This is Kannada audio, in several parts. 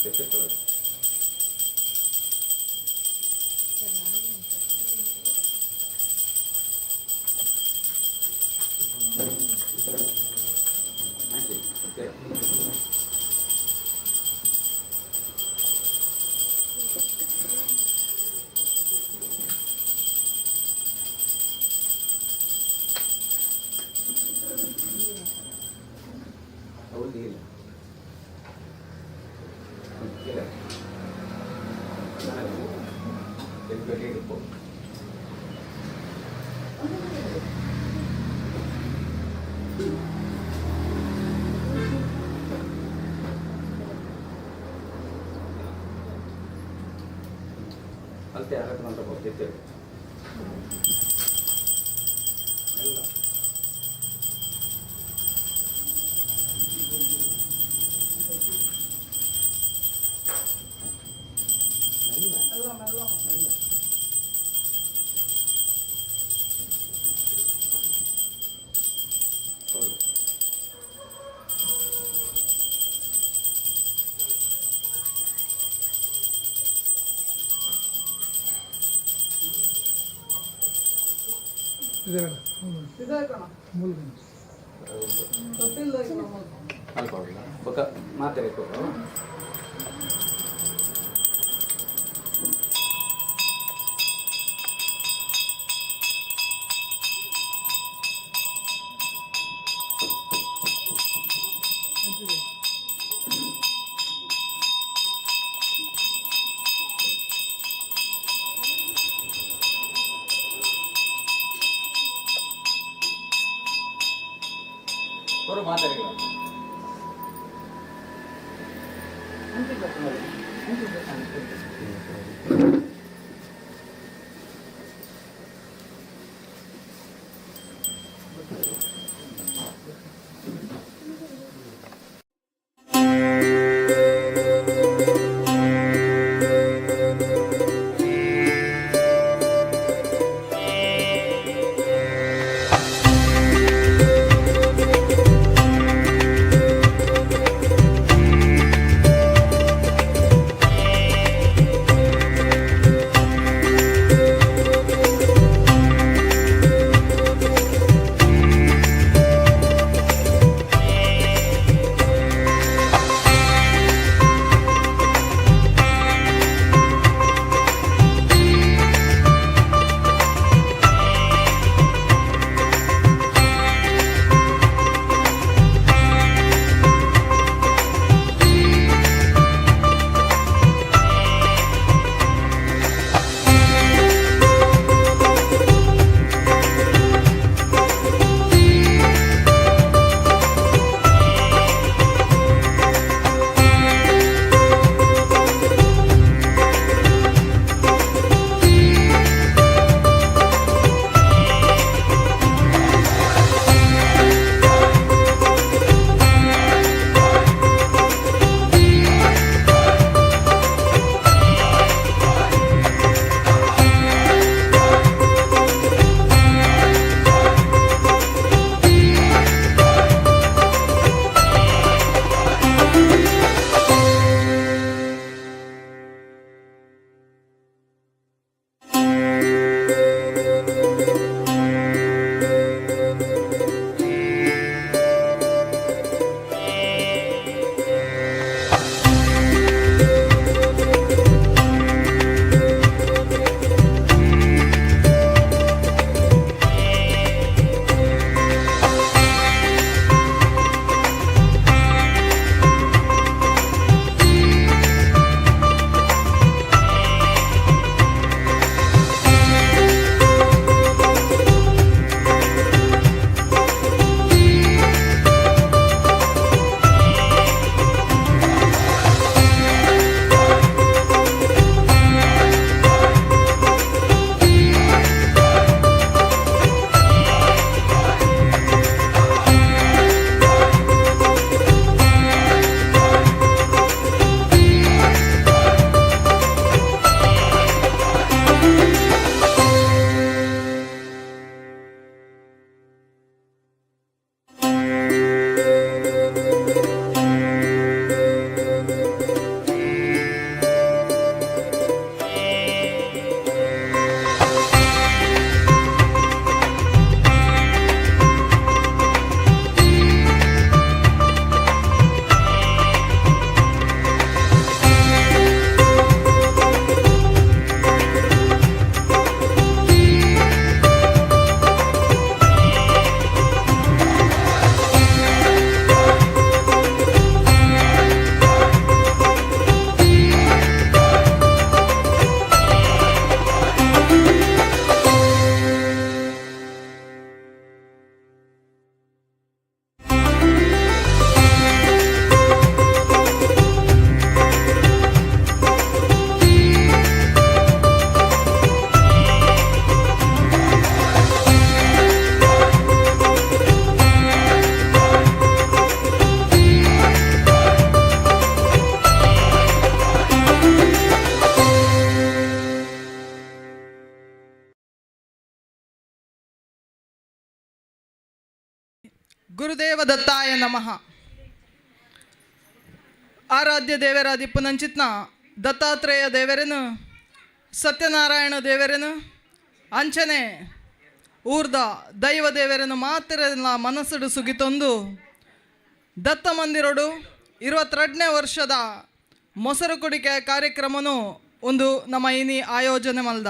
ಎತ್ತಿರ್ತದೆ. ಇಲ್ಲ ಅಲ್ತೆ ಯಾರತ್ರ ಅಂತ ಬರ್ತಿರ್ತೇವೆ ಎಲ್ಲ ಅಲ್ಪ ಬೊಕ್ಕ ಮಾತಾಡಬೇಕು. ಅವರು ಮಾತಾಡಿಲ್ಲ ಗುರುದೇವ ದತ್ತಾಯ ನಮಃ. ಆರಾಧ್ಯ ದೇವರ ದಿಪ್ಪುನಂಚಿತ್ನ ದತ್ತಾತ್ರೇಯ ದೇವರನು, ಸತ್ಯನಾರಾಯಣ ದೇವರನು, ಅಂಚನೆ ಊರ್ದ ದೈವ ದೇವರನ್ನು ಮಾತಿರಲ್ಲ ಮನಸ್ಸಡು ಸುಗಿತೊಂದು ದತ್ತ ಮಂದಿರೋಡು 22ನೇ ವರ್ಷದ ಮೊಸರು ಕುಡಿಕೆ ಕಾರ್ಯಕ್ರಮನು ಒಂದು ನಮ್ಮ ಇನಿ ಆಯೋಜನೆ ಮಲ್ದ.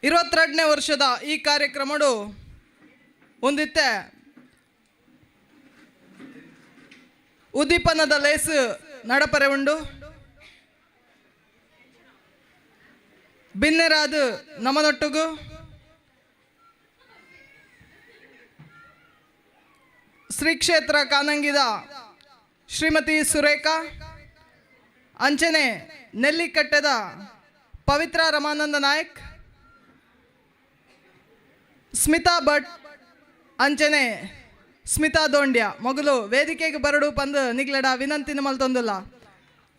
22ನೇ ವರ್ಷದ ಈ ಕಾರ್ಯಕ್ರಮಡು ಒಂದಿತ್ತೆ ಉದ್ದೀಪನದ ಲೇಸು ನಡಪರೆ ಉಂಡು. ಬಿನ್ನೆರಾದು ನಮನೊಟ್ಟುಗು ಶ್ರೀ ಕ್ಷೇತ್ರ ಕಾನಂಗಿದ ಶ್ರೀಮತಿ ಸುರೇಖಾ, ಅಂಚನೆ ನೆಲ್ಲಿಕಟ್ಟೆದ ಪವಿತ್ರ ರಮಾನಂದ ನಾಯಕ್, ಸ್ಮಿತಾ ಭಟ್, ಅಂಚನೆ ಸ್ಮಿತಾ ದೋಂಡ್ಯ ಮಗಳು ವೇದಿಕೆಗೆ ಬರಡು ಪಂದು ನಿಗ್ಲಡ ವಿನಂತಿನ ಮಲ್ತೊಂದುಲ್ಲ.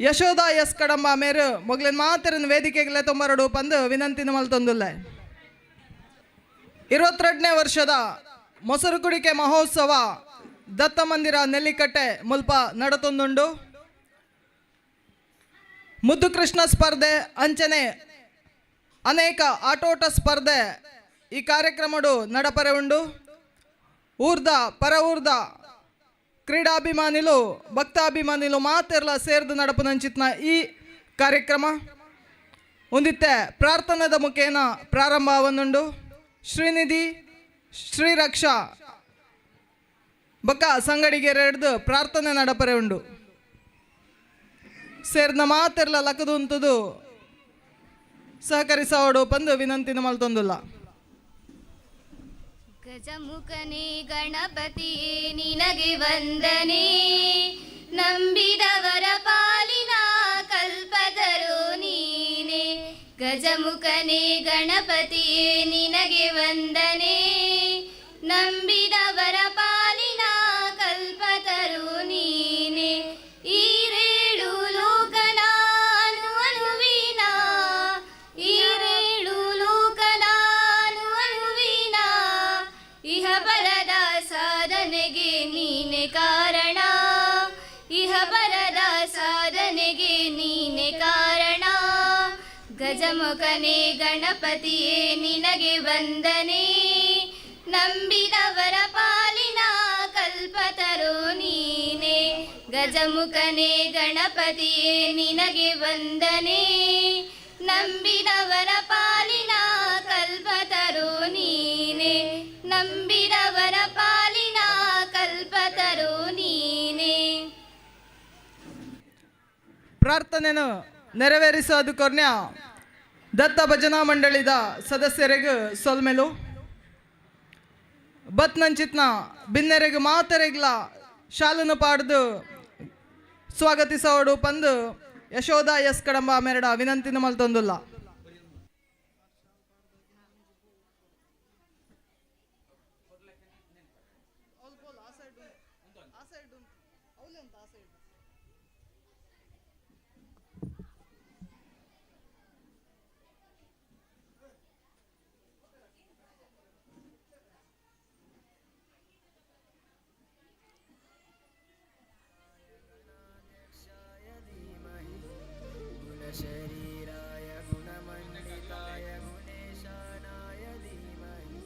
ಯಶೋಧ ಎಸ್ ಕಡಂಬ ಮೇರು ಮೊಗ್ಲಿನ ಮಾತರನ್ನು ವೇದಿಕೆಗೆ ತೊಂಬರಡು ಪಂದು ವಿನಂತಿನ ಮಲ್ತೊಂದುಲ್ಲ. 22ನೇ ವರ್ಷದ ಮೊಸರು ಕುಡಿಕೆ ಮಹೋತ್ಸವ ದತ್ತ ಮಂದಿರ ನೆಲ್ಲಿಕಟ್ಟೆ ಮುಲ್ಪ ನಡತೊಂದುಂಡು. ಮುದ್ದು ಕೃಷ್ಣ ಸ್ಪರ್ಧೆ, ಅಂಚನೆ ಅನೇಕ ಆಟೋಟ ಸ್ಪರ್ಧೆ ಈ ಕಾರ್ಯಕ್ರಮಡು ನಡಪರೆ ಉಂಡು. ಊರ್ದ ಪರ ಊರ್ದ ಕ್ರೀಡಾಭಿಮಾನಿಲು ಭಕ್ತಾಭಿಮಾನಿಲು ಮಾತೆರ್ಲ ಸೇರ್ದು ನಡಪುನಂಚಿತ್ನ ಈ ಕಾರ್ಯಕ್ರಮ ಒಂದಿತ್ತೆ ಪ್ರಾರ್ಥನದ ಮುಖೇನ ಪ್ರಾರಂಭ ಅವನುಂಡು. ಶ್ರೀನಿಧಿ, ಶ್ರೀರಕ್ಷಾ ಬಕ್ಕ ಸಂಗಡಿಗೆರೆ ಹಿಡ್ದು ಪ್ರಾರ್ಥನೆ ನಡಪರೆ ಉಂಡು. ಸೇರ್ನ ಮಾತೆರ್ಲ ಲಕದುಂತದು ಸಹಕರಿಸೋಡು ಪಂದು ವಿನಂತಿನ ಮಲ್ತೊಂದುಲ್ಲ. ಗಜಮುಖನೇ ಗಣಪತಿಯೇ ನಿನಗೆ ವಂದನೆ, ನಂಬಿದವರ ಪಾಲಿನ ಕಲ್ಪತರು ನೀನೆ. ಗಜಮುಖನೇ ಗಣಪತಿಯೇ ನಿನಗೆ ವಂದನೆ, ನಂಬಿದವರ ಪಾಲಿನ ಕಲ್ಪತರು ನೀನೆ. ಈರೇಳು ಲೋಕನ ಅನುವಿನ, ಈರೇಳು ಲೋಕನ ಅನುವಿನ, ಇಹ ಪರದ ಸಾಧನೆಗೆ ನೀನೆ ಕಾರಣ, ಇಹ ಪರದ ಸಾಧನೆಗೆ ನೀನೆ ಕಾರಣ. ಗಜಮುಖನೇ ಗಣಪತಿಯೇ ನಿನಗೆ ವಂದನೆ, ನಂಬಿದವರ ಪಾಲಿನ ಕಲ್ಪತರು ನೀನೆ. ಗಜಮುಖನೇ ಗಣಪತಿಯೇ ನಿನಗೆ ವಂದನೆ, ನಂಬಿದವರ ಪಾಲಿನ ಕಲ್ಪತರು ನೀನೆ. ನಂಬಿದವರ ಪಾಲಿನ ಕಲ್ಪತರು ನೀನೆ. ಪ್ರಾರ್ಥನೆಯನ್ನು ನೆರವೇರಿಸೋದು ಕೊರ್ನ್ಯ ದತ್ತ ಭಜನಾ ಮಂಡಳಿದ ಸದಸ್ಯರಿಗೂ ಸೊಲ್ಮೆಲು ಬತ್ನಂಚಿತ್ನ ಬಿನ್ನೆರೆಗೆ ಮಾತರೆಗ್ಲ ಶಾಲನ್ನು ಪಾಡ್ದು ಸ್ವಾಗತಿಸೋಡು ಪಂದು ಯಶೋಧ ಎಸ್ ಕಡಂಬ ಮೆರಡ ವಿನಂತಿನ ಮಲ್ತೊಂದುಲ್ಲ. शरीराय गुणमण्डिताय गुणेशानाय धीमहि,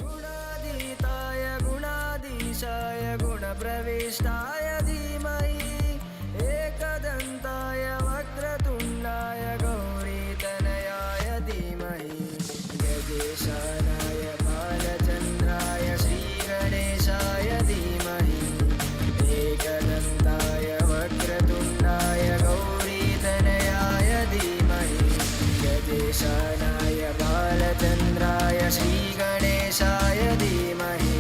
गुणातीताय गुणाधीशाय गुणप्रविष्टाय धीमहि, एकदन्ताय वक्रतुण्डाय गौरीतनयाय धीमहि, गजेशानाय बालचन्द्राय श्रीगणेशाय धीमहि, एकदन्ताय वक्रतुण्डाय गौरीतनयाय धीमहि, गजेशानाय बालचन्द्राय श्रीगणेशाय धीमहि.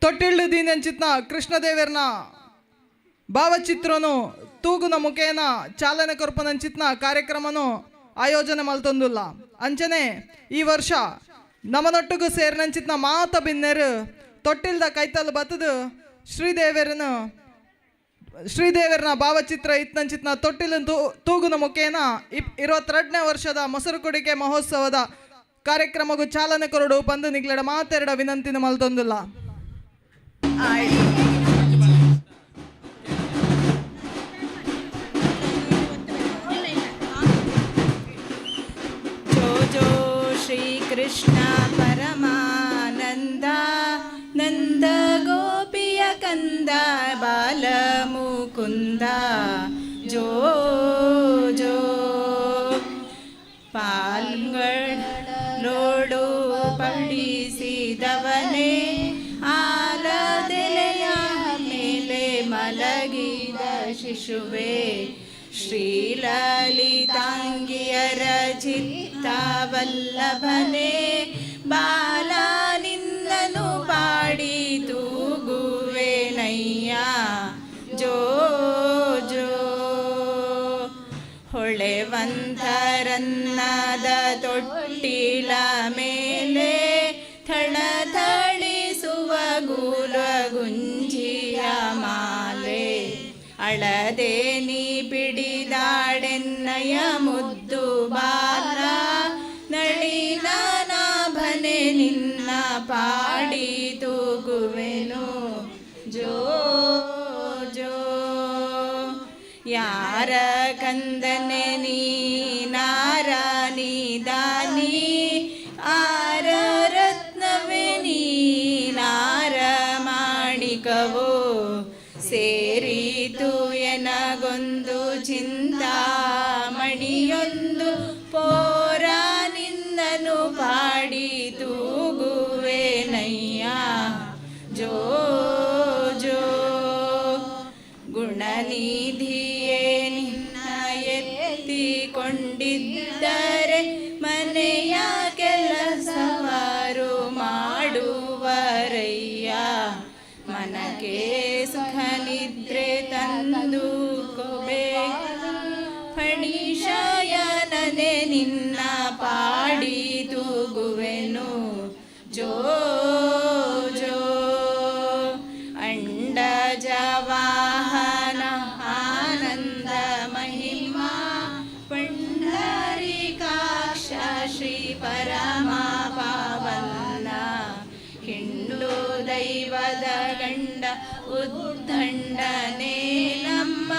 ತೊಟ್ಟಿಳ್ಳು ದೀನಂಚಿತ್ನ ಕೃಷ್ಣದೇವರ್ನ ಭಾವಚಿತ್ರನು ತೂಗುನ ಮುಖೇನ ಚಾಲನೆ ಕೊರ್ಪನಂಚಿತ್ನ ಕಾರ್ಯಕ್ರಮನು ಆಯೋಜನೆ ಮಲ್ತೊಂದುಲ್ಲ. ಅಂಚನೆ ಈ ವರ್ಷ ನಮ್ಮನೊಟ್ಟಿಗೂ ಸೇರ್ನಂಚಿತ್ನ ಮಾತ ಬಿನ್ನೆರು ತೊಟ್ಟಿಲ್ದ ಕೈತಲ್ ಬತ್ತದು ಶ್ರೀದೇವರನ ಭಾವಚಿತ್ರ ಇತ್ನಂಚಿತ್ನ ತೊಟ್ಟಿಲನ್ನು ತೂಗುನ ಮುಖೇನ 22ನೇ ವರ್ಷದ ಮೊಸರು ಕುಡಿಕೆ ಮಹೋತ್ಸವದ ಕಾರ್ಯಕ್ರಮಗೂ ಚಾಲನೆ ಕೊರಡು ಪಂದು ನಿಗ್ಲಡ ಮಾತೆರಡ ವಿನಂತಿನ ಮಲ್ತೊಂದುಲ್ಲ. कृष्ण परमानंद नंद गोपिय कंद बाल मुकुंद जो जो ಪಾಲ್ಗಳೋಡು ಪಡಿಸಿದವನೇ ಆಲದೆಲೆಯ ಮೇಲೆ ಮಲಗಿದ ಶಿಶುವೆ ಶ್ರೀಲಲಿತಾಂಗಿಯರ ಚಿತ್ತವಲ್ಲಭನೆ ಬಾಲ ನಿನ್ನನು ಪಾಡಿ ತೂಗುವೆನಯ್ಯ ಜೋ ಜೋ ಹೊಳೆವಂತರನ್ನದ ತೊಟ್ಟಿಲ ಮೇಲೆ ಥಳಥಳಿಸುವ ಗುಂಜಿಯ ಮಾಲೆ ಅಳದೆ ನೀ ಬಿಡಿದಾಡೆನ್ನಯ ಮುದ್ದು ಬಾಲ ನಳಿನ ನಾಭನೆ ನಿನ್ನ ಪಾಡಿ ತೂಗುವೆನು ಜೋ ಜೋ ಯಾರ ಕಂದನೆ ನೀನಾರ ನೀದಾನಿ ಆರ ರತ್ನವೇ ನೀನಾರ ಮಾಣಿಕವೋ ಸೇರಿತು ಎನಗೊಂದು ಚಿಂತಾಮಣಿಯೊಂದು ಪೋರ ನಿನ್ನನು ಪಾಡಿ ತೂಗುವೆನಯ್ಯ ಜೋ ಜೋ ಗುಣನಿಧಿಯೇ ನಿನ್ನ ಎತ್ತಿಕೊಂಡಿದ್ದರೆ ಮನೆಯ ಕೆಲಸವಾರು ಮಾಡುವರಯ್ಯ ಮನಕ್ಕೆ ಸುಖ ನಿದ್ರೆ ತಂದು ಕೊಬೆ ಫಣಿಶಯನನೆ ನಿನ್ನ ಪಾಡಿ ತೂಗುವೆನು ಜೋ ಜೋ ಅಂಡಜವಾಹನ ಆನಂದ ಮಹಿಮಾ ಪಂಡರಿಕಾಕ್ಷ ಶ್ರೀ ಪರಮ ಪಾವನ ಹಿಂಡು ದೈವದ ಗಂಡ ಉದ್ದಂಡನೆ ನಮ್ಮ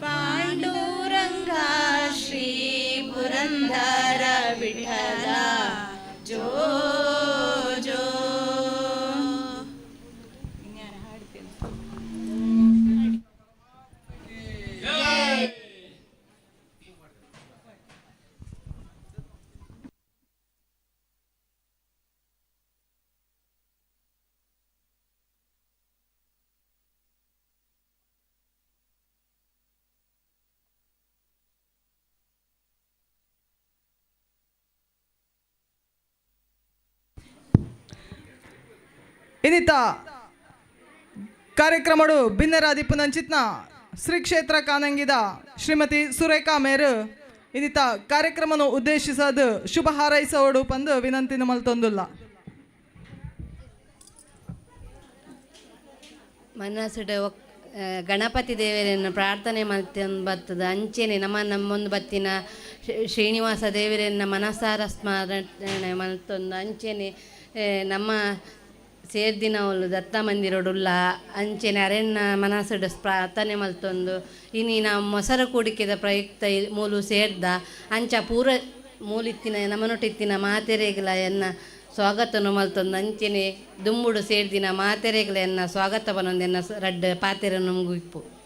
ಪಾಂಡುರಂಗ ಶ್ರೀ ಪುರಂದರ ವಿಠಲ ಜೋ ಜೋ ಇನ್ನಿತ ಕಾರ್ಯಕ್ರಮಡು ಭಿನ್ನರಾದಿಪ್ಪುನಂಚಿತ್ನ ಶ್ರೀ ಕ್ಷೇತ್ರ ಕಾನಂಗಿದ ಶ್ರೀಮತಿ ಸುರೇಖಾ ಮೇರು ಇನ್ನಿತ ಕಾರ್ಯಕ್ರಮನು ಉದ್ದೇಶಿಸದು ಶುಭ ಹಾರೈಸೋಡು ಪಂದು ವಿನಂತಿನ ಮಲ್ತೊಂದುಲ್ಲ. ಮನಸ್ಸುಡ ಗಣಪತಿ ದೇವರನ್ನು ಪ್ರಾರ್ಥನೆ ಮಾಡ್ತಂದು ಬರ್ತದೆ ಅಂಚೆನೆ ನಮ್ಮೊಂದು ಬತ್ತಿನ ಶ್ರೀನಿವಾಸ ದೇವರನ್ನ ಮನಸಾರ ಸ್ಮರಣೆ ಮಲ್ತೊಂದು ಅಂಚೆನೆ ನಮ್ಮ ಸೇರ್ದಿನವಳು ದತ್ತ ಮಂದಿರಡುಲ್ಲ ಅಂಚೆನೆ ಅರೆನ್ನ ಮನಸ್ಸುಡ ಪ್ರಾರ್ಥನೆ ಮಲ್ತೊಂದು ಇನಿ ನಾವು ಮೊಸರು ಕೂಡಿಕೆದ ಪ್ರಯುಕ್ತ ಮೂಲು ಸೇರ್ದ ಅಂಚ ಪೂರ ಮೂಲಿತ್ತಿನ ನಮ್ಮನೊಟ್ಟಿತ್ತಿನ ಮಾತೆರೆಗಳ ಎನ್ನ ಸ್ವಾಗತನು ಮಲ್ತೊಂದು ಅಂಚೆನೆ ದುಂಬುಡು ಸೇರ್ದಿನ ಮಾತೆರೆಗಳ ಎನ್ನ ಸ್ವಾಗತ ಬನ್ನೊಂದು ಎನ್ನ ರಡ್ಡ ಪಾತೆರನ್ನು ಮುಗಿಪ್ಪು.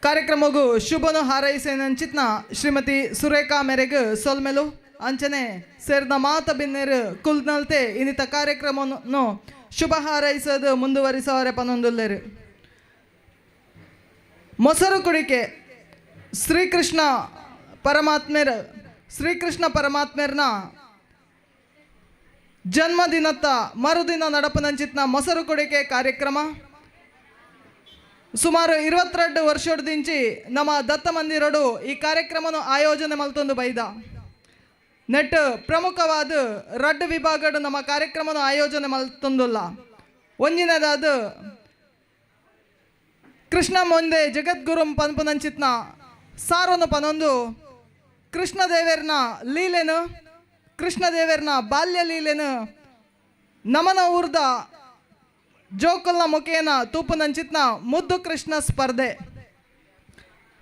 ಕಾರ್ಯಕ್ರಮಗೂ ಶುಭನು ಹಾರೈಸೇನಂಚಿತ್ನ ಶ್ರೀಮತಿ ಸುರೇಖಾ ಮೇರೆಗೆ ಸೊಲ್ಮೆಲು ಅಂಚನೆ ಸೇರಿದ ಮಾತ ಬಿನ್ನೇರು ಕುಲ್ನಲ್ತೆ ಇನ್ನಿತ ಕಾರ್ಯಕ್ರಮವನ್ನು ಶುಭ ಹಾರೈಸೋದು ಮುಂದುವರಿಸೋರೆ ಪನ್ನೊಂದುಲ್ಲೇರು. ಮೊಸರು ಕುಡಿಕೆ ಶ್ರೀಕೃಷ್ಣ ಪರಮಾತ್ಮರ್ನ ಜನ್ಮದಿನತ್ತ ಮರುದಿನ ನಡಪನಂಚಿತ್ನ ಮೊಸರು ಕೊಡಿಕೆ ಕಾರ್ಯಕ್ರಮ ಸುಮಾರು 22 ವರ್ಷದಿಂಚಿ ನಮ್ಮ ದತ್ತ ಮಂದಿರಡು ಈ ಕಾರ್ಯಕ್ರಮನ ಆಯೋಜನೆ ಮಲ್ತೊಂದು ಬೈದ ನೆಟ್ ಪ್ರಮುಖವಾದ ರಡ್ಡು ವಿಭಾಗಡು ನಮ್ಮ ಕಾರ್ಯಕ್ರಮನ ಆಯೋಜನೆ ಮಲ್ತೊಂದುಲ್ಲ. ಒಂದಿನದಾದ ಕೃಷ್ಣ ಮುಂದೆ ಜಗದ್ಗುರುಂ ಪನ್ಪುನಂಚಿತ್ನ ಸಾರೋನು ಪನೊಂದು ಕೃಷ್ಣದೇವರ್ನ ಲೀಲೆನು ಕೃಷ್ಣದೇವರ್ನ ಬಾಲ್ಯ ಲೀಲೆನು ನಮನ ಊರ್ದ ಜೋಕಲ್ನ ಮುಖೇನ ತೂಪುನಂಚಿತ್ನ ಮುದ್ದು ಕೃಷ್ಣ ಸ್ಪರ್ಧೆ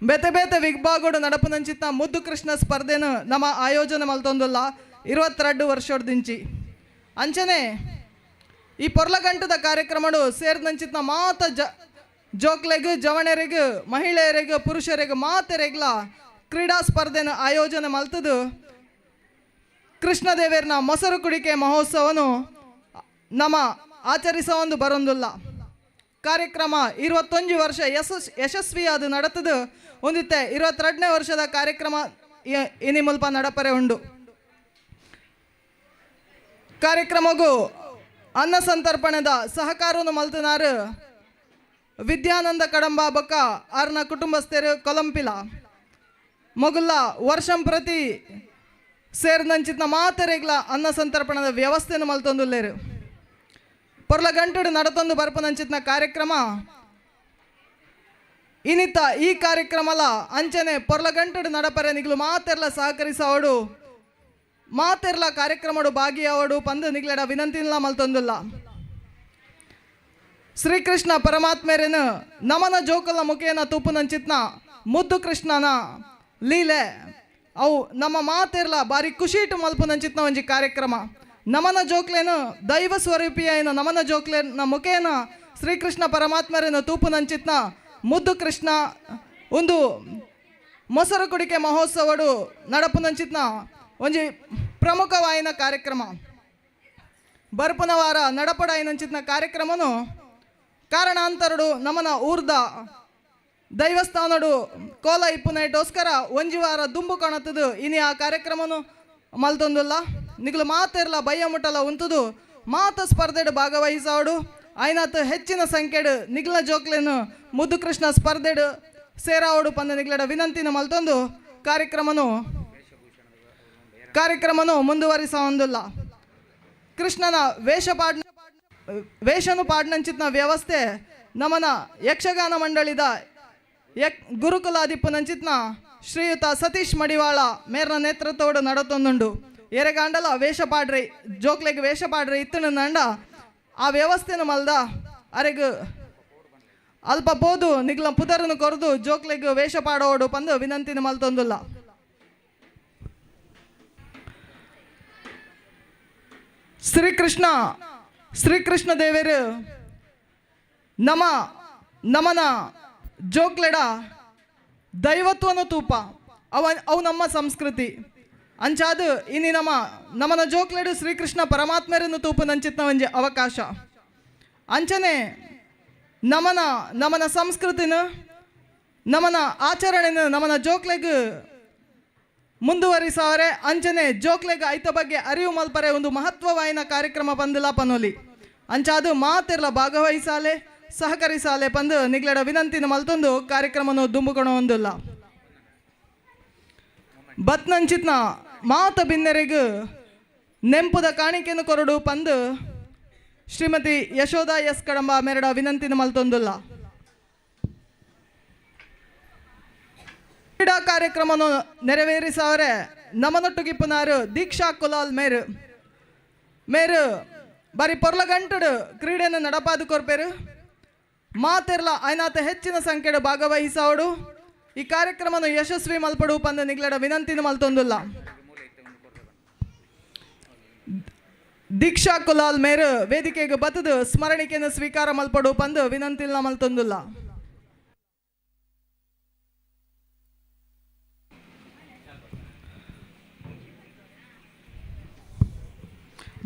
ಬೇತೆ ಬೇತೆ ವಿಭಾಗಡು ನಡಪುನಂಚಿತ್ನ ಮುದ್ದು ಕೃಷ್ಣ ಸ್ಪರ್ಧೆನು ನಮ್ಮ ಆಯೋಜನೆ ಮಲ್ತೊಂದುಲ್ಲ 22 ವರ್ಷದಿಂಚಿ ಅಂಚನೆ ಈ ಪೊರ್ಲಗಂಟದ ಕಾರ್ಯಕ್ರಮಡು ಸೇರಿದಂಚಿತ್ನ ಮಾತ ಜೋಕ್ಲೆಗ್ ಜವಣೆರೆಗ್ ಮಹಿಳೆಯರಿಗೆ ಪುರುಷರಿಗೆ ಮಾತೆರೆಗ್ಲ ಕ್ರೀಡಾ ಸ್ಪರ್ಧೆನ ಆಯೋಜನೆ ಮಲ್ತದು ಕೃಷ್ಣದೇವರ್ನ ಮೊಸರು ಕುಡಿಕೆ ಮಹೋತ್ಸವನು ನಮ್ಮ ಆಚರಿಸೊಂದು ಬರೊಂದಿಲ್ಲ. ಕಾರ್ಯಕ್ರಮ 21 ವರ್ಷ ಯಶಸ್ವಿಯಾದ ನಡತದು ಹೊಂದಿತ್ತೆ. 22ನೇ ವರ್ಷದ ಕಾರ್ಯಕ್ರಮ ಇನಿ ಮುಲ್ಪ ನಡಪರೆ ಉಂಡು. ಕಾರ್ಯಕ್ರಮಗೂ ಅನ್ನ ಸಂತರ್ಪಣೆದ ಸಹಕಾರವನ್ನು ಮಲ್ತನಾರು ವಿದ್ಯಾನಂದ ಕಡಂಬ ಬೊಕ್ಕ ಆರ್ನ ಕುಟುಂಬಸ್ಥರು ಕೊಲಂಪಿಲ ಮೊಗುಲ್ಲ ವರ್ಷಂ ಪ್ರತಿ ಸೇರಿದಂಚಿತ್ನ ಮಾತೆರೆಗ್ಲ ಅನ್ನ ಸಂತರ್ಪಣದ ವ್ಯವಸ್ಥೆಯನ್ನು ಮಲ್ತೊಂದುಲ್ಲೇರು. ಪೊರ್ಲಗಂಟುಡು ನಡತೊಂದು ಬರ್ಪನಂಚಿತ್ನ ಕಾರ್ಯಕ್ರಮ ಇನಿತ ಈ ಕಾರ್ಯಕ್ರಮಲ ಅಂಚನೆ ಪೊರ್ಲಗಂಟುಡು ನಡಪರೆ ನಿಗ್ಲು ಮಾತೆರ್ಲ ಸಹಕರಿಸವಡು ಮಾತೆರ್ಲ ಕಾರ್ಯಕ್ರಮಡು ಭಾಗಿಯಾವಡು ಪಂದು ನಿಗ್ಲೆಡ ವಿನಂತಿಲ್ಲ ಮಲ್ತೊಂದುಲ್ಲ. ಶ್ರೀಕೃಷ್ಣ ಪರಮಾತ್ಮೆರೇನು ನಮನ ಜೋಕಲ್ನ ಮುಖೇನ ತೂಪುನಂಚಿತ್ನ ಮುದ್ದು ಕೃಷ್ಣನ ಲೀಲೆ ಅವು ನಮ್ಮ ಮಾತೆರ್ಲ ಬಾರಿ ಖುಷಿಟು ಮಲ್ಪುನಂಚಿತ್ನ ಒಂಜಿ ಕಾರ್ಯಕ್ರಮ. ನಮನ ಜೋಕ್ಲೇನು ದೈವ ಸ್ವರೂಪಿಯೇನು ನಮನ ಜೋಕ್ಲೇನ ಮುಖೇನ ಶ್ರೀಕೃಷ್ಣ ಪರಮಾತ್ಮರೇನು ತೂಪುನಂಚಿತ್ನ ಮುದ್ದು ಕೃಷ್ಣ ಒಂದು ಮೊಸರು ಕುಡಿಕೆ ಮಹೋತ್ಸವಡು ನಡಪುನಂಚಿತ್ನ ಒಂಜಿ ಪ್ರಮುಖವಾಯಿನ ಕಾರ್ಯಕ್ರಮ. ಬರ್ಪುನ ವಾರ ನಡಪಡಾಯಿನಂಚಿತ್ನ ಕಾರ್ಯಕ್ರಮನು ಕಾರಣಾಂತರಡು ನಮನ ಊರ್ದ ದೈವಸ್ಥಾನಡು ಕೋಲ ಇಪ್ಪುನೈಟೋಸ್ಕರ ಒಂಜಿ ವಾರ ದುಂಬು ಕಾಣತ್ತದು ಇನಿ ಆ ಕಾರ್ಯಕ್ರಮನು ಮಲ್ತೊಂದುಲ್ಲ. ನಿಗ್ಲು ಮಾತೆರ್ಲ ಬಯ್ಯ ಮುಟ್ಟಲ ಉಂತದು ಮಾತ ಸ್ಪರ್ಧೆಡು ಭಾಗವಹಿಸೋಡು ಐನಾತ್ ಹೆಚ್ಚಿನ ಸಂಖ್ಯೆಡು ನಿಗ್ಲ ಜೋಕ್ಲೇನು ಮುದ್ದು ಕೃಷ್ಣ ಸ್ಪರ್ಧೆಡು ಸೇರಾವಡು ಪಂದ ನಿಗ್ಲಡ ವಿನಂತಿನ ಮಲ್ತೊಂದು ಕಾರ್ಯಕ್ರಮನು ಮುಂದುವರಿಸೊಂದಿಲ್ಲ. ಕೃಷ್ಣನ ವೇಷನು ಪಾಡ್ನಂಚಿತ್ನ ವ್ಯವಸ್ಥೆ ನಮನ ಯಕ್ಷಗಾನ ಮಂಡಳಿದ ಗುರುಕುಲಾಧಿಪನಂಚಿತ್ನ ಶ್ರೀಯುತ ಸತೀಶ್ ಮಡಿವಾಳ ಮೇರ್ನ ನೇತೃತ್ವಡು ನಡತೊಂದುಂಡು. ಎರೆಗಾಂಡಲ ವೇಷ ಪಾಡ್ರಿ ಜೋಕ್ಲೆಗ್ ವೇಷ ಪಾಡ್ರಿ ಇತ್ತನ ನಂಡ ಆ ವ್ಯವಸ್ಥೆನ ಮಲ್ದ ಅರೆಗ್ ಅಲ್ಪ ಪೋದು ನಿಗ್ಲ ಪುದರನು ಕೊರದು ಜೋಕ್ಲೆಗ್ ವೇಷ ಪಾಡೋಡು ಪಂದು ವಿನಂತಿನ ಮಲ್ತೊಂದಿಲ್ಲ. ಶ್ರೀಕೃಷ್ಣ ದೇವರು ನಮನ ಜೋಕ್ಲೆಡ ದೈವತ್ವನ ತೂಪ ಅವು ನಮ್ಮ ಸಂಸ್ಕೃತಿ ಅಂಚಾದು ಇನಿ ನಮನ ಜೋಕ್ಲೆಡು ಶ್ರೀಕೃಷ್ಣ ಪರಮಾತ್ಮರನ್ನು ತೂಪು ನಂಚಿತ್ನ ಒಂಜಿ ಅವಕಾಶ ಅಂಚನೆ ನಮನ ಸಂಸ್ಕೃತಿನ ನಮನ ಆಚರಣೆನ ನಮನ ಜೋಕ್ಲೆಗ್ ಮುಂದುವರಿಸವರೆ ಅಂಚನೆ ಜೋಕ್ಲೆಗ್ ಐತ ಬಗ್ಗೆ ಅರಿವು ಮಲ್ಪರೆ ಒಂದು ಮಹತ್ವವಾಯಿನ ಕಾರ್ಯಕ್ರಮ ಬಂದಿಲ್ಲ ಪನೋಲಿ ಅಂಚಾದು ಮಾತೆರ್ಲ ಭಾಗವಹಿಸಾಲೆ ಸಹಕರಿಸಾಲೆ ಪಂದು ನಿಗ್ಲಡ ವಿನಂತಿನ ಮಲ್ತೊಂದು ಕಾರ್ಯಕ್ರಮನು ದುಂಬುಕೊಣ ಹೊಂದಿಲ್ಲ. ಬತ್ನಂಚಿತ್ನ ಮಾತ ಬಿನ್ನೆರೆಗೂ ನೆಂಪುದ ಕಾಣಿಕೆಯನ್ನು ಕೊರಡು ಪಂದು ಶ್ರೀಮತಿ ಯಶೋಧ ಎಸ್ ಕಡಂಬ ಮೇರಡ ವಿನಂತಿನ ಮಲ್ತೊಂದಿಲ್ಲ. ಕ್ರೀಡಾ ಕಾರ್ಯಕ್ರಮವನ್ನು ನೆರವೇರಿಸವರೆ ನಮನೊಟ್ಟುಗಿಪ್ಪುನಾರು ದೀಕ್ಷಾ ಕುಲಾಲ್ ಮೇರು ಬಾರಿ ಪೊರ್ಲಗಂಟುಡು ಕ್ರೀಡೆಯನ್ನು ನಡಪಾದು ಕೊರ್ಪೇರು ಮಾತೆರ್ಲ ಐನಾತ ಹೆಚ್ಚಿನ ಸಂಖ್ಯೆಡು ಭಾಗವಹಿಸೋಡು ಈ ಕಾರ್ಯಕ್ರಮವನ್ನು ಯಶಸ್ವಿ ಮಲ್ಪಡು ಪಂದ ನಿಗ್ಲಡ ವಿನಂತಿನ ಮಲ್ತೊಂದಿಲ್ಲ. ದೀಕ್ಷಾ ಕುಲಾಲ್ ಮೇರು ವೇದಿಕೆಗೆ ಬತ್ತದು ಸ್ಮರಣಿಕೆಯನ್ನು ಸ್ವೀಕಾರ ಮಲ್ಪಡು ಪಂದು ವಿನಂತಿನ ಮಲ್ತೊಂದಿಲ್ಲ.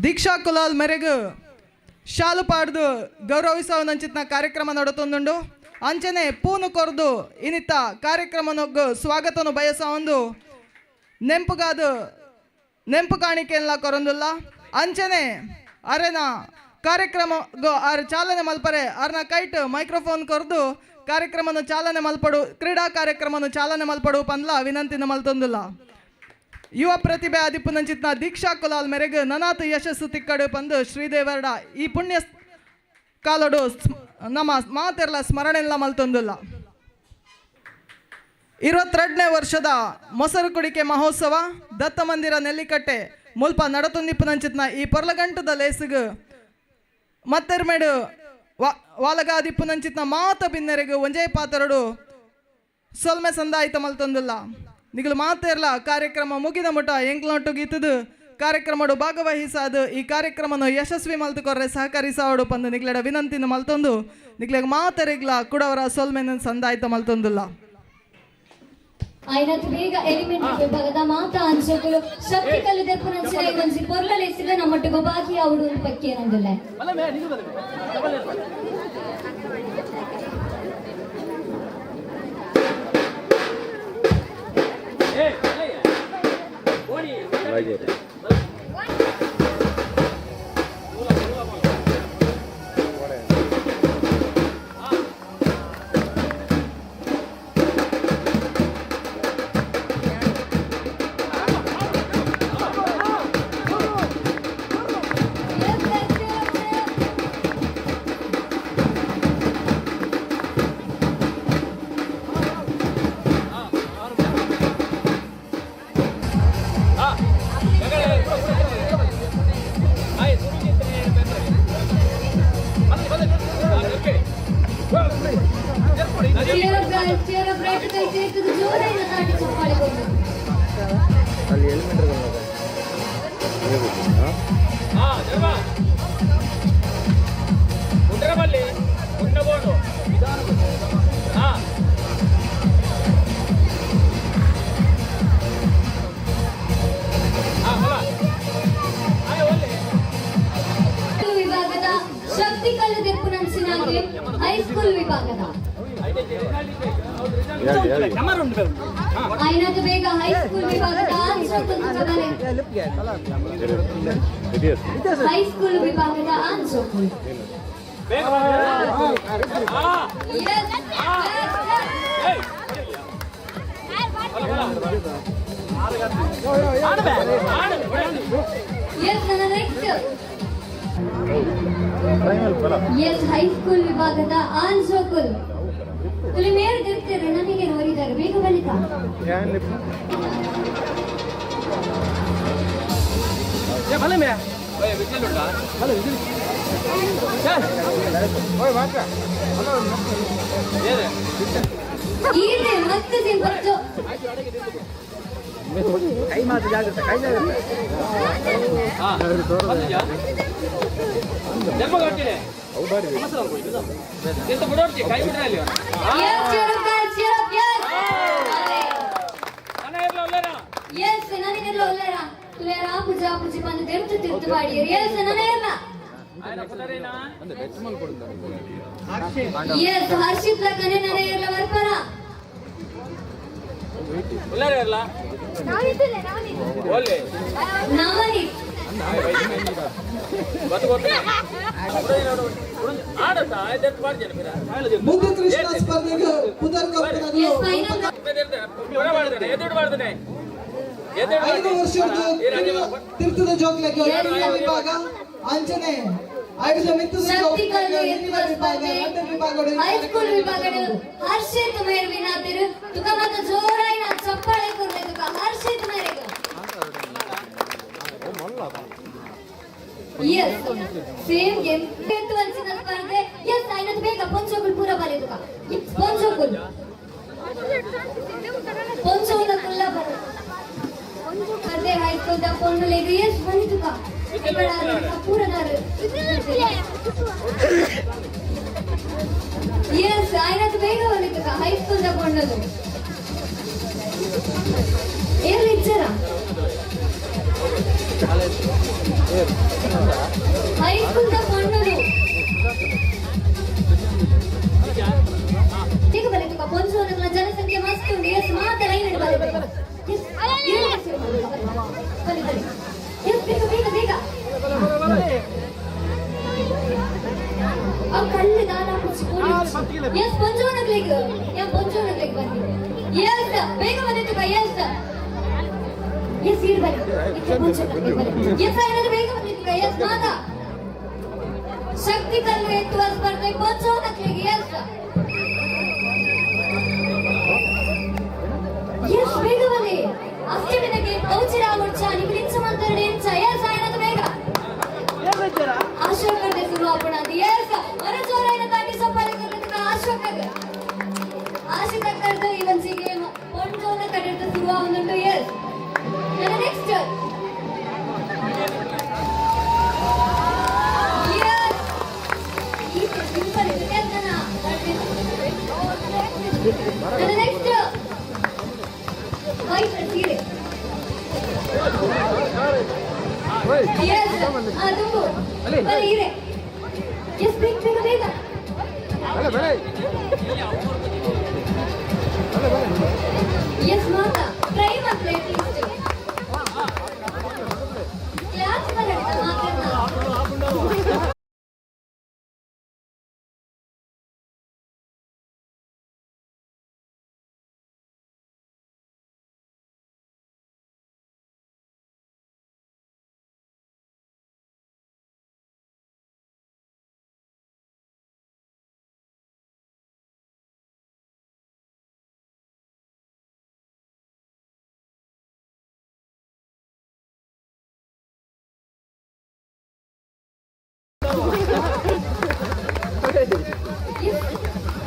ದೀಕ್ಷಾ ಕುಲಾಲ್ ಮೇರೆಗೂ ಶಾಲು ಪಾಡ್ದು ಗೌರವಿಸೋನಂಚಿತ್ನ ಕಾರ್ಯಕ್ರಮ ನಡತೊಂದುಂಡು ಅಂಚನೆ ಪೂನು ಕೊರ್ದು ಇನಿತ ಕಾರ್ಯಕ್ರಮನೊಗ್ಗು ಸ್ವಾಗತನು ಬಯಸೋ ಒಂದು ನೆಂಪು ಕಾಣಿಕೆ ಎಲ್ಲ ಕೊರೊಂದಿಲ್ಲ. ಅಂಚನೆ ಅರೆನ ಕಾರ್ಯಕ್ರಮ ಚಾಲನೆ ಮಲ್ಪರೆ ಅರ್ನ ಕೈಟ್ ಮೈಕ್ರೋಫೋನ್ ಕೊರ್ದು ಕಾರ್ಯಕ್ರಮನ ಚಾಲನೆ ಮಲ್ಪಡು ಕ್ರೀಡಾ ಕಾರ್ಯಕ್ರಮನ ಚಾಲನೆ ಮಲ್ಪಡು ಪಂದ್ಲ ವಿನಂತಿನ ಮಲ್ತೊಂದುಲ್ಲ. ಯುವ ಪ್ರತಿಭೆ ಆದಿಪ್ಪುನಂಚಿತ್ನ ದೀಕ್ಷಾ ಕುಲಾಲ್ ಮೇರೆಗೆ ನನಾತ್ ಯಶಸ್ಸು ತಿಕ್ಕಡು ಪಂದು ಶ್ರೀದೇವರ್ಡ ಈ ಪುಣ್ಯ ಕಾಲಡು ನಮ್ಮ ಮಾತೆರ್ಲ ಸ್ಮರಣೆಲ್ಲ ಮಲ್ತೊಂದುಲ್ಲ. 22ನೇ ವರ್ಷದ ಮೊಸರು ಕುಡಿಕೆ ಮಹೋತ್ಸವ ದತ್ತ ಮಂದಿರ ನೆಲ್ಲಿಕಟ್ಟೆ ಮುಲ್ಪ ನಡತೊಂದಿಪ್ಪುನಂಚಿತ್ನ ಈ ಪೊರ್ಲಗಂಟದ ಲೇಸಿಗೆ ಮತ್ತೆರ್ಮೇಡು ವಾಲಗಾದಿಪ್ಪುನಂಚಿತ್ನ ಮಾತ ಬಿನ್ನೆರೆಗೆ ಒಂಜೇ ಪಾತರಡು ಸೊಲ್ಮೆ ಸಂದಾಯಿತ ಮಲ್ತೊಂದುಲ್ಲ. ನಿಗಲು ಮಾತೆರ್ಲ ಕಾರ್ಯಕ್ರಮ ಮುಗಿದ ಮುಟ ಎಂಕ್ಲೊಟ್ಟುಗಿತ್ತದು ಕಾರ್ಯಕ್ರಮಡು ಭಾಗವಹಿಸಾದು ಈ ಕಾರ್ಯಕ್ರಮನು ಯಶಸ್ವಿ ಮಲ್ತುಕೊರ್ರೆ ಸಹಕರಿಸಾವಡು ಪಂದು ನಿಗ್ಲೆಡ ವಿನಂತಿನ ಮಲ್ತೊಂದು ನಿಗ್ಲೆಗ್ ಮಾತೆರಿಗ್ಲ ಕುಡವರ ಸೊಲ್ಮೆನ ಸಂದಾಯಿತ ಮಲ್ತೊಂದುಲ್ಲ. ఆయనకు ಬೇಗ ಎಲಿಮೆಂಟರಿ ವಿಭಾಗದ ಮಾತ ಅಂಶಗಳು ಶಕ್ತಿ ಕಲಿದೆಪ್ಪನಂಚಿನ ಒಂಜಿ ಪೊರ್ಲಲೆಸಿದ ನಮ್ಮೊಟ್ಟಿಗೆ ಬಾಕಿ ಅವಡು ಪಕ್ಕಿ ಏನಂದಿಲ್ಲ. ವಿಭಾಗದ ಶಕ್ತಿ ಕಲಿದೆಪ್ಪನಂಚಿನಾಗೆ ಹೈಸ್ಕೂಲ್ ವಿಭಾಗದ ఆయనకు ಬೇಗ ಹೈಸ್ಕೂಲ್ ವಿಭಾಗದ ಹೈಸ್ಕೂಲ್ ವಿಭಾಗದ ಆನ್ಸೋಕು ಎಸ್ ಹೈಸ್ಕೂಲ್ ವಿಭಾಗದ ಆನ್ಸೋಕುಲ್ ತುಲಿ ಮೇರೆ ತಿರ್ತಾರೆ ನನಗೆ ನೋಡಿದ್ದಾರೆ ಬೇಗ ಬಲಿತಾ ಮತ್ತೆ ಸಿಂಪತ್ತು ಕೈ ಮಾತು ಜಾಗ್ರತೆ ಕೈ ಜಾಗ್ರತೆ ಹರ್ಷಿತ್ ಲಕ್ಕನೆ ನನಗೆ ಎಲ್ಲ ಬರ್ಪರ ನವನಿ ಮುದ್ದು ಕೃಷ್ಣ ಸ್ಪರ್ಧೆಗೆ ಪುನರ್ 5 ವರ್ಷದ ತೀರ್ಥದ ಜೋಕ್ಲೆಗೆ ವಿಭಾಗ ಅಂಚನೆ ಹೈಸ್ಕೂಲ್ ವಿಭಾಗದ ಹರ್ಷಿತ್ ಮೇರ್ವಿನ ತಿರು ತುಕ ಮತ ಜೋರಾಯಿನ ಚಪ್ಪಾಳೆ ಕೊರ್ಲೆ ತುಕ ಹರ್ಷಿತ್ ಮೇರೆಗ ಯಸ್ ಸೇಮ್ ಗೇಮ್ ಟೆಂತ್ ವರ್ಷದ ಸ್ಪರ್ಧೆ ಯಸ್ ಆಯ್ನದು ಬೇಗ ಪಂಚೋಕುಲ್ ಪೂರ ಬಾಲೆ ತುಕ ಪಂಚೋಕುಲ್ ಕುಲ್ಲ ಬರ ಸ್ಪರ್ಧೆ ಹೈಸ್ಕೂಲ್ ದ ಪೊನ್ನುಲೆಗೆ ಯಸ್ ಬನ್ನಿ ತುಕ ಯಸ್ ಆಯ್ನದು ಬೇಗ ಬನ್ನಿ ತುಕ ಹೈಸ್ಕೂಲ್ ದ ಪೊನ್ನದು ಏನು ಇಚ್ಚರ ಹೈಸ್ಕೂಲ್ ದ ಪೊನ್ನದು ಬೇಗ ಬನ್ನಿ ತುಕ ಪೊನ್ಸೋನಗಳ ಜನಸಂಖ್ಯೆ ಮಸ್ತ್ ಉಂಟು ಯಸ್ ಮಾತ್ರ ಲೈನ್ ಬನ್ನಿ ಯಸ್ ಬೇಗ ಬೇಗ ಬೇಗ ನಗ್ಲಿಕ್ಕೆ ಯಾ ಪೊಂಚೋ ನಗ್ಲಿಕ್ಕೆ ಬಂದಿ ಎಸ್ ಬೇಗ ಬಂದಿತ್ತು ಕೈ ಎಸ್ ಎಸ್ ಇರ್ ಬನ್ನಿ ಇಕ್ಕೆ ಪೊಂಚೋ ನಗ್ಲಿಕ್ಕೆ ಬನ್ನಿ ಎಸ್ ಏನಾದ್ರು ಬೇಗ ಬಂದಿತ್ತು ಕೈ ಎಸ್ ಮಾತಾ ಶಕ್ತಿ ಕಲ್ಲು ಎತ್ತುವ ಸ್ಪರ್ಧೆ ಪೊಂಚೋ ನಗ್ಲಿಕ್ಕೆ ಎಸ್ ಎಸ್ ಬೇಗ ಬನ್ನಿ ಅಷ್ಟಮಿನಗೆ ಪೌಚಿರ ಮುಚ್ಚ ನಿಮಿಲಿಂಚ ಮಂತರಡೆ ಎಂಚ ಎಸ್ ಏನಾದ್ರು ಬೇಗ ಆಶ್ವಕತೆ ಶುರು आपण ಎಸ್ ಮರಜೋರೈನ ತಾಟಿ ಸಪ್ಪಾಳೆ ಕರೆದ ಆಶ್ವಕತೆ ಆಶಿತಕ್ಕರ್ದು ಇವನ್ಸಿಗೆ ಪೊಂಚೋನ ಕಡೆದು ಶುರು ಆಗುന്നുണ്ട് ಎಸ್ ನೆಕ್ಸ್ಟ್ ಎಸ್ ಈ ಸಿಂಪಲ್ ಇದೆಲ್ಲ ನೆಕ್ಸ್ಟ್ ವೈಟ್ ಸೀರೆ ಎಸ್ ಅದು ಅರೆ ಇರೆ ಎಸ್ ಬೇಗ ಬೇಗ ಎಸ್ ಮಾತಾ ಟ್ರೈ ಮಾಡ್ಲೇ ಅಟ್ಲೀಸ್ಟ್ ಕ್ಲಾಸ್ ಬರಲ್ಲ ಮಾತಾಡ್ತಾ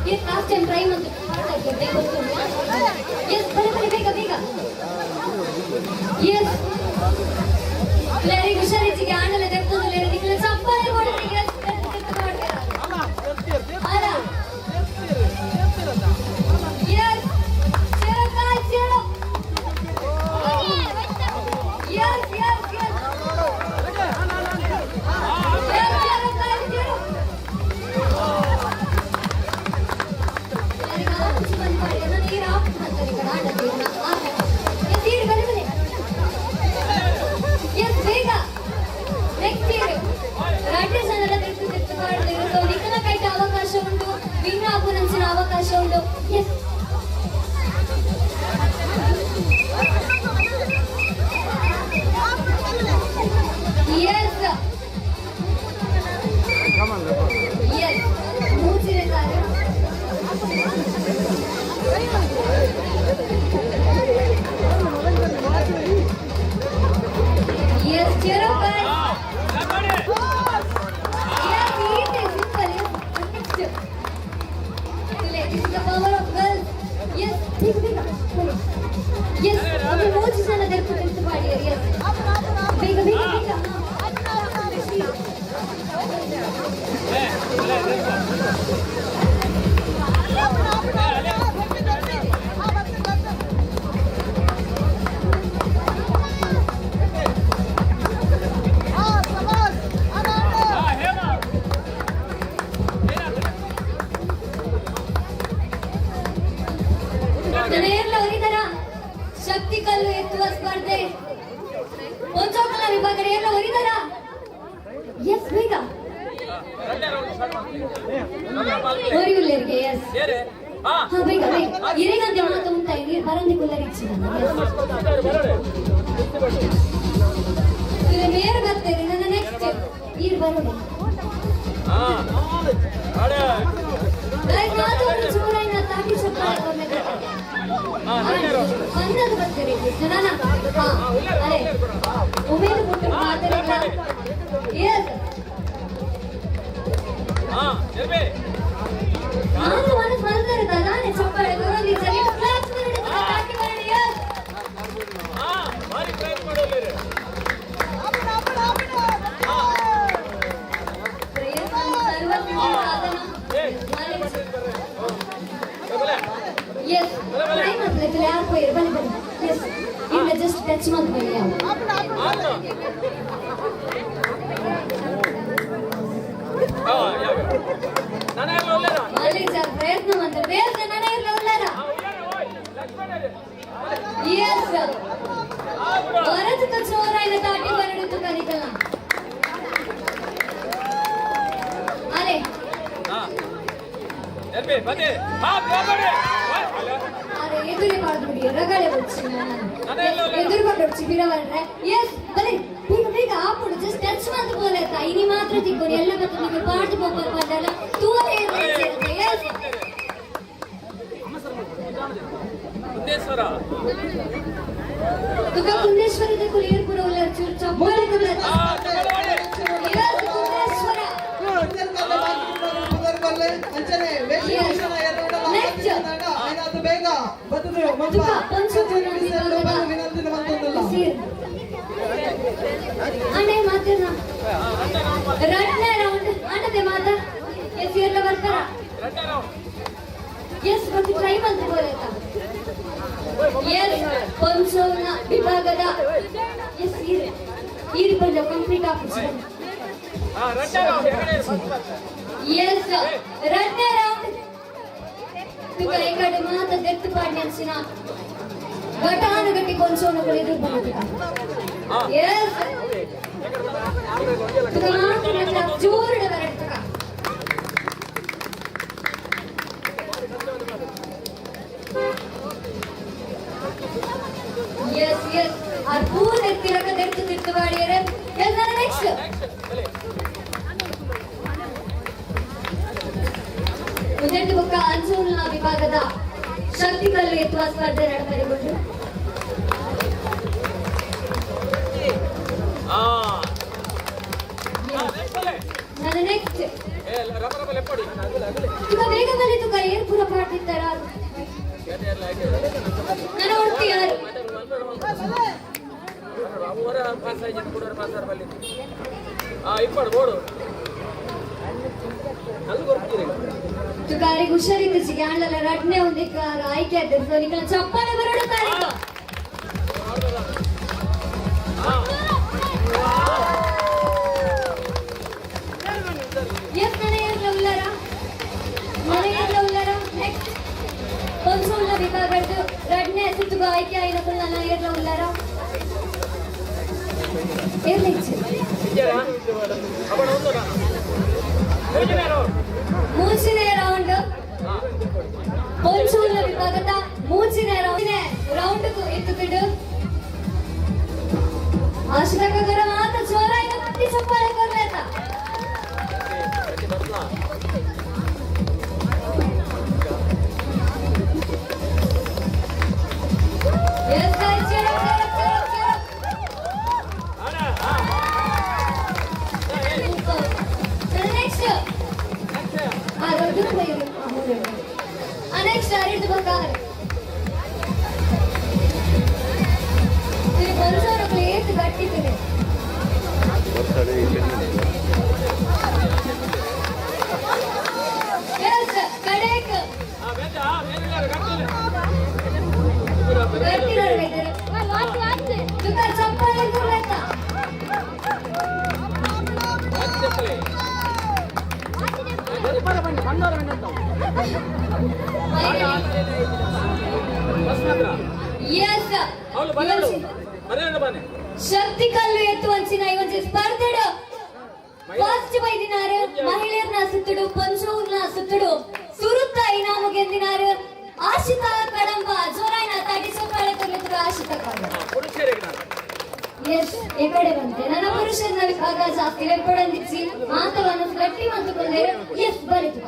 Yes, last time try ಮಾಡ್ತೀನಿ. Yes, ಬರೀ ಬೇಗ ಬೇಗ. Yes. ಲೇರಿ ಹುಷಾರಿಸಿಗೆ ಆಣಲೆ ತೆಗೆದು ಲೇರಿ ನಿಮಗೆ ಚಪ್ಪಾಳೆ ಹೊಡೆದು yes ತೆಗೆದು ಮಾಡ್ತೀರಾ. ಅಲ್ಲ. Yes. ಚೇಳು ಕಾಲ್ ಚೇಳು. Yes, yes, yes. ಅವಕಾಶ ಉಂಟು ವಿನ್ ಆಗುವಂಚಿನ ಅವಕಾಶ ಉಂಟು ಎಸ್ ಎಸ್ ಎಸ್ ಮೂಚಿನ ಕಾರ್ಯ Yes, Chero guys. Yeah, eat it. Simple. Next. This is the power of girls. Yes, big. Yes, अभी मोच sana der ko tenth paadi hai. Yes. Big. ಶಕ್ತಿ ಕಲ್ಲು ಎತ್ತುವ ಸ್ಪರ್ಧೆ ಪೊಂಚೋಕಲ ವಿಭಾಗ ಎಲ್ಲ ಹೊರಿದಾರ ಎಸ್ ಬೇಗ ಹೊರಿಯುಳ್ಳರಿಗೆ ಎಸ್ ಹಾ ಬೇಗ ಇರಿಗಂತೆ ಮಾತು ಉಂಟಾಯಿ ನೀರು ಬರಂದಿ ಕುಲ್ಲರಿಚ್ಚಿದ ಇದು ನೇರ ಬರ್ತೇನೆ ನನ್ನ ನೆಕ್ಸ್ಟ್ ನೀರು ಬರೋಣ ಮಾತು ಚೂರೈನ ತಾಟಿ ಸಪ್ಪಾಳೆ ಬಂದದು ಬರ್ತಾರೆ ನಾನು ಅರೆ ಉಮೇದು ಕೊಟ್ಟು ಮಾತಾಡಿಲ್ಲ ಎಸ್ ನಾನು ಮನಸ್ಸು ಬಂದರೆ ತಾನೇ ಚಪ್ಪಾಳೆ ಬರೋದು ಸರಿ ಕ್ಲಾಸ್ ಬರೋದು ತಾಟಿ ಬರೋದು S Yes, try not like the air player, but yes, in the just touch not by you. Malik sir, प्रयत्न मंत्र, देव से नाना ये लोलारा. Yes sir. औरत का चोरा इन्हें ताटी बरड़ू तो करी कला. अरे. ಅರೆ ಎದುರೇ ಮಾಡ್ಬಿಡಿ ರಗಳೆ ಬಚ್ಚಿ ಎದುರು ಕೊಟ್ಟು ಬಿಡವರ್ರೆ ಎಸ್ ಬಲೆ ಬೇಗ ಬೇಗ ಆಪುಡು ಜಸ್ಟ್ ಟಚ್ ಮಾತ್ರ ಬೋಲೆ ಆಯ್ತಾ ಇನಿ ಮಾತ್ರ ತಿಕ್ಕೊಂಡು ಎಲ್ಲ ಮತ್ತೆ ನಿಮಗೆ ಪಾರ್ಟಿ ಪೋಪರ್ ಬಂದಲ್ಲ ತೂರೇ ಇರುತ್ತೆ ಎಸ್ तुका कुंदेश्वर ते कुलियर पुरवलं चूर चप्पल तुला यस कुंदेश्वर ಅಂಚನೆ ಏನಾದ್ರು ಬೇಗ ಬರ್ತದೆ ತುಕಾ ಪಂಚೋನ ವಿನಂತಿನ ಬಂತಂದಲ್ಲ ಅಣ್ಣೆ ಮಾತೇನ ರನ್ನೇ ರೌಂಡ್ ಅಣ್ಣದೆ ಮಾತ ಎಸ್ ಎಲ್ಲ ಬರ್ತಾರ ಎಸ್ ಮತ್ತೆ ಟ್ರೈ ಮಾಡ್ತಾ ಬೋಲೇತಾ ಎಸ್ ಪಂಚೋನ ವಿಭಾಗದ ಎಸ್ ಈ ಬಂದ ಕಂಪ್ಲೀಟ್ ಆಫೀಸ್ ಎಸ್ ರನ್ನೇ ರೌಂಡ್ ತುಕಾ ಏಕಡೆ ಮಾತ ದೆತ್ತು ಪಾಡ್ನೆನ್ಸಿನ ಘಟಾನುಘಟಿ ಕೊಂಚೋನಗಳು ಎದುರು ಬಂದಿದ್ದ ಎಸ್ ತುಕಾ ಮಾತ್ರ ಜೋರುಡ ಬರಡ್ ತುಕಾ ಎಸ್ ಎಸ್ ಅರ್ಪೂರ್ ಎತ್ತಿರಕ ದೆತ್ತು ಬಾಡಿಯರೆ ಎಸ್ ನನ್ನ ನೆಕ್ಸ್ಟ್ ಮುಂದೆಂಟು ಬುಕ್ಕ ಅಂಚೂರಿನ ವಿಭಾಗದ ಶಕ್ತಿ ಕಲ್ಲು ಎತ್ತುವ ಸ್ಪರ್ಧೆ ನಡೆಸಲಿಗೊಂಡು ನನ್ನ ನೆಕ್ಸ್ಟ್ ತುಕ ಬೇಗ ಬನ್ನಿ ತುಕ ಏನ್ ಪೂರ ಮಾಡ್ತಿದ್ದಾರ ನನ್ನ ಹೊಡ್ತಿ ಯಾರು ತುಕಾರಿಗೆ ಹುಷಾರಿದ್ದು ಸಿಗಾಂಡ್ಲಲ್ಲ ರಡ್ನೆ ಒಂದಿಕ್ಕ ಆಯ್ಕೆ ಆದ್ರೆ ನಿನ್ನ ಚಪ್ಪನೆ ಬರೋಡು ತಾರೀಕು ಎಸ್ ನನಗೆ ಉಳ್ಳಾರ ನೆಕ್ಸ್ಟ್ ಪಂಚೋಳ ವಿಭಾಗದ್ದು ರಡ್ನೆ ಸುತ್ತುಗ ಆಯ್ಕೆ ಆಯ್ನಕ್ಕೂ ನನ್ನ ಏರ್ಲ ಉಳ್ಳಾರ ಮೂಚಿನೇ ರೌಂಡ್ ಪಂಚೋಳ ವಿಭಾಗದ ಮೂಚಿನೇ ರೌಂಡ್ ಎತ್ತುಕೊಂಡು ಆಶ್ರಕರ ಮಾತ್ರ ಜೋರಾಗಿ ಕಟ್ಟಿ ಚಪ್ಪಾಳೆ ಕೊಡ್ಬೇಕ ಎಸ್ ಗೈಸ್ ನೆಕ್ಸ್ಟ್ ಅರಿದು ಬಂಗಾರ ಬಲ್ಸೋರಕ್ಕೆ ಏತು ಗಟ್ಟಿದ್ದೇನೆ ಎಸ್ ಕಡೆಕ್ ತುಕ ಚಪ್ಪಲಿ ಕೊಡ್ಬೇಕ ಶಕ್ತಿ ಕಲ್ಲು ಎತ್ತುವಂಚಿನ ಇವತ್ತು ಸ್ಪರ್ಧೆಡು ಫಸ್ಟ್ ಬೈದಿನಾರು ಮಹಿಳೆಯರನ್ನ ಸುತ್ತುಡು ಪಂಚೂರ್ನ ಸುತ್ತುಡು ಸುರುತ್ತ ಇನಾಮು ಗೆದ್ದಿನಾರು ಆಶಿತಾ ಕಡಂಬ ಜೋರಾಯಿನ ತಡಿ ಸೊಪ್ಪಾಳೆ ಕೊಡ್ಲಿಕ್ಕೆ ಆಶಿತಾ ಕಡಂಬ ಎಸ್ ಈ ಕಡೆ ಬಂತೆ ನನ್ನ ಪುರುಷರನ್ನ ವಿಭಾಗ ಜಾಸ್ತಿ ವೆಪ್ಪಡಂದಿಚ್ಚಿ ಮಾತವನ್ನು ಗಟ್ಟಿ ಮಂತುಕೊಂಡೆ ಎಸ್ ಬರಿತು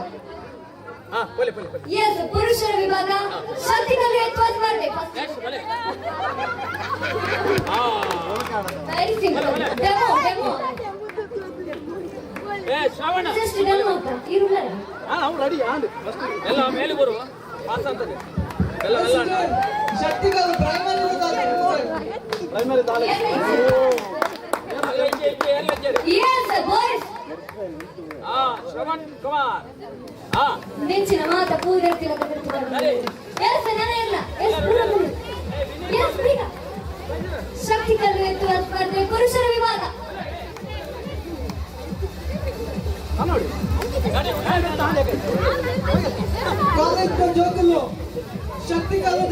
ಎಸ್ ಪುರುಷರ ವಿಭಾಗ ಶಕ್ತಿ ಕಲ್ಲು ಎತ್ತುವ ಸ್ಪರ್ಧೆ very simple demo just demo ಇರುಲ್ಲರ ಎಲ್ಲ ಮೇಲೆ ಬರುವ ಪಾಸ್ ಅಂತದೆ ಶಕ್ತಿ ಕಲ್ಲು ಪ್ರೈಮರಿ ತಾಲೂಕು ಎಸ್ ಬಾಯ್ಸ್ ಶ್ರವಣ್ ಕುಮಾರ್ ನೆಂಚಿನ ಮಾತ ಪೂರೈತಿಲ್ಲ ಎಸ್ ನನ್ನ ಇಲ್ಲ ಎಸ್ ಬೇಗ ಶಕ್ತಿ ಕಲ್ಲು ಎತ್ತುವ ಸ್ಪರ್ಧೆ ಪುರುಷರ ವಿಭಾಗ ಕಾಲೇಜ್ ಜೋಕಲ್ಲು ಶಕ್ತಿ ಕಲ್ಲು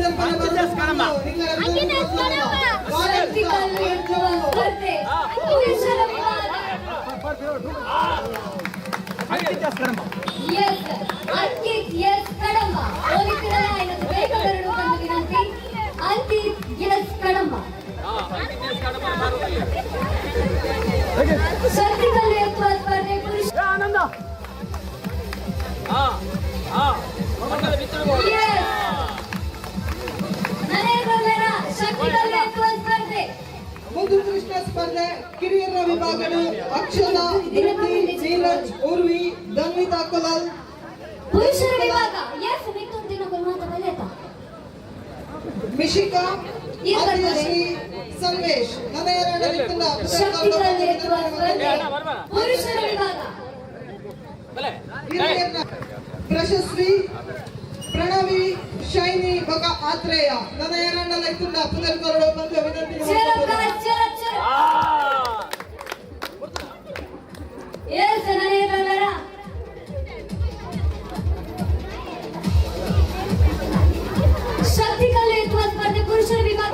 ಶಕ್ತಿ ಕಲ್ಲು ಎತ್ತುವ ಸ್ಪರ್ಧೆ ಪುರುಷರ ವಿಭಾಗ Yes, Ankit, yes, Kadamba. ಹೋಲಿಸಿರಲ್ಲ ಇನ್ನೊಂದು ಬೇಗ ಬರಡು ಬಂದು ವಿನಂತಿ. Ankit, yes, Kadamba. ಶಕ್ತಿಕಲ್ಲು ಎತ್ತುವ ಸ್ಪರ್ಧೆ ಪುರುಷ. Yes. ನರೇಂದ್ರ ಶಕ್ತಿಕಲ್ಲು ಎತ್ತುವ ಸ್ಪರ್ಧೆ. ಮುದ್ದು ಕೃಷ್ಣ ಸ್ಪರ್ಧೆ ಕಿರಿಯರ ವಿಭಾಗಗಳು ಅಕ್ಷತಾ, ಧೃತಿ, ನೀರಜ್, ಉರ್ವಿ, ಧನ್ವಿತಾ ಕುಲಾಲ್. ಪುರುಷರ ವಿಭಾಗ ಎಸ್ ಮಿಥುನ್ ದಿನಗಳು ಮಾತ್ರ ಬಲೆತ. ಮಿಶಿಕಾ, ಆದಿಶ್ರೀ, ಸಂವೇಶ್. ಶಕ್ತಿಕಲ್ಲು ಎತ್ತುವ ಸ್ಪರ್ಧೆ ಪುರುಷರ ವಿಭಾಗ. ಹಿರಿಯರ ಪ್ರಶಸ್ತಿ ಪ್ರಣವಿ, ಶೈನಿ, ಬಗ ಆತ್ರೇಯ. ನನ್ನ ಎರಡಲ್ಲ ಇತ್ತುಂಡ ಪುನರ್ ಕರಡು ಬಂದು ವಿನಂತಿ ಎಸ್ ನರೇಂದ್ರ ಶಕ್ತಿಕಲ್ಲು ಎತ್ತುವ ಸ್ಪರ್ಧೆ ಪುರುಷರ ವಿಭಾಗ.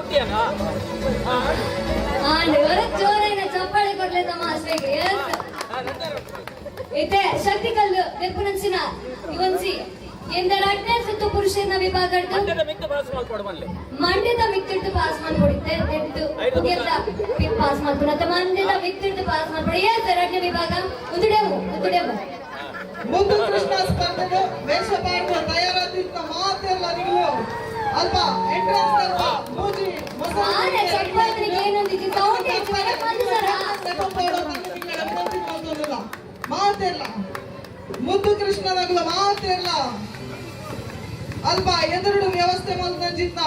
ಜೋರೈನ ಚಪ್ಪಾಳೆ ಕೊಡ್ಲೆ ತಮ್ಮ ಅಷ್ಟೇಗೆ. అయితే శక్తికల్లు దెప్పునంచిన ఇవంచి ಎಂದರ ಅಡ್ನೆ ಸುತ್ತು ಪುರುಷನ ವಿಭಾಗ ಮಂಡ್ಯದ ಮಿಕ್ತಿಟ್ಟು ಪಾಸ್ ಮಾಡ್ಕೊಡಿತ್ತೆ ಎದ್ದು ಎಲ್ಲ ಪಾಸ್ ಮಾಡ್ಕೊಡತ್ತೆ ಮಂಡ್ಯದ ಮಿಕ್ತಿಟ್ಟು ಪಾಸ್ ಮಾಡ್ಕೊಡಿ ಎರಡನೇ ವಿಭಾಗ ಉದುಡೆವು ಮುದ್ದು ಕೃಷ್ಣ ಸ್ಪರ್ಧೆಗೆ ವೇಷಭಾಗ ತಯಾರಾಗಿದ್ದ ಮಾತೆಲ್ಲ ನೀವು ಅಲ್ಪ ಎಂಟ್ರೆನ್ಸ್ ಮೂಜಿ ಆನೆ ಚಪ್ಪಾಳಿಗೆ ಏನಂದಿದ್ದು ಸೌಂಡ್ ಹೆಚ್ಚು ಬಂದಿದ್ದಾರ ಮಾತೆಲ್ಲ ಮುದ್ದು ಕೃಷ್ಣನಾಗಲ ಮಾತೆಲ್ಲ ಅಲ್ಪ ಎದುರು ವ್ಯವಸ್ಥೆ ಮಲ್ಜಿತ್ತ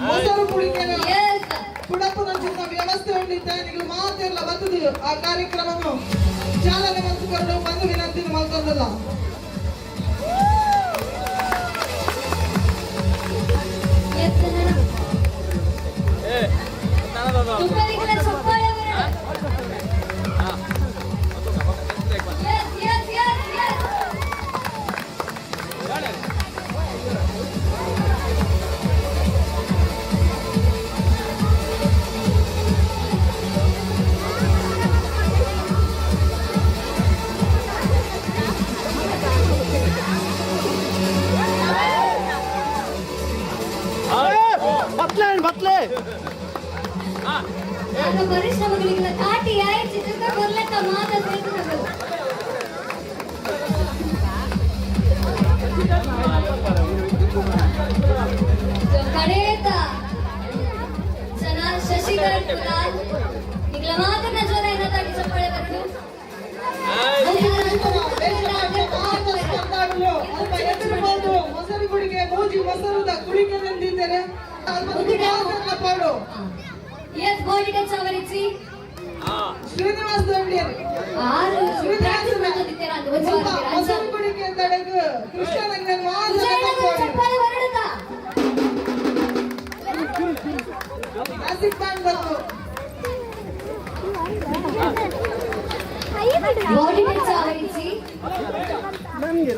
ಮೊಸರು ಕುಡಿಕೆ ಕುಡಪುನಂಚಿತ್ತ ವ್ಯವಸ್ಥೆ ಉಂಡಿದ್ದ ನೀವು ಮಾತೆಲ್ಲ ಬಂದದು ಆ ಕಾರ್ಯಕ್ರಮವನ್ನು ಚಾಲನೆ ಮಂತ್ರಿಗಳು ಬಂದು ವಿನಂತಿ ಮಾಡ್ಕೊಂಡಲ್ಲ. ಪರಿಶ್ರಮಗಳಿಗೆಲ್ಲ ಕಾಟಿ ಆಯ್ತು ಚಿತ್ರ ಬರ್ಲೆಕ್ಕ ಮಾತಾಡ್ಬೇಕು. ಕಡೇತ ಜನ ಶಶಿಧರ್ ಕುಲಾಲ್ ಈಗಲ ಮಾತನ್ನ ಜೋರ ಏನಾದಾಗಿ ಚಪ್ಪಾಳೆ ಬರಡು ಮೊಸರು ಕುಡಿಕೆ ಮೂಜಿ ಮೊಸರುದ ಕುಡಿಕೆ ತಂದಿದ್ದಾರೆ ಪಾಡು. ಎಸ್ ಬಾಡಿ ಟಚ್ ಅವರಿಸಿ ಶ್ರೀನಿವಾಸ್ ದೊಂಡಿಯರ್ ಆರು ಪ್ರಾಕ್ಟೀಸ್ ಮಾಡ್ತಿದ್ದೀರಾ ಅಂತ ಮೊಸರು ಕುಡಿಕೆ ತಡೆಗೆ ಕೃಷ್ಣರಂಗನ್ ಚಪ್ಪಾಳೆ ಬರಡುತ್ತಾ ಕ್ಲಾಸಿಕ್ ಬ್ಯಾಂಡ್ ಬಂತು. ಬಾಡಿ ಟಚ್ ಅವರಿಸಿ ನನಗೆ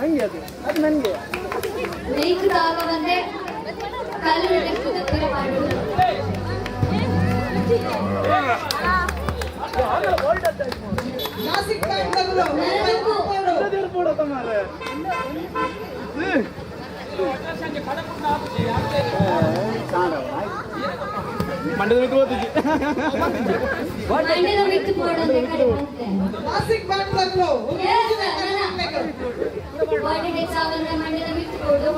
ಬೇಕು ದಾಗ ಬಂದೆ ಕಲ್ಲು ನೆಕ್ಕು ದಕ್ಕರ ಮಾಡು ಕ್ಲಾಸಿಕ್ ಬ್ಯಾಂಡ್ ತಗಲು ಮಂಡ್ಯದ ಬಿಟ್ಟು ಹೋಗ್ತಿದ್ದೆ ಮಂಡ್ಯದ ಬಿಟ್ಟು ಕೊಡೋದೆ ಕಡೆ ಬಂತೆ ಕ್ಲಾಸಿಕ್ ಬ್ಯಾಂಡ್ ತಗಲು ಬಾಡಿ ಟಚ್ ಅವನ್ನ ಮಂಡ್ಯದ ಬಿಟ್ಟು ಕೊಡು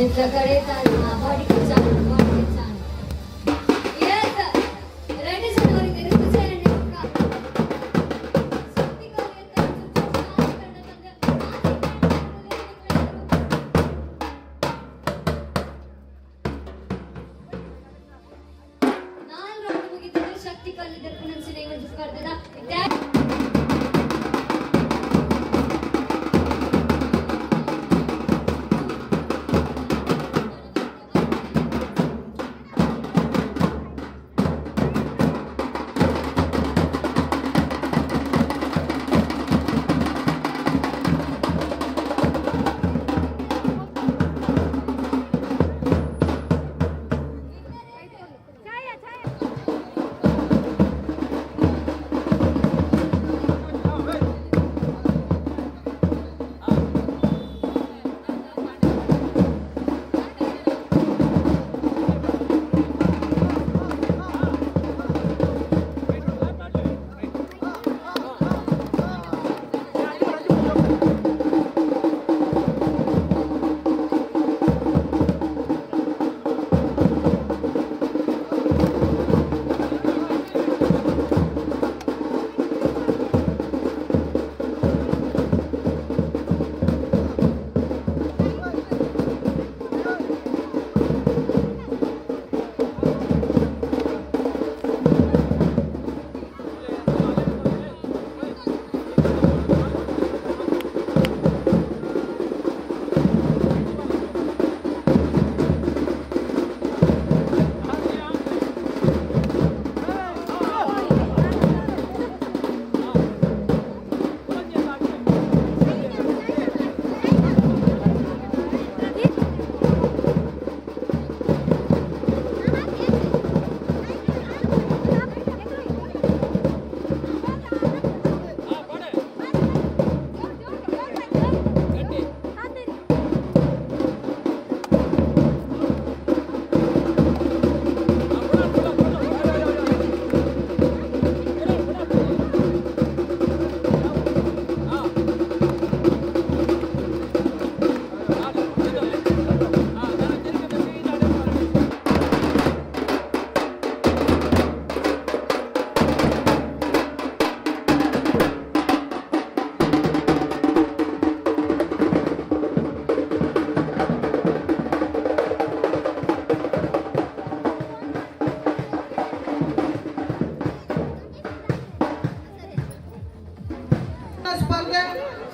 इतना करे था बॉडी के चाल यस रेडी से और इधर से रहने का शक्ति का लेता नाल रौंड मुगिದ್ರೆ ಶಕ್ತಿ ಕಲ್ಲು ದರ್ಪಣನ್ಸಿ ನೀವು ಸ್ಪರ್ಧೆದ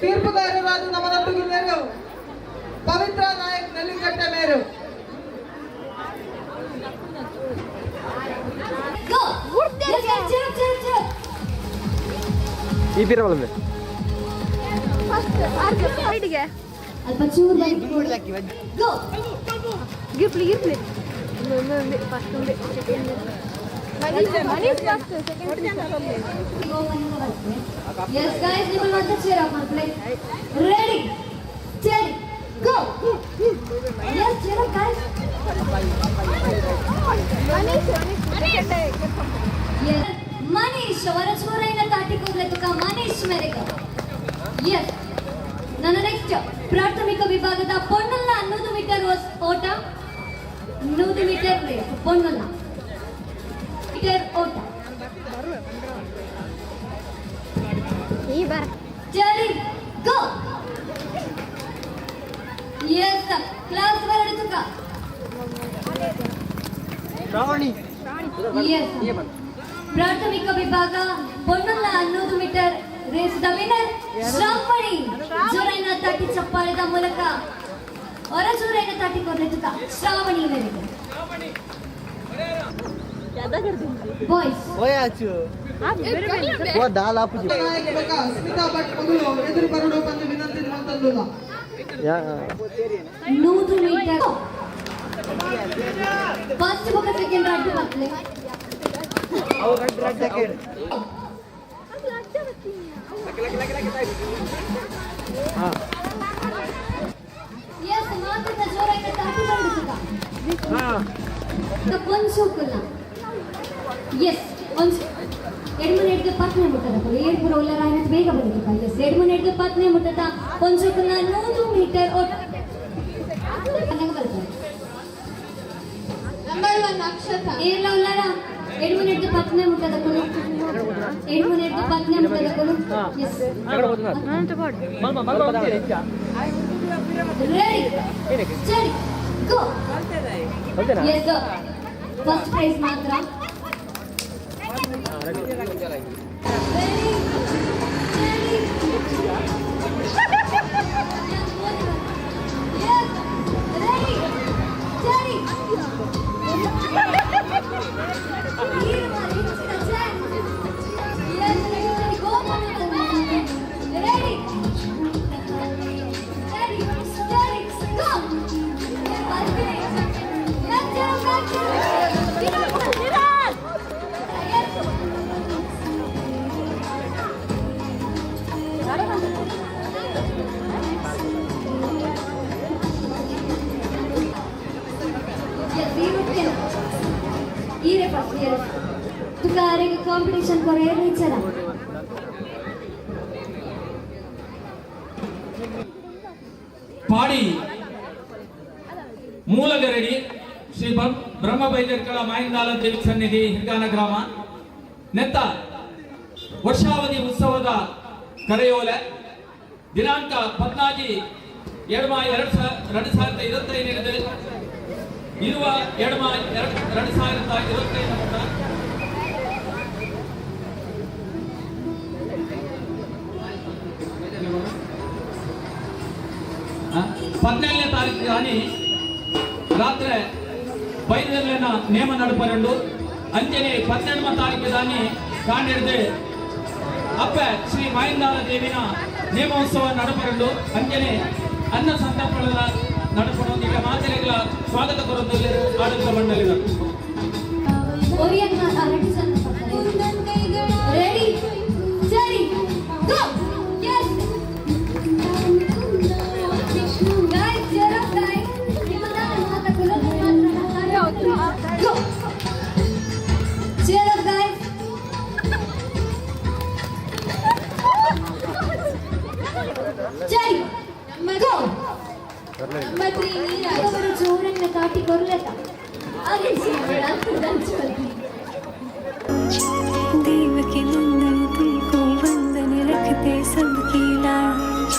ತೀರ್ಪುಗಾರರಾದ ನಮ್ಮನೊಟ್ಟಿಗಿದ್ದರು ಪವಿತ್ರ ನಾಯಕ್ ನೆಲ್ಲಿಕಟ್ಟೆ ಮೇರು. Go! Yes, guys, cheer up, cheer up, cheer up. ಈ ಪಿರವಲ್ಲ ಅಲ್ಪ ಚೂರು ಬನ್ನಿ. Go! Go, ಮನೆಯಿಂದ ಬರ್ತೇನೆ. Yes, guys, ನಿಮ್ಮನ್ನು ಮಾತ್ರ cheer up ಮಾಡ್ಕೊಳ್ಳಿ. Ready, steady, go! Yes, cheer up, guys. Yes. Manish ಅವರ ಚೂರೈನ ತಾಟಿಕೊಂಡ್ರೆ ತುಕ ಮನೀಶ್ ಮೇರೆಗೆ. ಎಸ್, ನನ್ನ ನೆಕ್ಸ್ಟ್ ಪ್ರಾಥಮಿಕ ವಿಭಾಗದ ಪೊನ್ನಲ್ಲ 100 ಮೀಟರ್ ಓಟ, 100 ಮೀಟರ್ ರೇಸ್, ಪೊನ್ನಲ್ಲ ಮೀಟರ್ ಓಟ. ಚಲಿ ಗೋ. ಎಸ್, ಕ್ಲಾಸ್ ಬರಡು ತುಕ. ಎಸ್, ಪ್ರಾಥಮಿಕ ವಿಭಾಗ ಪೊನ್ನಲ್ಲ 100 ಮೀಟರ್ ರೇಸ್ ದ ವಿನ್ನರ್ ಶ್ರಾವಣಿ. ಜೋರೈನ ತಟ್ಟಿ ಚಪ್ಪಾಳೆದ ಮೂಲಕ ಹೊರ ಜೋರೈನ ತಟ್ಟಿ ಕೊರ್ಲೆತುಕ ಶ್ರಾವಣಿ ಮೇರೆಗೆ. ಬಾಯ್ಸ್ ನಾಯಕ ಬಕ ಸ್ಮಿತಾ ಭಟ್ ಮಗಳು ಎದುರು ಬರಡು ಬಂದು ವಿನಂತಿ ಮಾಡ್ತಂದುಲ್ಲ. 100 ಮೀಟರ್ ಫಸ್ಟ್ ಬಕ ಸೆಕೆಂಡ್ ಅಡ್ಡು ಬರ್ತಲೆ. ಎಸ್, ಮಾತಿನ ಜೋರಾಗಿ ತಟ್ಟಿ ಬರಡುತ್ತುಕ ಪೊನ್ಸೋಕುಲ್ಲ. ಎಸ್, ಒಂದು 2 ಮಿನಿಟ್ಗೆ 10 ಮುಟ್ಟದ ಏಳು ಪುರ ಉಲ್ಲರ ಆಯ್ತು ಬೇಗ ಬಂದಿತ್ತು. ಎಸ್, 2 ಮಿನಿಟ್ಗೆ 10 ಮುಟ್ಟದ ಪೊನ್ಸೋಕುಲ್ಲ 100 ಮೀಟರ್ ಓಟ ಬರ್ತದೆ. ಏರ್ಲ ಉಲ್ಲರ 2 ಮಿನಿಟ್ಗೆ 10 ಮುಟ್ಟದ ಕೊಲು, 2 ಮಿನಿಟ್ಗೆ 10 ಮುಟ್ಟದ ಕೊಲು. Yes, ready, steady, go. Yes, first prize ಮಾತ್ರ. Ready, steady, yes, ready, steady. Competition ಕೊರೆ ರೀಚರ ಪಾಡಿ ಮೂಲಗರಡಿ ಶ್ರೀ ಬ್ರಹ್ಮ ಬೈಜರ್ಕಳ ಮಾಯಿಂದಾಲ ದೇವಿ ಸನ್ನಿಧಿ ಹಿರ್ಗಾನ ಗ್ರಾಮ ನೆತ್ತ ವರ್ಷಾವಧಿ ಉತ್ಸವದ ಕರೆಯೋಲೆ ದಿನಾಂಕ 14/2/2025 ಇರುವ 2/2/2025 17ನೇ ತಾರೀಕು కానీ రాత్రి బయలుదేరిన నియమ నడుపరండు అంజనే 18వ తారీఖు దాన్ని కాండిడితే అప్ప శ్రీ మాయిందాల దేవిನ ನೇಮೋತ್ಸವ ನಡಪರಂಡು ಅಂಜನೆ ಅನ್ನ ಸಂತರ್ಪಣದ ನಡಪರಂಡು ಈಗ ಮಾತೆರೆಗಳ ಸ್ವಾಗತ ಕೊರದಲ್ಲಿ ಆಡಳಿತ ಮಂಡಳಿಗಳು ರೆಡಿ ಸರಿ ಗೋ ಯಸ್ ಗೈಸ್ ಜರಾ ಗೈಸ್ ನಿಮ್ಮನ್ನ ಮಾತಾ ಕೊಲು ಗೋ ಜರಾ ಗೈಸ್ ಸರಿ ಗೋ ಮತ್ರಿ ನೀರು ಜೋರನ್ನ ಕಾಟಿ ಕೊರ್ಲೆತ आगे से बड़ा डांस करती देव के नंदन तुमको वंदन रखते सबकी लाज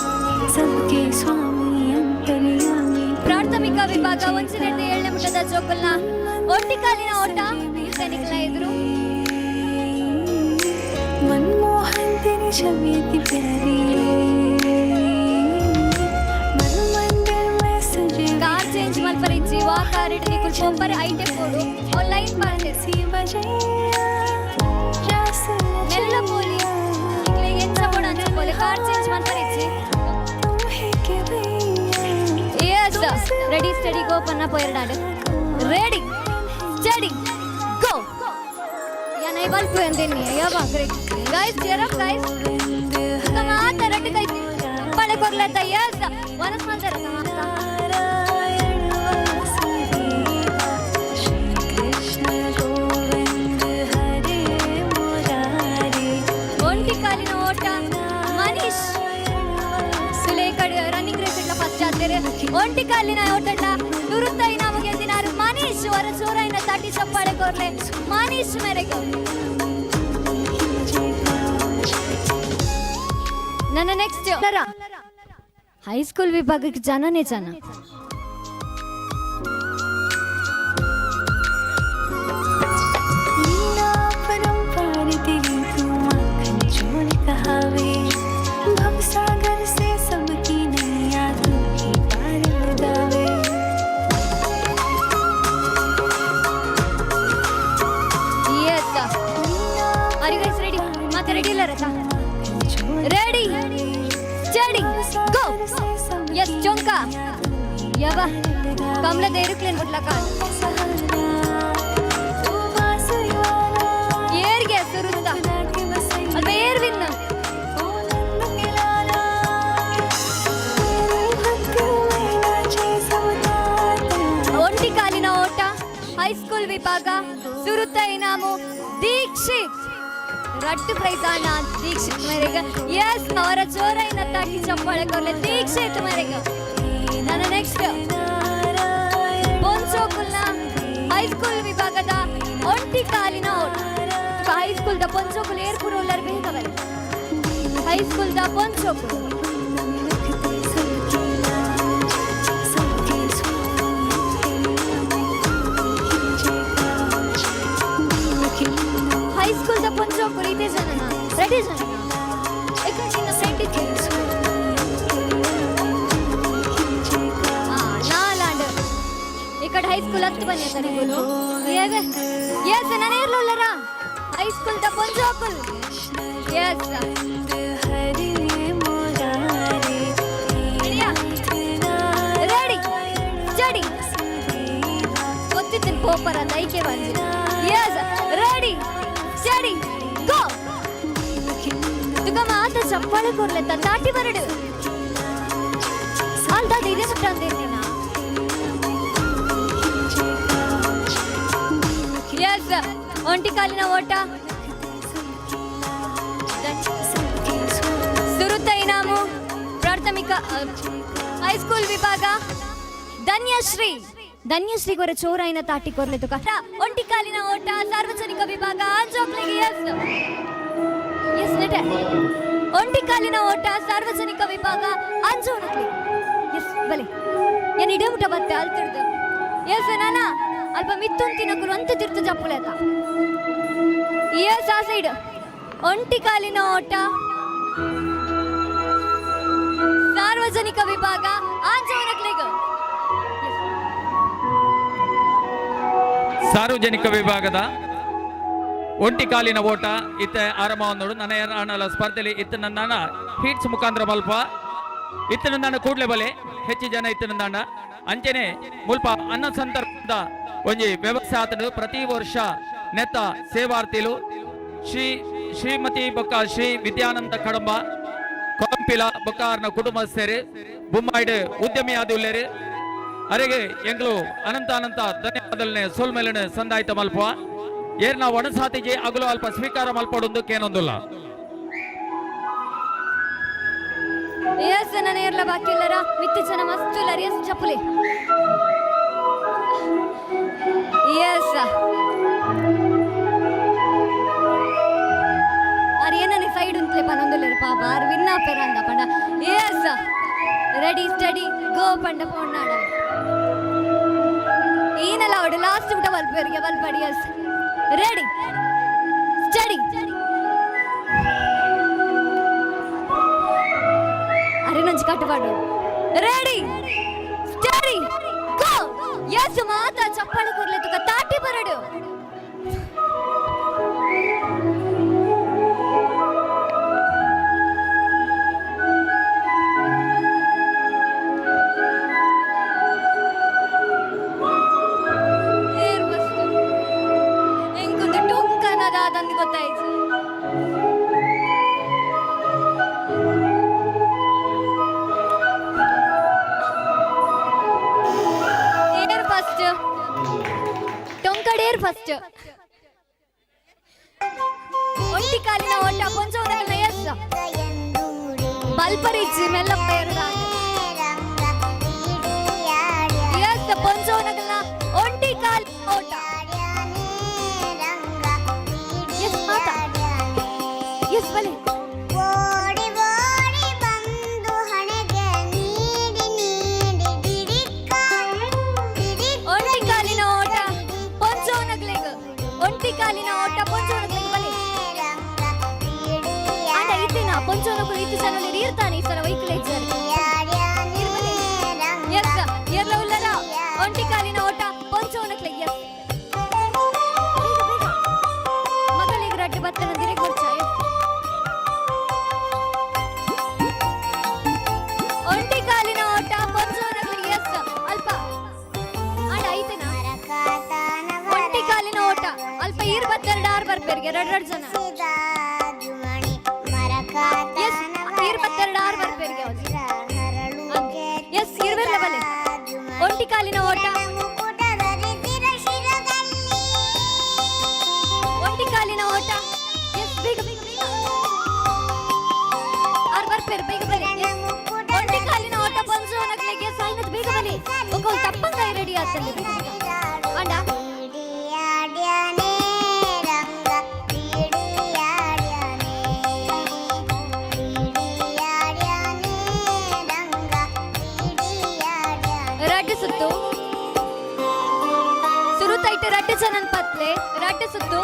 सबके स्वामी अंतर्यामी ಪ್ರಾಥಮಿಕ ವಿಭಾಗ 107ನೇ ಮಟ್ಟದ ಜೋಕಲ್ನ ಒಟ್ಟಿಕಾಲಿನ ಓಟ ಸೈನಿಕರ ಎದುರು मनमोहन तेरी छवि इतनी प्यारी ಕಾರಿಡ್ ನಿಕುಲ್ ಪೊಂಪರೆ ಐಟೆ ಕೊಡು ಆನ್ಲೈನ್ ಬಾಂಡೆ ಮೆಲ್ಲ ಪೋಲಿ ಇಕ್ಲೆ ಎಂಚ ಬೋಡ ಅಂಚ ಪೋಲಿ ಕಾರ್ ಚೇಂಜ್ ಮಾಡ್ತಾರೆ ಇಚ್ಚಿ ಯೆಸ್ ರೆಡಿ ಸ್ಟಡಿ ಗೋ ಪನ್ನ ಪೋಯರ್ಡಾಡು ರೆಡಿ ಸ್ಟಡಿ ಗೋ ಯಾ ನೈ ಬಲ್ಪು ಎಂದೇನಿ ಯಾ ಬಾಗ್ರೆ ಗೈಸ್ ಚಿಯರ್ ಅಪ್ ಗೈಸ್ ಕಮಾತ ರೆಡಿ ಕೈ ಪಳೆ ಕೊರ್ಲತ ಯೆಸ್ ವನಸ್ ಮಂದರ ಕಮಾತ ಒಂಟಿ ಕಾಲಿನ ಓಟ ಮನೀಶ್ ಸುಲೇಕಡ್ ರನ್ನಿಂಗ್ ರೇಸ್ ಇಟ್ಲ ಫಸ್ಟ್ ಆದ್ರೆ ಒಂಟಿ ಕಾಲಿನ ಓಟಟ ನುರುತ್ತೈ ನಮಗೆ ದಿನಾರು ಮನೀಶ್ ವರ ಚೋರೈನ ತಟಿ ಚಪ್ಪಾಳೆ ಕೊರ್ಲೆ ಮನೀಶ್ ಮೇರೆಗೆ ನನ್ನ ನೆಕ್ಸ್ಟ್ ಹೈಸ್ಕೂಲ್ ವಿಭಾಗಕ್ಕೆ ಜನನೇ ಜನ सागर से सबकी नैया तू ही पार लगावे Yes. Are you guys ready? ಮತ್ತೆ ರೆಡಿ ಇಲ್ಲ ರಚಾ ರೆಡಿ ಸ್ಟಡಿ ಗೋ ಎಸ್ ಚೊಂಕ ಯವ ಕಮಲ ದೇರುಕ್ಲೇನ್ ಬಿಡ್ಲಕ ಏರ್ಗೆ ಸುರುತ್ತ ಅಲ್ಪ ಏರ್ ವಿನ್ನ ಒಂಟಿ ಕಾಲಿನ ಓಟ ಹೈಸ್ಕೂಲ್ ವಿಭಾಗ ಸುರುತ್ತ ಇನಾಮು ದೀಕ್ಷಿತ್ ರಟ್ಟು ಪ್ರೈಸ್ ಅಣ್ಣ ದೀಕ್ಷಿತ್ ಮೇರೆಗೆ ಎಸ್ ಅವರ ಜೋರೈನ ತಟ್ಟಿ ಚಪ್ಪಾಳೆ ಕೊರ್ಲೆ ದೀಕ್ಷಿತ್ ಮೇರೆಗೆ ನನ್ನ ನೆಕ್ಸ್ಟ್ ಪೊಂಚೋಕುಲ್ನ ಹೈಸ್ಕೂಲ್ ವಿಭಾಗದ ಒಂಟಿ ಕಾಲಿನ ಓಟ ಹೈಸ್ಕೂಲ್ ದ ಪೊಂಚೋಕುಲ್ ಏರ್ಪುರ ಉಲ್ಲರ್ ಬೇಗವಲ್ಲ ಹೈಸ್ಕೂಲ್ ದ ಪೊಂಚೋಕುಲ್ ಹೈಸ್ಕೂಲ್ ದ ಪೊಂಚೋಕುಲ್ ಇದೆ ಜನನ ರೆಡಿ ಜನನ ಎಕಡಿನ ಸೆಂಟಿಗೆ ನಾಲಾಂಡ್ ಇಕಡೆ ಹೈಸ್ಕೂಲ್ ಹತ್ತು ಬನ್ನಿ ತನಿಗುಲು ಏವೆ ಎಸ್ ನಾನು ಇರ್ಲಲ್ಲರ ಹೈಸ್ಕೂಲ್ ದ ಪೊಂಚೋಕುಲ್ ಎಸ್ ರೆಡಿ ಸ್ಟಡಿ ಗೊತ್ತಿತ್ತು ಪೋಪರ ದೈಕೆ ಬಂದಿ ಎಸ್ ರೆಡಿ ಸ್ಟಡಿ ಗೋ ತುಗ ಮಾತ ಚಪ್ಪಾಳೆ ಕೊರ್ಲೆತ್ತ ತಾಟಿ ಬರಡು ಅಲ್ದ ಇದೆ ಮುಟ್ಟ ಅಂದಿರ್ತೀನ ಎಸ್ ಒಂಟಿ ಕಾಲಿನ ಓಟ ಸುರುತ್ತ ಇನಾಮು ಪ್ರಾಥಮಿಕ ಹೈಸ್ಕೂಲ್ ವಿಭಾಗ ಧನ್ಯಶ್ರೀ ಗೊರ ಚೋರಾಯಿನ ತಾಟಿ ಕೊರ್ಲೆ ತುಕ ಒಂಟಿ ಕಾಲಿನ ಓಟ ಸಾರ್ವಜನಿಕ ವಿಭಾಗ ಆಂಜೋಕ್ಲಿಗೆ ಎಸ್ ನೆಟೆ ಒಂಟಿ ಕಾಲಿನ ಓಟ ಸಾರ್ವಜನಿಕ ವಿಭಾಗ ಅಂಜೋನಕ್ಲಿ ಎಸ್ ಬಲೆ ಏನ್ ಇಡಮುಟ ಬತ್ತೆ ಅಲ್ತಿಡ್ದು ಎಸ್ ನಾನ ಅಲ್ಪ ಮಿತ್ತುಂತಿನ ಕುರು ಅಂತ ತಿರ್ತು ಜಪ್ಪುಲೆತ ಎಸ್ ಆ ಸೈಡ್ ಒಂಟಿ ಕಾಲಿನ ಓಟ ಸಾರ್ವಜನಿಕ ವಿಭಾಗ ಆಂಜೋನಕ್ಲಿಗೆ ಸಾರ್ವಜನಿಕ ವಿಭಾಗದ ಒಂಟಿ ಕಾಲಿನ ಓಟ ಇತ್ತ ಆರಂಭವನ್ನು ನನ್ನ ಆಣಲ ಸ್ಪರ್ಧೆಯಲ್ಲಿ ಇತ್ತ ನನ್ನ ಹೀಟ್ಸ್ ಮುಖಾಂತರ ಮಲ್ಪ ಇತ್ತ ನನ್ನ ಕೂಡ್ಲೆ ಬಲೆ ಹೆಚ್ಚು ಜನ ಇತ್ತ ನನ್ನ ಅಂಚನೆ ಮುಲ್ಪ ಅನ್ನ ಸಂದರ್ಭದ ಒಂಜಿ ವ್ಯವಸ್ಥೆ ಆತನು ಪ್ರತಿ ವರ್ಷ ನೆತ್ತ ಸೇವಾರ್ಥಿಲು ಶ್ರೀಮತಿ ಬೊಕ್ಕ ಶ್ರೀ ವಿದ್ಯಾನಂದ ಕಡಂಬ ಕೊಂಪಿಲ ಬೊಕ್ಕಾರ್ನ ಕುಟುಂಬ ಸೇರಿ ಬೊಮ್ಮಾಯ್ಡ್ ಉದ್ಯಮಿ ಆದುಲ್ಲೇರು ಅರೆಗೆ ಎಂಗ್ಲು ಅನಂತ ಧನ್ಯವಾದಲ್ನೆ ಸೋಲ್ಮೇಲನೆ ಸಂದಾಯ್ತ ಮಲ್ಪ ಏರ್ನ ಒಣಸಾತಿಗೆ ಅಗಲು ಅಲ್ಪ ಸ್ವೀಕಾರ ಮಲ್ಪಡೊಂದು ಕೇನೊಂದುಲ್ಲ ಎಸ್ ನನ್ನ ಏರ್ಲ ಬಾಕಿ ಇಲ್ಲರ ಮಿತ್ತಿ ಜನ ಮಸ್ತ್ ಇಲ್ಲರ ಎಸ್ ಚಪ್ಪಲಿ ಎಸ್ ಅರೆ ಏನನೆ ಸೈಡ್ ಉಂತ್ಲೆ ಪನೊಂದುಲ್ಲರ ಪಾಪ ಆರ್ ವಿನ್ನ ಪೆರ ಅಂದ ಪಂಡ ಎಸ್ ರೆಡಿ ಸ್ಟಡಿ ಗೋ ಪಂಡ ಪೋಣ್ಣಾಡ ಏನಲ್ಲ ಅವಡು ಲಾಸ್ಟ್ ಊಟ ಬಲ್ಪೇರಿಗೆ ಬಲ್ಪಡಿ ಎಸ್ ರೆಡಿ ಸ್ಟಡಿ ಅರೆ ನಂಜಿ ಕಟ್ಟಬಾಡು ರೆಡಿ ಸ್ಟಡಿ ಗೋ ಎಸ್ ಮಾತ ಚಪ್ಪಾಳೆ ಕೊರ್ಲೆ ತುಕ ತಾಟಿ ಬರಡು ಎಂಕೊಂದು ಟೊಂಕನದ ಅದಂದು ಗೊತ್ತಾಯ್ತು ಟೊಂಕಡೇರ್ ಫಸ್ಟ್ ಒಂಟಿ ಕಾಲಿನ ಓಟ ಪೊಂಚವನಗಲ ಎಸ್ ಬಲ್ಪರಿಜ್ಜಿ ಮೆಲ್ಲಪ್ಪ ಎರಡ ಎಸ್ ಪೊಂಚವನಗಲ ಒಂಟಿ ಕಾಲಿನ ಓಟ ಎಸ್ ಮಾತ ಎಸ್ ಬಲೆ ಒಂಟಿ ಕಾಲಿನ ಓಟ ಪೊಂಚವನಗಲೆಗ್ ಒಂಟಿ ಕಾಲಿನ ಓಟ ಪೊಂಚವನಗಲೆಗ್ ಬಲೆ ಆಂಡ ಇತ್ತಿನ ಪೊಂಚವನಗಲು ಇತ್ತು ಸನಲ್ಲಿ ಇರ್ತಾನೆ ಈ ಸಲ ವೈಕಲೇಜ್ ಎಸ್ ಎರ್ಲ ಉಲ್ಲಲ ಒಂಟಿ ಕಾಲಿನ ಓಟ ಪೊಂಚವನಗಲೆಗ್ ಎಸ್ ಮಗಳಿಗೆ ರಡ್ಡು ಬತ್ತನ ದಿರೆ ಗೊಚ್ಚ ಒಂಟಿ ಕಾಲಿನ ಓಟ ಪೊಂಚವನಗಲೆಗ್ ಎಸ್ ಅಲ್ಪ ಆಂಡ ಐತೆನ ಒಂಟಿ ಕಾಲಿನ ಓಟ ಅಲ್ಪ 22 ಆರ್ ಬರ್ಪೇರ್ಗೆ ಎರಡ್ ಜನ ಎಸ್ 22 ಆರ್ ಬರ್ಪೇರ್ಗೆ ಎಸ್ ಇರ್ವೆಲ್ಲ ಬಲೆ ಒಂಟಿ ಕಾಲಿನ ಓಟ ಒಂಟಿ ಕಾಲಿನ ಓಟ ಎಸ್ ಬೇಗ ಬೇಗ ಬೇಗ ಆರ್ ಬರ್ಪೇರ್ ಬೇಗ ಬಲೆ ಒಂಟಿ ಕಾಲಿನ ಓಟ ಪೊಂಚವನಗಲೆಗೆ ಸಾಯಿನದ್ ಬೇಗ ಬಲೆ ಒಕ್ಕ ತಪ್ಪಂಗಾಯಿ ರೆಡಿ ಆಗ್ತದೆ ಅಂಡ ರಡ್ಡು ಸುತ್ತು ಸುರುತೈಟ್ ರಡ್ಡು ಜನನ್ ಪತ್ಲೆ ರಡ್ಡು ಸುತ್ತು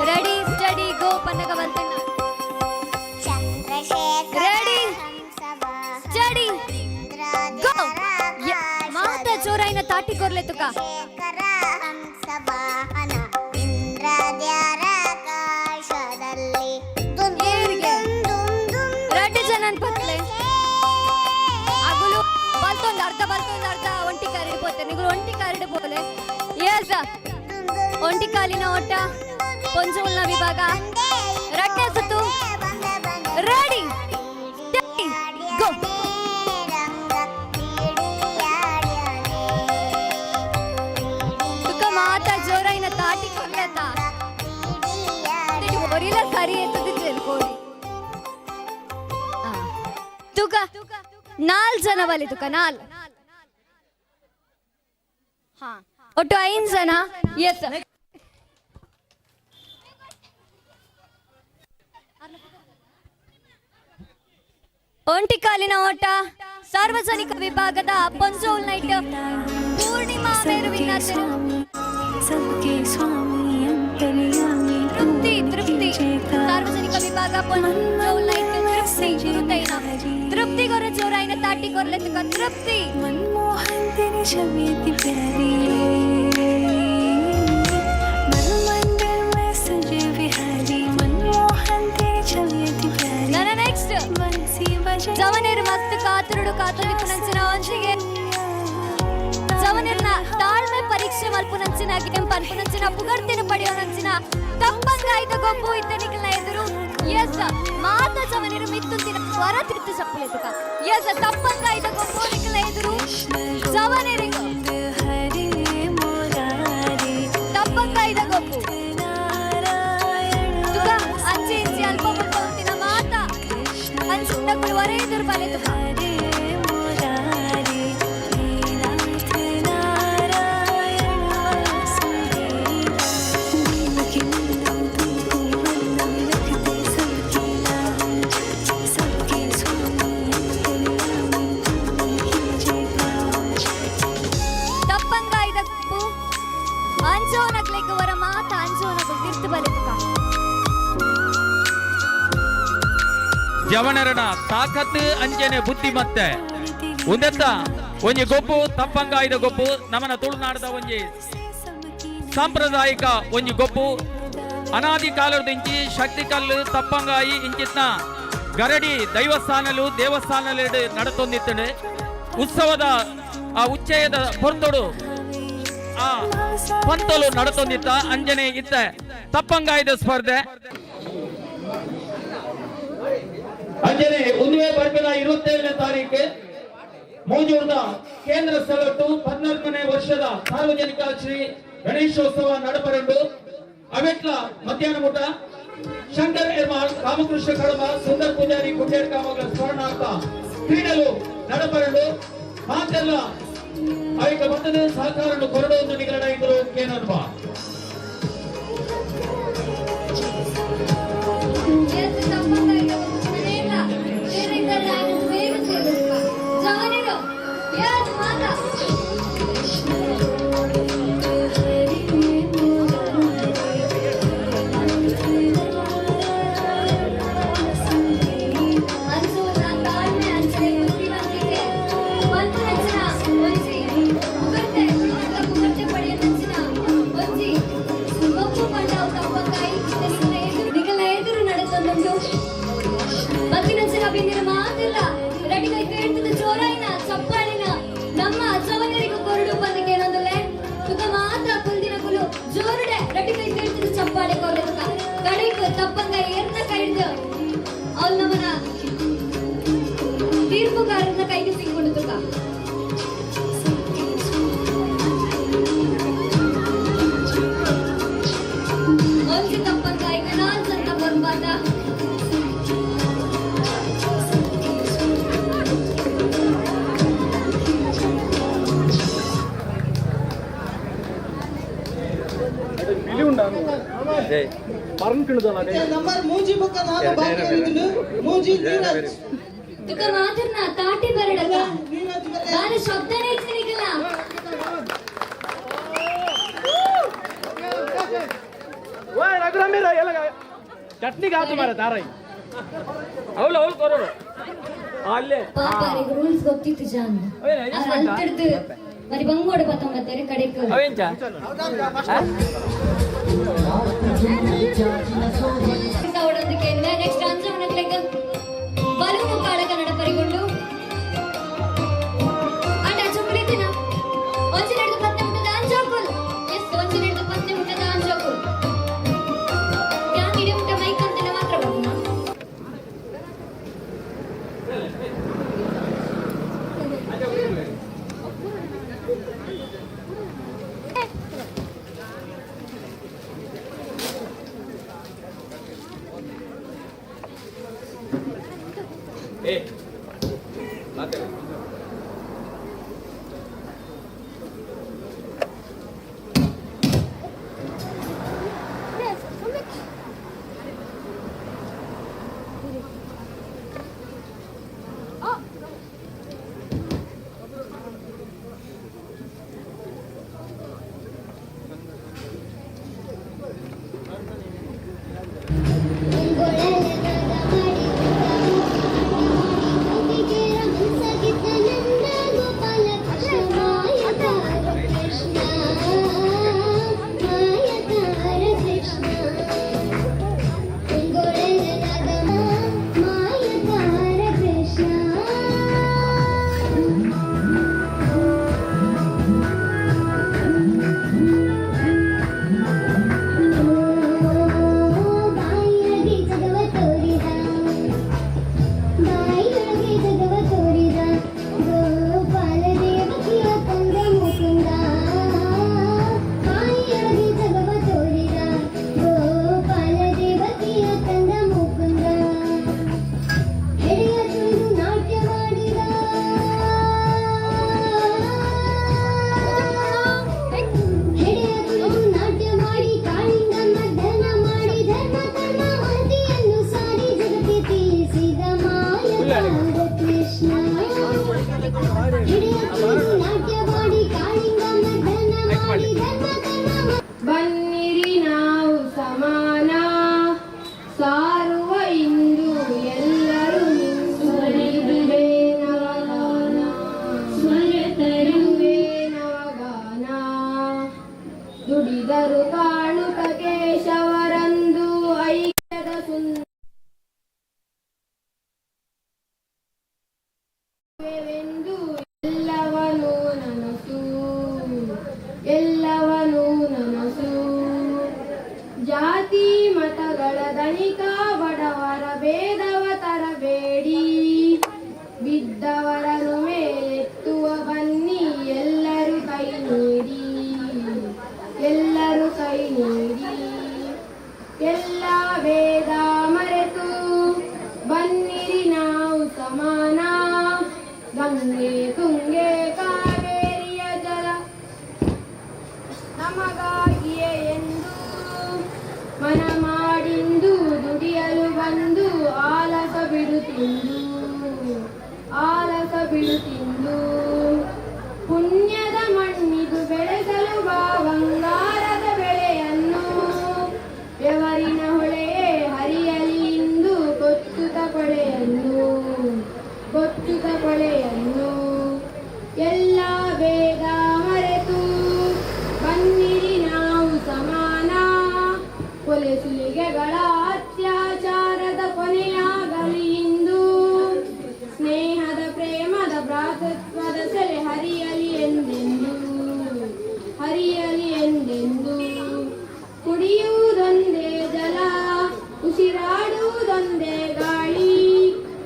ರೆಡಿ ಸ್ಟಡಿ ಗೋ ಪನ್ನಗ ಬಂತಣ್ಣ ರೆಡಿ ಸ್ಟಡಿ ಗೋ ಮಾತ ಚೋರಾಯಿನ ತಾಟಿ ಕೊರ್ಲೆ ತುಕ ರಡ್ಡು ಜನನ್ ಪತ್ಲೆ ಅಗುಲು ಬಲ್ತೊಂದು ಅರ್ಧ ಒಂಟಿ ಕಾರಿಡ್ ಪೋತೆ ನಿಗುಲು ಒಂಟಿ ಕಾರಿಡ್ ಪೋಲೆ ಎಸ್ ಒಂಟಿ ಕಾಲಿನ ಓಟ ಪೊಂಚುಲ್ನ ವಿಭಾಗ ರಡ್ಡೆ ಸುತ್ತು ರೆಡಿ ಗೋ ತುಕ ಮಾತ ಜೋರಾಯಿನ ತಾಟಿ ಕೊರ್ಲೆತ ಒರಿಲ ಸರಿ ಎತ್ತದಿದ್ದೇನೆ ಕೋಡಿ ತುಕ 4 ಜನ ಬಲಿ ತುಕ 4 ಒಟ್ಟು 5 ಜನ ಎಸ್ ಒಂಟಿ ಕಾಲಿನ ಓಟ ಸಾರ್ವಜನಿಕ ವಿಭಾಗದ ಪೊಂಚೋಲ್ ನೈಟ್ ಪೂರ್ಣಿಮಾ ಮೇರುವಿನ सबके स्वामी अंतर्यामी ತೃಪ್ತಿ ಸಾರ್ವಜನಿಕ ವಿಭಾಗ ಪೊಂಚೋಲ್ ನೈಟ್ ತೃಪ್ತಿ ಗೊರ ಜೋರಾಯಿನ ತಾಟಿ ಕೊರ್ಲೆ ತುಕ ತೃಪ್ತಿ मनमोहन तेरी छवि प्यारी मनमंदिर में सजे विहारी मनमोहन तेरी छवि प्यारी ನನ್ನ ನೆಕ್ಸ್ಟ್ बंसी बजे ಜವನೇರು ಮಸ್ತ್ ಕಾತುರುಡು ಕಾತುಲಿಪುನಂಚಿನ ಒಂಜಿಗೆ ಜವನೇರ್ನ ತಾಳ್ಮೆ ಪರೀಕ್ಷೆ ಮಲ್ಪುನಂಚಿನ ಗೇಮ್ ಪನ್ಪುನಂಚಿನ ಪುಗರ್ತಿನ ಪಡೆಯೋನಂಚಿನ ತಪ್ಪಂಗಾಯ್ದ ಗೊಬ್ಬು ಇದ್ದನಿಗಳ ಎದುರು ಎಸ್ ಮಾತ ಜವನೇರು ಮಿತ್ತುಂತಿನ ಸ್ವರ ತಿರ್ತು ಚಪ್ಪಲೆ ತುಕ ಎಸ್ ತಪ್ಪಂಗಾಯ್ದ ಗೊಬ್ಬು ನಿಗಳ ಎದುರು ಜವನೇರಿಗೂ हरे मुरारी ತಪ್ಪಂಗಾಯ್ದ ಗೊಬ್ಬು ತುಕ ಅಂಚೆ ಇಂಚೆ ಅಲ್ಪ ಮುಲ್ಪ ಉಂಟಿನ ಮಾತ ಅಂಚಿನ ವರೆ ಎದುರು ಬಲೆ ತುಕ हरे मुरारी नाथ नारायण वासुदेव देवकी नंदन तुमको वंदन रखते सबकी लाज सबके स्वामी अंतर्यामी तुम ही जय काज ಜವನರನ ತಾಕತ್ ಅಂಜನೆ ಬುದ್ಧಿಮತ್ತೆ ಉಂದೆತ್ತ ಒಂಜಿ ಗೊಬ್ಬು ತಪ್ಪಂಗಾಯ್ದ ಗೊಬ್ಬು ನಮ್ಮನ ತುಳುನಾಡದ ಒಂಜಿ ಸಾಂಪ್ರದಾಯಿಕ ಒಂಜಿ ಗೊಬ್ಬು ಅನಾದಿ ಕಾಲದ ಇಂಚಿ ಶಕ್ತಿ ಕಲ್ಲು ತಪ್ಪಂಗಾಯಿ ಇಂಚಿತ್ನ ಗರಡಿ ದೈವಸ್ಥಾನಲು ದೇವಸ್ಥಾನಲು ನಡತೊಂದಿತ್ತು ಉತ್ಸವದ ಆ ಉಚ್ಚಯದ ಹೊರತೊಡು ಆ ಪಂತಲು ನಡತೊಂದಿತ್ತ ಅಂಜನೆ ಇತ್ತ ತಪ್ಪಂಗಾಯ್ದ ಸ್ಪರ್ಧೆ ಅಂಜನೆ ಉನ್ವೆ ಬರ್ಪಿನ 27ನೇ ತಾರೀಕು ಮೂಜೂರ್ದ ಕೇಂದ್ರ ಸ್ಥಳಟ್ಟು 14ನೇ ವರ್ಷದ ಸಾರ್ವಜನಿಕ ಶ್ರೀ ಗಣೇಶೋತ್ಸವ ನಡಪರಂಡು ಅವೆಟ್ಲ ಮಧ್ಯಾಹ್ನ ಊಟ ಶಂಕರ್ ಎರ್ಮಾಳ್ ರಾಮಕೃಷ್ಣ ಕಡಮ ಸುಂದರ್ ಪೂಜಾರಿ ಕುಂಡೇರ್ ಕಾಮಗಳ ಸ್ಮರಣಾರ್ಥ ಕ್ರೀಡಲು ನಡಪರಂಡು ಮಾತೆಲ್ಲ ಅವಿಕ ಬಂಧದ ಸಹಕಾರವನ್ನು ಕೊರಡುವುದು ನಿಗಡ ಇದ್ರು ಕೇನನ್ಬ ತಪ್ಪಂಗ ಏರ್ನ ಕೈಡ್ದು ಅವ್ರು ನಮ್ಮನ ತೀರ್ಪುಗಾರನ ಕೈಗೆ ಸಿಕ್ಕೊಂಡು ಒಂದ್ ತಪ್ಪಂಗ ಈಗ ನಾನ್ ಸಂತ ಬರ್ಬಾದ ನಂಬರ್ ಮೂಜಿ ಬಕ್ಕ ನಾನು ಬಾಕಿ ಹೇಳಿದ್ರು ಮೂಜಿ ನೀರಜ್ ತುಕ ಮಾತರ್ನ ತಾಟಿ ಬರಡಲ್ಲ ನಾನು ಶಬ್ದನೇ ಇಚ್ಚಿನಿಗಲ್ಲ ಓಯ್ ರಘುರಾಮಿರ ಎಲ್ಲ ಚಟ್ನಿಗೆ ಹಾಕು ಮಾರ ತಾರೈ ಅವಳು ಕೊರೋರು ಅಲ್ಲೇ ಪಾಪಾರಿಗೆ ರೂಲ್ಸ್ ಗೊತ್ತಿತ್ತು ಜಾನ್ ಅಂತರ್ದು మరి ಬಂಗೋಡು ಪತ್ತೊಂಬತ್ತರ ಕಡೆಕ ಅವೇಂಚ ಅವಡೊಂದಿಗೆ ನೆಕ್ಸ್ಟ್ ಅಂಜಮನಕ್ಕೆ ಬಲೂನು ಕಾಳಗ ನಡಪರಿಗೊಂಡು ಅಂಡ ಚುಕ್ಲಿದಿನ ಒಂಚಿ ನಡೆದು ಪತ್ತೆ ಮುಟ್ಟದ ಅಂಜೋಕುಲ್ ಎಸ್ ಒಂಚಿ ನಡೆದು ಪತ್ತೆ ಮುಟ್ಟದ ಅಂಜೋಕುಲ್ ಯಾನ್ ಇಡಿ ಮುಟ್ಟ ಮೈಕ್ ಅಂತೆಲ್ಲ ಮಾತ್ರ ಬರುನ ಇದರು ಕಾಣುತ್ತ ಕೇಶವರಂದು ಐಕ್ಯದ ಸುಂದರವೆಂದು ಎಲ್ಲವನೂ ನನಸು ಎಲ್ಲವನೂ ನನಸು ಜಾತಿ ಮತಗಳ ಧನಿಕ ಬಡವರ ಭೇದವ ತರಬೇಡಿ ಬಿದ್ದವರನ್ನು ಮೇಲೆತ್ತುವ ಬನ್ನಿ ಎಲ್ಲರೂ ಕೈ ನೀಡಿ ಎಲ್ಲರೂ ಕೈ ನೀಡಿ ಎಲ್ಲ ಭೇದ ಮರೆತು ಬನ್ನಿರಿ ನಾವು ಸಮಾನ ಗಂಗೆ ತುಂಗೆ ಕಾವೇರಿಯ ಜಲ ನಮಗಾಗಿಯೇ ಎಂದು ಮನ ಮಾಡಿಂದು ದುಡಿಯಲು ಬಂದು ಆಲಸ ಬಿಡುತ್ತಿಂದು ಪುಣ್ಯದ ಮಣ್ಣಿದು ಬೆಳೆಸಲು ಬಾ ಬಂಗಾರದ ಬೆಳೆಯನ್ನು ಬೆವರಿನ ಹೊಳೆಯೇ ಹರಿಯಲಿ ಇಂದು ಗೊತ್ತುತ ಕೊಳೆಯನ್ನು ಎಲ್ಲ ಭೇದ ಮರೆತು ಬನ್ನಿರಿ ನಾವು ಸಮಾನ ಕೊಲೆ ಸುಲಿಗೆಗಳ ಅತ್ಯಾಚಾರದ ಕೊನೆಯಾಗಲಿ ಇಂದು ಸ್ನೇಹದ ಪ್ರೇಮದ ಭ್ರಾತೃತ್ವದ ಸೆಲೆ ಹರಿಯಲಿ ಎಂದೆಂದು ಕುಡಿಯುವುದೊಂದೇ ಜಲ ಉಸಿರಾಡುವುದೊಂದೇ ಗಾಳಿ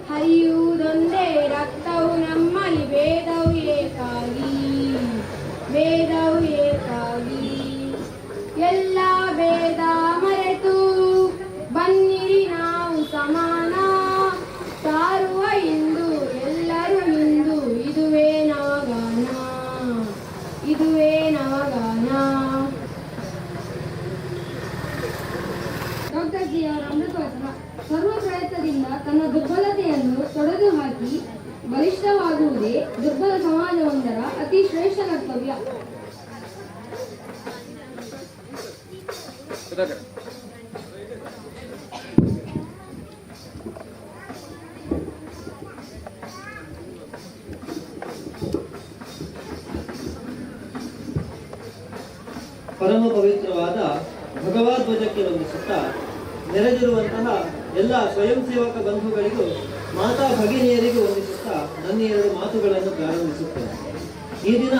ಹರಿಯುವುದೊಂದೇ ರಕ್ತವು ನಮ್ಮಲ್ಲಿ ಭೇದವು ಏಕಾಗಿ ಎಲ್ಲ ಭೇದ ಮರೆತು ಬನ್ನಿರಿ ನಾವು ಸಮಾನ ಸಾರುವ ಇಂದು ಎಲ್ಲರೂ ಇಂದು ಇದುವೇ ನವಗಾನ ಡಾಕ್ಟರ್ ಜಿ ಅವರ ಅಮೃತವಚನ ಸರ್ವ ಪ್ರಯತ್ನದಿಂದ ತನ್ನ ದುರ್ಬಲತೆಯನ್ನು ತೊಡೆದು ಹಾಕಿ ಬಲಿಷ್ಠವಾಗುವುದೇ ದುರ್ಬಲ ಸಮಾಜವೊಂದರ ಅತಿ ಶ್ರೇಷ್ಠ ಕರ್ತವ್ಯ. ಪರಮ ಪವಿತ್ರವಾದ ಭಗವದ್ಧ್ವಜಕ್ಕೆ ವಂದಿಸುತ್ತಾ ನೆರೆದಿರುವಂತಹ ಎಲ್ಲ ಸ್ವಯಂ ಸೇವಕ ಬಂಧುಗಳಿಗೂ ಮಾತಾ ಭಗಿನಿಯರಿಗೂ ವಂದಿಸುತ್ತಾ ನನ್ನ ಎರಡು ಮಾತುಗಳನ್ನು ಪ್ರಾರಂಭಿಸುತ್ತೇನೆ. ಈ ದಿನ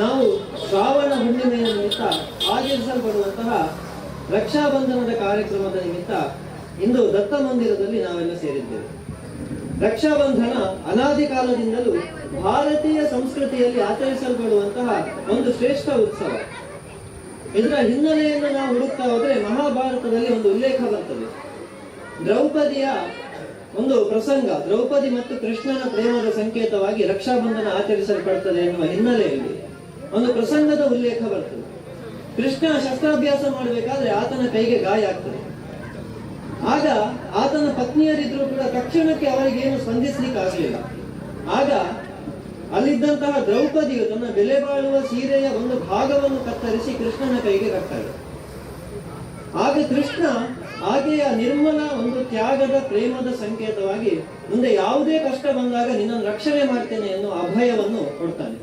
ನಾವು ಶ್ರಾವಣ ಹುಣ್ಣಿಮೆಯ ನಿಮಿತ್ತ ಆಚರಿಸಲ್ಪಡುವಂತಹ ರಕ್ಷಾಬಂಧನದ ಕಾರ್ಯಕ್ರಮದ ನಿಮಿತ್ತ ಇಂದು ದತ್ತ ಮಂದಿರದಲ್ಲಿ ನಾವೆಲ್ಲ ಸೇರಿದ್ದೇವೆ. ರಕ್ಷಾಬಂಧನ ಅನಾದಿ ಕಾಲದಿಂದಲೂ ಭಾರತೀಯ ಸಂಸ್ಕೃತಿಯಲ್ಲಿ ಆಚರಿಸಲ್ಪಡುವಂತಹ ಒಂದು ಶ್ರೇಷ್ಠ ಉತ್ಸವ. ಇದರ ಹಿನ್ನೆಲೆಯನ್ನು ನಾವು ಹುಡುಕ್ತಾ ಹೋದ್ರೆ ಮಹಾಭಾರತದಲ್ಲಿ ಒಂದು ಉಲ್ಲೇಖ ಬರ್ತದೆ. ದ್ರೌಪದಿಯ ಒಂದು ಪ್ರಸಂಗ, ದ್ರೌಪದಿ ಮತ್ತು ಕೃಷ್ಣನ ಪ್ರೇಮದ ಸಂಕೇತವಾಗಿ ರಕ್ಷಾಬಂಧನ ಆಚರಿಸಲ್ಪಡುತ್ತದೆ ಎನ್ನುವ ಹಿನ್ನೆಲೆಯಲ್ಲಿ ಒಂದು ಪ್ರಸಂಗದ ಉಲ್ಲೇಖ ಬರ್ತದೆ. ಕೃಷ್ಣ ಶಸ್ತ್ರಾಭ್ಯಾಸ ಮಾಡಬೇಕಾದ್ರೆ ಆತನ ಕೈಗೆ ಗಾಯ ಆಗ್ತದೆ. ಆಗ ಆತನ ಪತ್ನಿಯರಿದ್ರು ಕೂಡ ತಕ್ಷಣಕ್ಕೆ ಅವರಿಗೇನು ಸ್ಪಂದಿಸ್ಲಿಕ್ಕೆ ಆಗಲಿಲ್ಲ. ಆಗ ಅಲ್ಲಿದ್ದಂತಹ ದ್ರೌಪದಿಯು ತನ್ನ ಬೆಲೆ ಬಾಳುವ ಸೀರೆಯ ಒಂದು ಭಾಗವನ್ನು ಕತ್ತರಿಸಿ ಕೃಷ್ಣನ ಕೈಗೆ ಕಟ್ಟಾಳೆ. ಆಗ ಕೃಷ್ಣ ಆಕೆಯ ನಿರ್ಮಲ ಒಂದು ತ್ಯಾಗದ ಪ್ರೇಮದ ಸಂಕೇತವಾಗಿ ಮುಂದೆ ಯಾವುದೇ ಕಷ್ಟ ಬಂದಾಗ ನಿನ್ನನ್ನು ರಕ್ಷಣೆ ಮಾಡ್ತೇನೆ ಎನ್ನುವ ಅಭಯವನ್ನು ಕೊಡ್ತಾನೆ.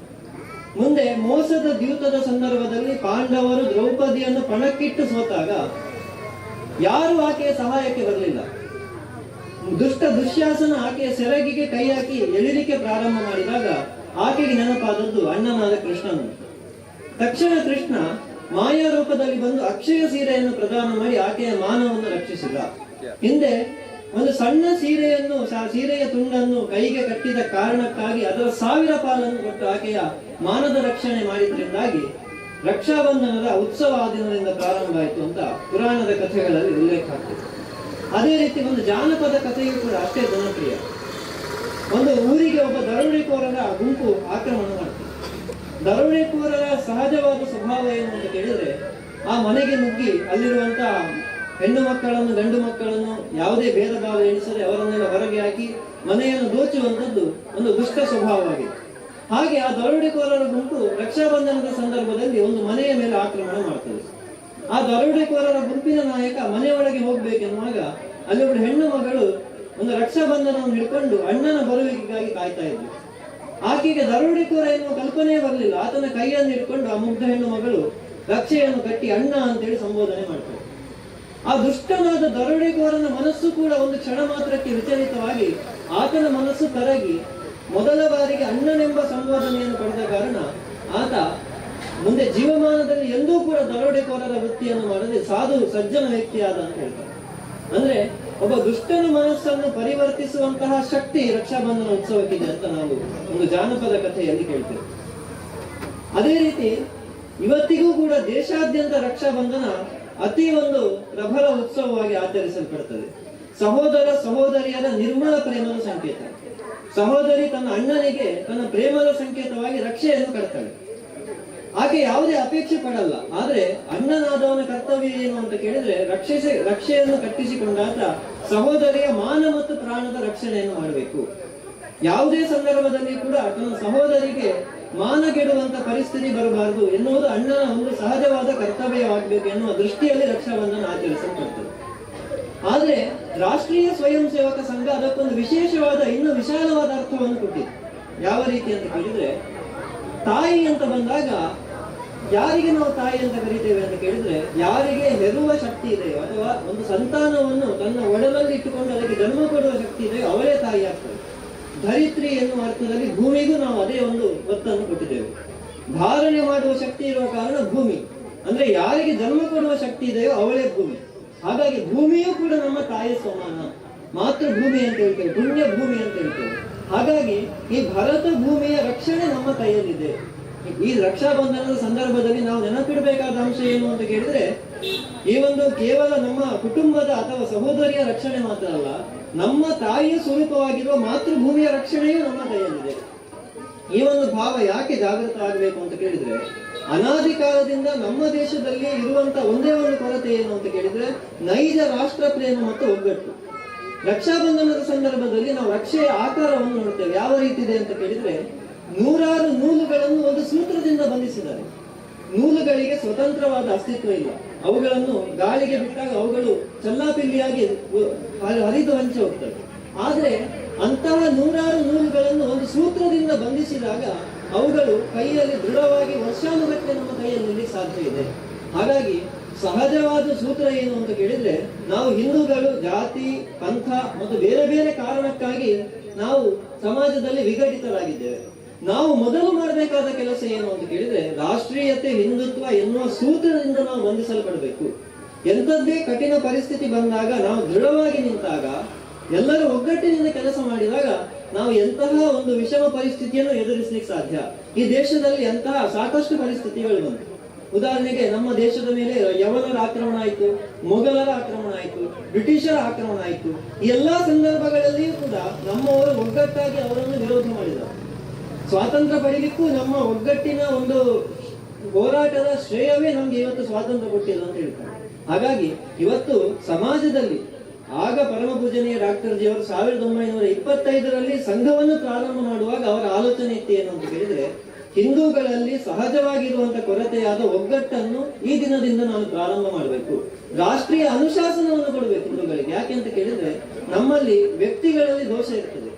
ಮುಂದೆ ಮೋಸದ ದ್ಯೂತದ ಸಂದರ್ಭದಲ್ಲಿ ಪಾಂಡವರು ದ್ರೌಪದಿಯನ್ನು ಪಣಕ್ಕಿಟ್ಟು ಸೋತಾಗ ಯಾರು ಆಕೆಯ ಸಹಾಯಕ್ಕೆ ಬರಲಿಲ್ಲ. ದುಷ್ಟ ದುಶ್ಯಾಸನ ಆಕೆಯ ಸೆರಗಿಗೆ ಕೈ ಹಾಕಿ ಎಳಿಲಿಕ್ಕೆ ಪ್ರಾರಂಭ ಮಾಡಿದಾಗ ಆಕೆಗೆ ನೆನಪಾದದ್ದು ಅಣ್ಣನಾದ ಕೃಷ್ಣನು. ತಕ್ಷಣ ಕೃಷ್ಣ ಮಾಯಾ ರೂಪದಲ್ಲಿ ಬಂದು ಅಕ್ಷಯ ಸೀರೆಯನ್ನು ಪ್ರದಾನ ಮಾಡಿ ಆಕೆಯ ಮಾನವನ್ನು ರಕ್ಷಿಸಿದ. ಹಿಂದೆ ಒಂದು ಸಣ್ಣ ಸೀರೆಯ ತುಂಡನ್ನು ಕೈಗೆ ಕಟ್ಟಿದ ಕಾರಣಕ್ಕಾಗಿ ಅದರ 1000 ಪಾಲನ್ನು ಕೊಟ್ಟು ಆಕೆಯ ಮಾನದ ರಕ್ಷಣೆ ಮಾಡಿದ್ರಿಂದಾಗಿ ರಕ್ಷಾಬಂಧನದ ಉತ್ಸವ ಆ ದಿನದಿಂದ ಪ್ರಾರಂಭ ಆಯಿತು ಅಂತ ಪುರಾಣದ ಕಥೆಗಳಲ್ಲಿ ಉಲ್ಲೇಖ ಆಗ್ತದೆ. ಅದೇ ರೀತಿ ಒಂದು ಜಾನಪದ ಕಥೆಯೂ ಕೂಡ ಅಷ್ಟೇ ಜನಪ್ರಿಯ. ಒಂದು ಊರಿಗೆ ಒಬ್ಬ ದರೋಡೆಕೋರರ ಗುಂಪು ಆಕ್ರಮಣ ಮಾಡ್ತದೆ. ದರೋಡೆಕೋರರ ಸಹಜವಾದ ಸ್ವಭಾವ ಏನು ಅಂತ ಕೇಳಿದ್ರೆ, ಆ ಮನೆಗೆ ನುಗ್ಗಿ ಅಲ್ಲಿರುವಂತಹ ಹೆಣ್ಣು ಮಕ್ಕಳನ್ನು ಗಂಡು ಮಕ್ಕಳನ್ನು ಯಾವುದೇ ಭೇದ ಭಾವ ಎಣಿಸದೆ ಅವರನ್ನೆಲ್ಲ ಹೊರಗೆ ಹಾಕಿ ಮನೆಯನ್ನು ದೋಚುವಂಥದ್ದು ಒಂದು ದುಷ್ಟ ಸ್ವಭಾವವಾಗಿದೆ. ಹಾಗೆ ಆ ದರೋಡೆಕೋರರ ಗುಂಪು ರಕ್ಷಾಬಂಧನದ ಸಂದರ್ಭದಲ್ಲಿ ಒಂದು ಮನೆಯ ಮೇಲೆ ಆಕ್ರಮಣ ಮಾಡ್ತದೆ. ಆ ದರೋಡೆಕೋರರ ಗುಂಪಿನ ನಾಯಕ ಮನೆಯೊಳಗೆ ಹೋಗ್ಬೇಕೆನ್ನುವಾಗ ಅಲ್ಲಿ ಒಬ್ಬಳು ಹೆಣ್ಣು ಮಗಳು ಒಂದು ರಕ್ಷಾಬಂಧನವನ್ನು ಹಿಡ್ಕೊಂಡು ಅಣ್ಣನ ಬರುವಿಕೆಗಾಗಿ ಕಾಯ್ತಾ ಇದ್ಲು. ಆಕೆಗೆ ದರೋಡೆಕೋರ ಎನ್ನುವ ಕಲ್ಪನೆ ಬರಲಿಲ್ಲ. ಆತನ ಕೈಯನ್ನು ಹಿಡ್ಕೊಂಡು ಆ ಮುಗ್ಧ ಹೆಣ್ಣು ಮಗಳು ರಕ್ಷೆಯನ್ನು ಕಟ್ಟಿ ಅಣ್ಣ ಅಂತೇಳಿ ಸಂಬೋಧನೆ ಮಾಡ್ತಾರೆ. ಆ ದುಷ್ಟನಾದ ದರೋಡೆಕೋರನ ಮನಸ್ಸು ಕೂಡ ಒಂದು ಕ್ಷಣ ಮಾತ್ರಕ್ಕೆ ವಿಚಲಿತವಾಗಿ ಆತನ ಮನಸ್ಸು ಕರಗಿ ಮೊದಲ ಬಾರಿಗೆ ಅಣ್ಣನೆಂಬ ಸಂಬೋಧನೆಯನ್ನು ಪಡೆದ ಕಾರಣ ಆತ ಮುಂದೆ ಜೀವಮಾನದಲ್ಲಿ ಎಂದೂ ಕೂಡ ದರೋಡೆಕೋರರ ವೃತ್ತಿಯನ್ನು ಮಾಡದೆ ಸಾಧು ಸಜ್ಜನ ವ್ಯಕ್ತಿಯಾದ ಅಂತ ಹೇಳ್ತಾರೆ. ಅಂದ್ರೆ ಒಬ್ಬ ದುಷ್ಟನ ಮನಸ್ಸನ್ನು ಪರಿವರ್ತಿಸುವಂತಹ ಶಕ್ತಿ ರಕ್ಷಾಬಂಧನ ಉತ್ಸವಕ್ಕಿದೆ ಅಂತ ನಾವು ಒಂದು ಜಾನಪದ ಕಥೆಯಲ್ಲಿ ಕೇಳ್ತೇವೆ. ಅದೇ ರೀತಿ ಇವತ್ತಿಗೂ ಕೂಡ ದೇಶಾದ್ಯಂತ ರಕ್ಷಾಬಂಧನ ಅತಿ ಒಂದು ಪ್ರಬಲ ಉತ್ಸವವಾಗಿ ಆಚರಿಸಲ್ಪಡುತ್ತದೆ. ಸಹೋದರ ಸಹೋದರಿಯರ ನಿರ್ಮಲ ಪ್ರೇಮದ ಸಂಕೇತ. ಸಹೋದರಿ ತನ್ನ ಅಣ್ಣನಿಗೆ ತನ್ನ ಪ್ರೇಮದ ಸಂಕೇತವಾಗಿ ರಕ್ಷೆಯನ್ನು ಕಟ್ತಾಳೆ. ಆಕೆ ಯಾವುದೇ ಅಪೇಕ್ಷೆ ಪಡಲ್ಲ. ಆದ್ರೆ ಅಣ್ಣನಾದವನ ಕರ್ತವ್ಯ ಏನು ಅಂತ ಕೇಳಿದ್ರೆ ರಕ್ಷೆಯನ್ನು ಕಟ್ಟಿಸಿಕೊಂಡಾತ ಸಹೋದರಿಯ ಮಾನ ಮತ್ತು ಪ್ರಾಣದ ರಕ್ಷಣೆಯನ್ನು ಮಾಡಬೇಕು. ಯಾವುದೇ ಸಂದರ್ಭದಲ್ಲಿ ಕೂಡ ತನ್ನ ಸಹೋದರಿಗೆ ಮಾನಗೆಡುವಂತ ಪರಿಸ್ಥಿತಿ ಬರಬಾರದು ಎನ್ನುವುದು ಅಣ್ಣನ ಒಂದು ಸಹಜವಾದ ಕರ್ತವ್ಯವಾಗಬೇಕು ಎನ್ನುವ ದೃಷ್ಟಿಯಲ್ಲಿ ರಕ್ಷಾಬಂಧನ ಆಚರಿಸಲ್ಪಡ್ತದೆ. ಆದ್ರೆ ರಾಷ್ಟ್ರೀಯ ಸ್ವಯಂ ಸೇವಕ ಸಂಘ ಅದಕ್ಕೊಂದು ವಿಶೇಷವಾದ ಇನ್ನು ವಿಶಾಲವಾದ ಅರ್ಥವನ್ನು ಕೊಟ್ಟಿದೆ. ಯಾವ ರೀತಿ ಅಂತ ಕೇಳಿದ್ರೆ, ತಾಯಿ ಅಂತ ಬಂದಾಗ ಯಾರಿಗೆ ನಾವು ತಾಯಿ ಅಂತ ಕರಿತೇವೆ ಅಂತ ಕೇಳಿದ್ರೆ, ಯಾರಿಗೆ ಹೆರುವ ಶಕ್ತಿ ಇದೆಯೋ ಅಥವಾ ಒಂದು ಸಂತಾನವನ್ನು ತನ್ನ ಒಡಲಲ್ಲಿ ಇಟ್ಟುಕೊಂಡು ಅದಕ್ಕೆ ಜನ್ಮ ಕೊಡುವ ಶಕ್ತಿ ಇದೆಯೋ ಅವಳೇ ತಾಯಿ ಆಗ್ತದೆ. ಧರಿತ್ರಿ ಎನ್ನುವ ಅರ್ಥದಲ್ಲಿ ಭೂಮಿಗೂ ನಾವು ಅದೇ ಒಂದು ಒತ್ತನ್ನು ಕೊಟ್ಟಿದ್ದೇವೆ. ಧಾರಣೆ ಮಾಡುವ ಶಕ್ತಿ ಇರುವ ಕಾರಣ ಭೂಮಿ, ಅಂದ್ರೆ ಯಾರಿಗೆ ಜನ್ಮ ಕೊಡುವ ಶಕ್ತಿ ಇದೆಯೋ ಅವಳೇ ಭೂಮಿ. ಹಾಗಾಗಿ ಭೂಮಿಯೂ ಕೂಡ ನಮ್ಮ ತಾಯಿಯ ಸಮಾನ. ಮಾತೃಭೂಮಿ ಅಂತ ಹೇಳ್ತೇವೆ, ಪುಣ್ಯ ಭೂಮಿ ಅಂತ ಹೇಳ್ತೇವೆ. ಹಾಗಾಗಿ ಈ ಭಾರತ ಭೂಮಿಯ ರಕ್ಷಣೆ ನಮ್ಮ ಕೈಯಲ್ಲಿದೆ. ಈ ರಕ್ಷಾಬಂಧನದ ಸಂದರ್ಭದಲ್ಲಿ ನಾವು ನೆನಪಿಡಬೇಕಾದ ಅಂಶ ಏನು ಅಂತ ಕೇಳಿದ್ರೆ, ಈ ಒಂದು ಕೇವಲ ನಮ್ಮ ಕುಟುಂಬದ ಅಥವಾ ಸಹೋದರಿಯ ರಕ್ಷಣೆ ಮಾತ್ರ ಅಲ್ಲ, ನಮ್ಮ ತಾಯಿಯ ಸ್ವರೂಪವಾಗಿರುವ ಮಾತೃಭೂಮಿಯ ರಕ್ಷಣೆಯೂ ನಮ್ಮ ಕೈಯಲ್ಲಿದೆ. ಈ ಒಂದು ಭಾವ ಯಾಕೆ ಜಾಗೃತ ಆಗಬೇಕು ಅಂತ ಕೇಳಿದ್ರೆ, ಅನಾದಿ ಕಾಲದಿಂದ ನಮ್ಮ ದೇಶದಲ್ಲಿ ಇರುವಂತ ಒಂದೇ ಒಂದು ಕೊರತೆ ಏನು ಅಂತ ಕೇಳಿದ್ರೆ ನೈಜ ರಾಷ್ಟ್ರ ಪ್ರೇಮ ಮತ್ತು ಒಗ್ಗಟ್ಟು. ರಕ್ಷಾಬಂಧನದ ಸಂದರ್ಭದಲ್ಲಿ ನಾವು ರಕ್ಷೆಯ ಆಕಾರವನ್ನು ನೋಡ್ತೇವೆ. ಯಾವ ರೀತಿ ಇದೆ ಅಂತ ಕೇಳಿದ್ರೆ, 100 ನೂಲುಗಳನ್ನು ಒಂದು ಸೂತ್ರದಿಂದ ಬಂಧಿಸಿದ್ದಾರೆ. ನೂಲುಗಳಿಗೆ ಸ್ವತಂತ್ರವಾದ ಅಸ್ತಿತ್ವ ಇಲ್ಲ. ಅವುಗಳನ್ನು ಗಾಳಿಗೆ ಬಿಟ್ಟಾಗ ಅವುಗಳು ಚಲ್ಲಾಪಿಲ್ಲಿಯಾಗಿ ಹರಿದು ಹಂಚಿ ಹೋಗ್ತವೆ. ಆದ್ರೆ ಅಂತಹ 100 ನೂಲುಗಳನ್ನು ಒಂದು ಸೂತ್ರದಿಂದ ಬಂಧಿಸಿದಾಗ ಅವುಗಳು ಕೈಯಲ್ಲಿ ದೃಢವಾಗಿ ವರ್ಷಾನುಗಟ್ಟಲೆ ನಮ್ಮ ಕೈಯಲ್ಲಿ ನಿಲ್ಲಿಕ್ಕೆ ಸಾಧ್ಯ ಇದೆ. ಹಾಗಾಗಿ ಸಹಜವಾದ ಸೂತ್ರ ಏನು ಅಂತ ಕೇಳಿದ್ರೆ, ನಾವು ಹಿಂದೂಗಳು ಜಾತಿ ಪಂಥ ಮತ್ತು ಬೇರೆ ಬೇರೆ ಕಾರಣಕ್ಕಾಗಿ ನಾವು ಸಮಾಜದಲ್ಲಿ ವಿಘಟಿತರಾಗಿದ್ದೇವೆ. ನಾವು ಮೊದಲು ಮಾಡಬೇಕಾದ ಕೆಲಸ ಏನು ಅಂತ ಕೇಳಿದ್ರೆ, ರಾಷ್ಟ್ರೀಯತೆ ಹಿಂದುತ್ವ ಎನ್ನುವ ಸೂತ್ರದಿಂದ ನಾವು ಬಂಧಿಸಲ್ಪಡಬೇಕು. ಎಂಥದ್ದೇ ಕಠಿಣ ಪರಿಸ್ಥಿತಿ ಬಂದಾಗ ನಾವು ದೃಢವಾಗಿ ನಿಂತಾಗ, ಎಲ್ಲರೂ ಒಗ್ಗಟ್ಟಿನಿಂದ ಕೆಲಸ ಮಾಡಿದಾಗ ನಾವು ಎಂತಹ ಒಂದು ವಿಷಮ ಪರಿಸ್ಥಿತಿಯನ್ನು ಎದುರಿಸಲಿಕ್ಕೆ ಸಾಧ್ಯ. ಈ ದೇಶದಲ್ಲಿ ಅಂತಹ ಸಾಕಷ್ಟು ಪರಿಸ್ಥಿತಿಗಳು ಬಂತು. ಉದಾಹರಣೆಗೆ ನಮ್ಮ ದೇಶದ ಮೇಲೆ ಯವನರ ಆಕ್ರಮಣ ಆಯಿತು, ಮೊಘಲರ ಆಕ್ರಮಣ ಆಯಿತು, ಬ್ರಿಟಿಷರ ಆಕ್ರಮಣ ಆಯಿತು. ಈ ಎಲ್ಲಾ ಸಂದರ್ಭಗಳಲ್ಲಿಯೂ ಕೂಡ ನಮ್ಮವರು ಒಗ್ಗಟ್ಟಾಗಿ ಅವರನ್ನು ವಿರೋಧ ಮಾಡಿದರು. ಸ್ವಾತಂತ್ರ್ಯ ಪಡೆಯಲಿಕ್ಕೂ ನಮ್ಮ ಒಗ್ಗಟ್ಟಿನ ಒಂದು ಹೋರಾಟದ ಶ್ರೇಯವೇ ನಮ್ಗೆ ಇವತ್ತು ಸ್ವಾತಂತ್ರ್ಯ ಕೊಟ್ಟಿಲ್ಲ ಅಂತ ಹೇಳ್ತಾರೆ. ಹಾಗಾಗಿ ಇವತ್ತು ಸಮಾಜದಲ್ಲಿ ಆಗ ಪರಮ ಪೂಜನೀಯ ಡಾಕ್ಟರ್ ಜಿ ಅವರು 1925ರಲ್ಲಿ ಸಂಘವನ್ನು ಪ್ರಾರಂಭ ಮಾಡುವಾಗ ಅವರ ಆಲೋಚನೆ ಇತ್ತು ಏನು ಅಂತ ಕೇಳಿದ್ರೆ, ಹಿಂದೂಗಳಲ್ಲಿ ಸಹಜವಾಗಿರುವಂತಹ ಕೊರತೆಯಾದ ಒಗ್ಗಟ್ಟನ್ನು ಈ ದಿನದಿಂದ ನಾನು ಪ್ರಾರಂಭ ಮಾಡಬೇಕು. ರಾಷ್ಟ್ರೀಯ ಅನುಶಾಸನವನ್ನು ಕೊಡಬೇಕು ಹಿಂದೂಗಳಿಗೆ. ಯಾಕೆ ಅಂತ ಕೇಳಿದ್ರೆ, ನಮ್ಮಲ್ಲಿ ವ್ಯಕ್ತಿಗಳಲ್ಲಿ ದೋಷ ಇರ್ತದೆ.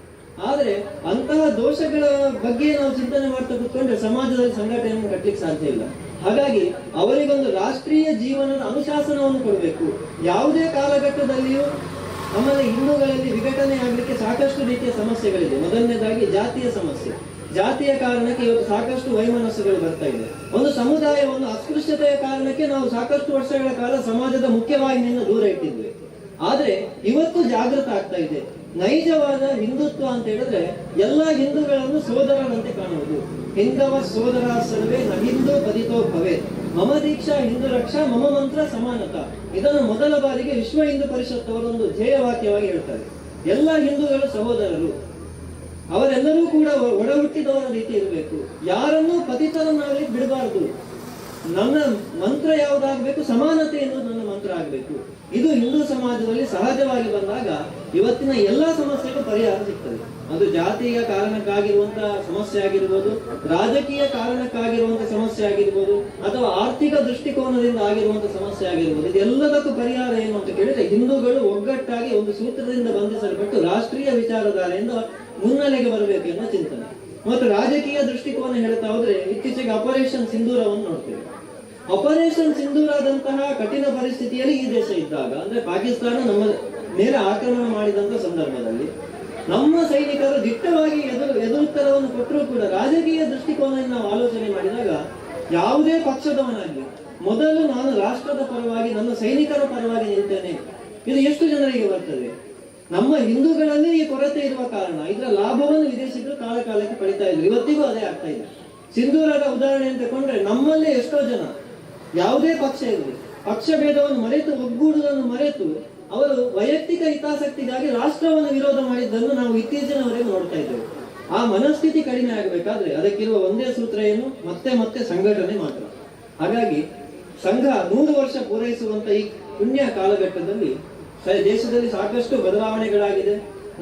ಆದ್ರೆ ಅಂತಹ ದೋಷಗಳ ಬಗ್ಗೆ ನಾವು ಚಿಂತನೆ ಮಾಡ್ತಾ ಕೂತ್ಕೊಂಡ್ರೆ ಸಮಾಜದಲ್ಲಿ ಸಂಘಟನೆಯನ್ನು ಕಟ್ಟಲಿಕ್ಕೆ ಸಾಧ್ಯ ಇಲ್ಲ. ಹಾಗಾಗಿ ಅವರಿಗೊಂದು ರಾಷ್ಟ್ರೀಯ ಜೀವನದ ಅನುಶಾಸನವನ್ನು ಕೊಡಬೇಕು. ಯಾವುದೇ ಕಾಲಘಟ್ಟದಲ್ಲಿಯೂ ನಮ್ಮಲ್ಲಿ ಹಿಂದೂಗಳಲ್ಲಿ ವಿಘಟನೆ ಆಗಲಿಕ್ಕೆ ಸಾಕಷ್ಟು ರೀತಿಯ ಸಮಸ್ಯೆಗಳಿದೆ. ಮೊದಲನೇದಾಗಿ ಜಾತಿಯ ಸಮಸ್ಯೆ. ಜಾತಿಯ ಕಾರಣಕ್ಕೆ ಇವತ್ತು ಸಾಕಷ್ಟು ವೈಮನಸ್ಸುಗಳು ಬರ್ತಾ ಇದೆ. ಒಂದು ಸಮುದಾಯವನ್ನು ಅಸ್ಪೃಶ್ಯತೆಯ ಕಾರಣಕ್ಕೆ ನಾವು ಸಾಕಷ್ಟು ವರ್ಷಗಳ ಕಾಲ ಸಮಾಜದ ಮುಖ್ಯವಾಹಿನಿಯಿಂದ ದೂರ ಇಟ್ಟಿದ್ವಿ. ಆದ್ರೆ ಇವತ್ತು ಜಾಗೃತ ಆಗ್ತಾ ಇದೆ. ನೈಜವಾದ ಹಿಂದುತ್ವ ಅಂತ ಹೇಳಿದ್ರೆ ಎಲ್ಲ ಹಿಂದೂಗಳನ್ನು ಸೋದರರಂತೆ ಕಾಣುವುದು. ಹಿಂದವ ಸೋದರ ಸರ್ವೇ ನ ಹಿಂದೂ ಪದಿತೋ ಭವೆ, ಮಮ ದೀಕ್ಷಾ ಹಿಂದೂ ರಕ್ಷಾ ಮಮ ಮಂತ್ರ ಸಮಾನತ. ಇದನ್ನು ಮೊದಲ ಬಾರಿಗೆ ವಿಶ್ವ ಹಿಂದೂ ಪರಿಷತ್ ಅವರೊಂದು ಧ್ಯೇಯವಾಕ್ಯವಾಗಿ ಹೇಳ್ತಾರೆ. ಎಲ್ಲ ಹಿಂದೂಗಳು ಸಹೋದರರು, ಅವರೆಲ್ಲರೂ ಕೂಡ ಒಡ ಹುಟ್ಟಿದವರ ರೀತಿ ಇರಬೇಕು. ಯಾರನ್ನೂ ಪತಿತರನ್ನಾಗಲಿಕ್ಕೆ ಬಿಡಬಾರದು. ನನ್ನ ಮಂತ್ರ ಯಾವುದಾಗಬೇಕು, ಸಮಾನತೆ ಎನ್ನುವುದು ನನ್ನ ಮಂತ್ರ ಆಗಬೇಕು. ಇದು ಹಿಂದೂ ಸಮಾಜದಲ್ಲಿ ಸಹಜವಾಗಿ ಬಂದಾಗ ಇವತ್ತಿನ ಎಲ್ಲಾ ಸಮಸ್ಯೆಗೂ ಪರಿಹಾರ ಸಿಗ್ತದೆ. ಅದು ಜಾತಿಯ ಕಾರಣಕ್ಕಾಗಿರುವಂತಹ ಸಮಸ್ಯೆ ಆಗಿರ್ಬೋದು, ರಾಜಕೀಯ ಕಾರಣಕ್ಕಾಗಿರುವಂತಹ ಸಮಸ್ಯೆ ಆಗಿರ್ಬೋದು, ಅಥವಾ ಆರ್ಥಿಕ ದೃಷ್ಟಿಕೋನದಿಂದ ಆಗಿರುವಂತಹ ಸಮಸ್ಯೆ ಆಗಿರ್ಬೋದು. ಇದೆಲ್ಲದಕ್ಕೂ ಪರಿಹಾರ ಏನು ಅಂತ ಕೇಳಿದ್ರೆ, ಹಿಂದೂಗಳು ಒಗ್ಗಟ್ಟಾಗಿ ಒಂದು ಸೂತ್ರದಿಂದ ಬಂಧಿಸಲ್ಪಟ್ಟು ರಾಷ್ಟ್ರೀಯ ವಿಚಾರಧಾರೆಯಿಂದ ಮುನ್ನೆಲೆಗೆ ಬರಬೇಕು ಎನ್ನುವ ಚಿಂತನೆ. ಮತ್ತು ರಾಜಕೀಯ ದೃಷ್ಟಿಕೋನ ಹೇಳ್ತಾ ಹೋದ್ರೆ, ಇತ್ತೀಚೆಗೆ ಆಪರೇಷನ್ ಸಿಂಧೂರವನ್ನು ನೋಡ್ತೇವೆ. ಆಪರೇಷನ್ ಸಿಂಧೂರದಂತಹ ಕಠಿಣ ಪರಿಸ್ಥಿತಿಯಲ್ಲಿ ಈ ದೇಶ ಇದ್ದಾಗ, ಅಂದ್ರೆ ಪಾಕಿಸ್ತಾನ ನಮ್ಮ ಮೇಲೆ ಆಕ್ರಮಣ ಮಾಡಿದಂತ ಸಂದರ್ಭದಲ್ಲಿ ನಮ್ಮ ಸೈನಿಕರು ದಿಟ್ಟವಾಗಿ ಎದುರುತ್ತರವನ್ನು ಕೊಟ್ಟರೂ ಕೂಡ ರಾಜಕೀಯ ದೃಷ್ಟಿಕೋನದಿಂದ ನಾವು ಆಲೋಚನೆ ಮಾಡಿದಾಗ ಯಾವುದೇ ಪಕ್ಷದವನಾಗಲಿ ಮೊದಲು ನಾನು ರಾಷ್ಟ್ರದ ಪರವಾಗಿ ನನ್ನ ಸೈನಿಕರ ಪರವಾಗಿ ನಿಲ್ತೇನೆ, ಇದು ಎಷ್ಟು ಜನರಿಗೆ ಬರ್ತದೆ? ನಮ್ಮ ಹಿಂದೂಗಳಲ್ಲಿ ಈ ಕೊರತೆ ಇರುವ ಕಾರಣ ಇದರ ಲಾಭವನ್ನು ವಿದೇಶಿಗರು ಕಾಲಕಾಲಕ್ಕೆ ಪಡಿತಾ ಇದ್ರು. ಇವತ್ತಿಗೂ ಅದೇ ಆಗ್ತಾ ಇದೆ. ಸಿಂಧೂರದ ಉದಾಹರಣೆ ಅಂತ ತಗೊಂಡ್ರೆ ನಮ್ಮಲ್ಲೇ ಎಷ್ಟೋ ಜನ ಯಾವುದೇ ಪಕ್ಷ ಇರಲಿ, ಪಕ್ಷ ಭೇದವನ್ನು ಮರೆತು ಒಗ್ಗೂಡುವುದನ್ನು ಮರೆತು ಅವರು ವೈಯಕ್ತಿಕ ಹಿತಾಸಕ್ತಿಗಾಗಿ ರಾಷ್ಟ್ರವನ್ನು ವಿರೋಧ ಮಾಡಿದ್ದನ್ನು ನಾವು ಇತ್ತೀಚಿನವರೆಗೂ ನೋಡ್ತಾ ಇದ್ದೇವೆ. ಆ ಮನಸ್ಥಿತಿ ಕಡಿಮೆ ಆಗಬೇಕಾದ್ರೆ ಅದಕ್ಕಿರುವ ಒಂದೇ ಸೂತ್ರ ಏನು? ಮತ್ತೆ ಮತ್ತೆ ಸಂಘಟನೆ ಮಾತ್ರ. ಹಾಗಾಗಿ ಸಂಘ 100 ವರ್ಷ ಪೂರೈಸುವಂತ ಈ ಪುಣ್ಯ ಕಾಲಘಟ್ಟದಲ್ಲಿ ದೇಶದಲ್ಲಿ ಸಾಕಷ್ಟು ಬದಲಾವಣೆಗಳಾಗಿದೆ.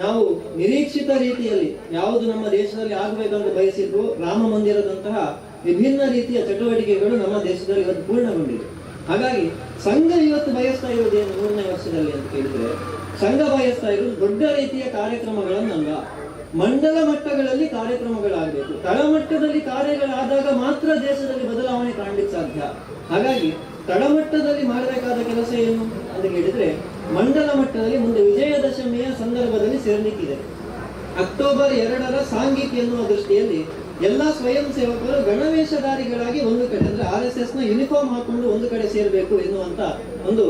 ನಾವು ನಿರೀಕ್ಷಿತ ರೀತಿಯಲ್ಲಿ ಯಾವುದು ನಮ್ಮ ದೇಶದಲ್ಲಿ ಆಗಬೇಕಂತ ಬಯಸಿದ್ವು, ರಾಮ ಮಂದಿರದಂತಹ ವಿಭಿನ್ನ ರೀತಿಯ ಚಟುವಟಿಕೆಗಳು ನಮ್ಮ ದೇಶದಲ್ಲಿ ಇವತ್ತು ಪೂರ್ಣಗೊಂಡಿದೆ. ಹಾಗಾಗಿ ಸಂಘ ಇವತ್ತು ಬಯಸ್ತಾ ಇರುವುದೇನು 100ನೇ ವರ್ಷದಲ್ಲಿ ಅಂತ ಕೇಳಿದ್ರೆ, ಸಂಘ ಬಯಸ್ತಾ ಇರುವುದು ದೊಡ್ಡ ರೀತಿಯ ಕಾರ್ಯಕ್ರಮಗಳನ್ನಲ್ಲ, ಮಂಡಲ ಮಟ್ಟಗಳಲ್ಲಿ ಕಾರ್ಯಕ್ರಮಗಳಾಗಬೇಕು. ತಳಮಟ್ಟದಲ್ಲಿ ಕಾರ್ಯಗಳಾದಾಗ ಮಾತ್ರ ದೇಶದಲ್ಲಿ ಬದಲಾವಣೆ ಕಾಣಲಿಕ್ಕೆ ಸಾಧ್ಯ. ಹಾಗಾಗಿ ತಳಮಟ್ಟದಲ್ಲಿ ಮಾಡಬೇಕಾದ ಕೆಲಸ ಏನು ಅಂತ ಕೇಳಿದ್ರೆ, ಮಂಡಲ ಮಟ್ಟದಲ್ಲಿ ಮುಂದೆ ವಿಜಯದಶಮಿಯ ಸಂದರ್ಭದಲ್ಲಿ ಸೇರ್ಲಿಕ್ಕಿದೆ. ಅಕ್ಟೋಬರ್ 2ರ ಸಾಂಘಿಕ ಎನ್ನುವ ದೃಷ್ಟಿಯಲ್ಲಿ ಎಲ್ಲಾ ಸ್ವಯಂ ಸೇವಕರು ಗಣವೇಷಧಾರಿಗಳಾಗಿ ಒಂದು ಕಡೆ, ಅಂದ್ರೆ RSS ನ ಯೂನಿಫಾರ್ಮ್ ಹಾಕೊಂಡು ಒಂದು ಕಡೆ ಸೇರಬೇಕು ಎನ್ನುವಂತ ಒಂದು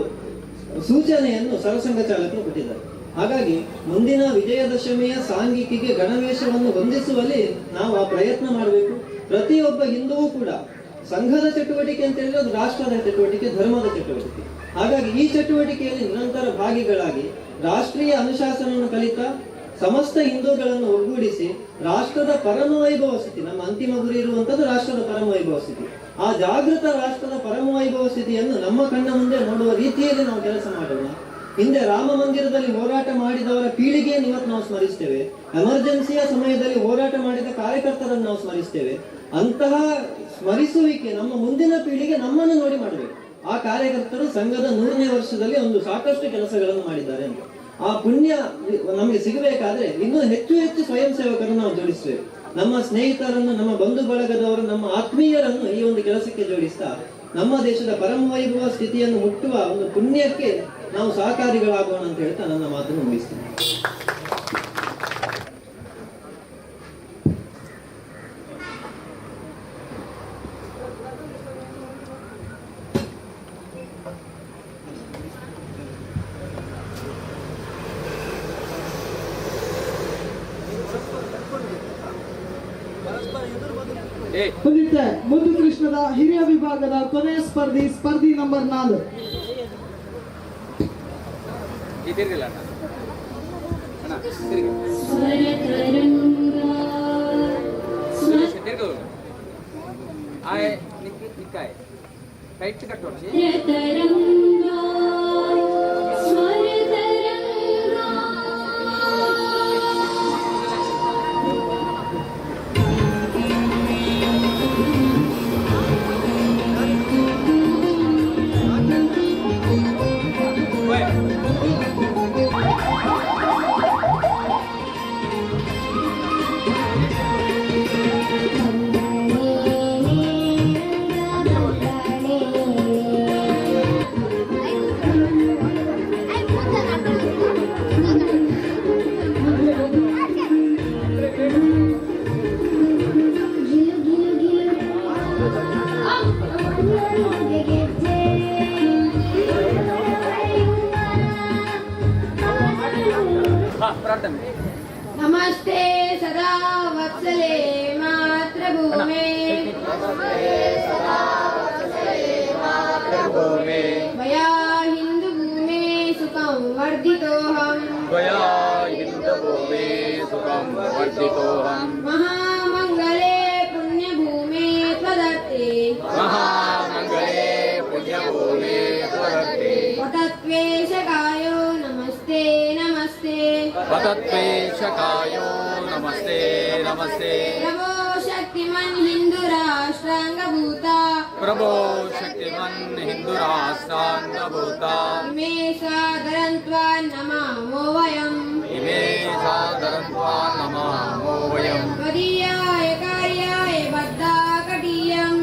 ಸೂಚನೆಯನ್ನು ಸರಸಂಘ ಚಾಲಕರು ಕೊಟ್ಟಿದ್ದಾರೆ. ಹಾಗಾಗಿ ಮುಂದಿನ ವಿಜಯದಶಮಿಯ ಸಾಂಘಿಕಿಗೆ ಗಣವೇಷವನ್ನು ಹೊಂದಿಸುವಲ್ಲಿ ನಾವು ಆ ಪ್ರಯತ್ನ ಮಾಡಬೇಕು. ಪ್ರತಿಯೊಬ್ಬ ಹಿಂದುವೂ ಕೂಡ ಸಂಘದ ಚಟುವಟಿಕೆ ಅಂತ ಹೇಳಿದ್ರೆ ಅದು ರಾಷ್ಟ್ರದ ಚಟುವಟಿಕೆ, ಧರ್ಮದ ಚಟುವಟಿಕೆ. ಹಾಗಾಗಿ ಈ ಚಟುವಟಿಕೆಯಲ್ಲಿ ನಿರಂತರ ಭಾಗಿಗಳಾಗಿ ರಾಷ್ಟ್ರೀಯ ಅನುಶಾಸನವನ್ನು ಕಲಿತಾ ಸಮಸ್ತ ಹಿಂದೂಗಳನ್ನು ಒಗ್ಗೂಡಿಸಿ ರಾಷ್ಟ್ರದ ಪರಮವೈಭವ ಸ್ಥಿತಿ, ನಮ್ಮ ಅಂತಿಮ ಗುರಿ ಇರುವಂತದ್ದು ರಾಷ್ಟ್ರದ ಪರಮವೈಭವ ಸ್ಥಿತಿ. ಆ ಜಾಗೃತ ರಾಷ್ಟ್ರದ ಪರಮವೈಭವ ಸ್ಥಿತಿಯನ್ನು ನಮ್ಮ ಕಣ್ಣ ಮುಂದೆ ನೋಡುವ ರೀತಿಯಲ್ಲಿ ನಾವು ಕೆಲಸ ಮಾಡೋಣ. ಹಿಂದೆ ರಾಮ ಮಂದಿರದಲ್ಲಿ ಹೋರಾಟ ಮಾಡಿದವರ ಪೀಳಿಗೆಯನ್ನು ಇವತ್ತು ನಾವು ಸ್ಮರಿಸ್ತೇವೆ. ಎಮರ್ಜೆನ್ಸಿಯ ಸಮಯದಲ್ಲಿ ಹೋರಾಟ ಮಾಡಿದ ಕಾರ್ಯಕರ್ತರನ್ನು ನಾವು ಸ್ಮರಿಸ್ತೇವೆ. ಅಂತಹ ಸ್ಮರಿಸುವಿಕೆ ನಮ್ಮ ಮುಂದಿನ ಪೀಳಿಗೆ ನಮ್ಮನ್ನು ನೋಡಿ ಮಾಡಬೇಕು. ಆ ಕಾರ್ಯಕರ್ತರು ಸಂಘದ 100ನೇ ವರ್ಷದಲ್ಲಿ ಒಂದು ಸಾಕಷ್ಟು ಕೆಲಸಗಳನ್ನು ಮಾಡಿದ್ದಾರೆ ಅಂತ. ಆ ಪುಣ್ಯ ನಮಗೆ ಸಿಗಬೇಕಾದ್ರೆ ಇನ್ನೂ ಹೆಚ್ಚು ಹೆಚ್ಚು ಸ್ವಯಂ ಸೇವಕರನ್ನು ನಾವು ಜೋಡಿಸ್ತೇವೆ. ನಮ್ಮ ಸ್ನೇಹಿತರನ್ನು, ನಮ್ಮ ಬಂಧು ಬಳಗದವರು, ನಮ್ಮ ಆತ್ಮೀಯರನ್ನು ಈ ಒಂದು ಕೆಲಸಕ್ಕೆ ಜೋಡಿಸ್ತಾ ನಮ್ಮ ದೇಶದ ಪರಮವೈಭವ ಸ್ಥಿತಿಯನ್ನು ಮುಟ್ಟುವ ಒಂದು ಪುಣ್ಯಕ್ಕೆ ನಾವು ಸಹಕಾರಿಗಳಾಗೋಣ ಅಂತ ಹೇಳ್ತಾ ನನ್ನ ಮಾತನ್ನು ಮುಗಿಸ್ತೀನಿ. ಮುಂದಿತ್ತೆ ಮುದ್ದು ಕೃಷ್ಣದ ಹಿರಿಯ ವಿಭಾಗದ ಕೊನೆಯ ಸ್ಪರ್ಧಿ ನಂಬರ್ 4. नमस्ते सदा वत्सले मातृभूमे, मया हिन्दुभूमे सुखं वर्धितोऽहम्, महामङ्गले पुण्यभूमे त्वदर्थे, पतत्वेशकायो नमस्ते नमस्ते, प्रभो शक्तिमन् हिन्दुराष्ट्राङ्गभूता, इमे सादरं त्वां नमामो वयम्, त्वदीयाय कार्याय बद्धाकटीयम्,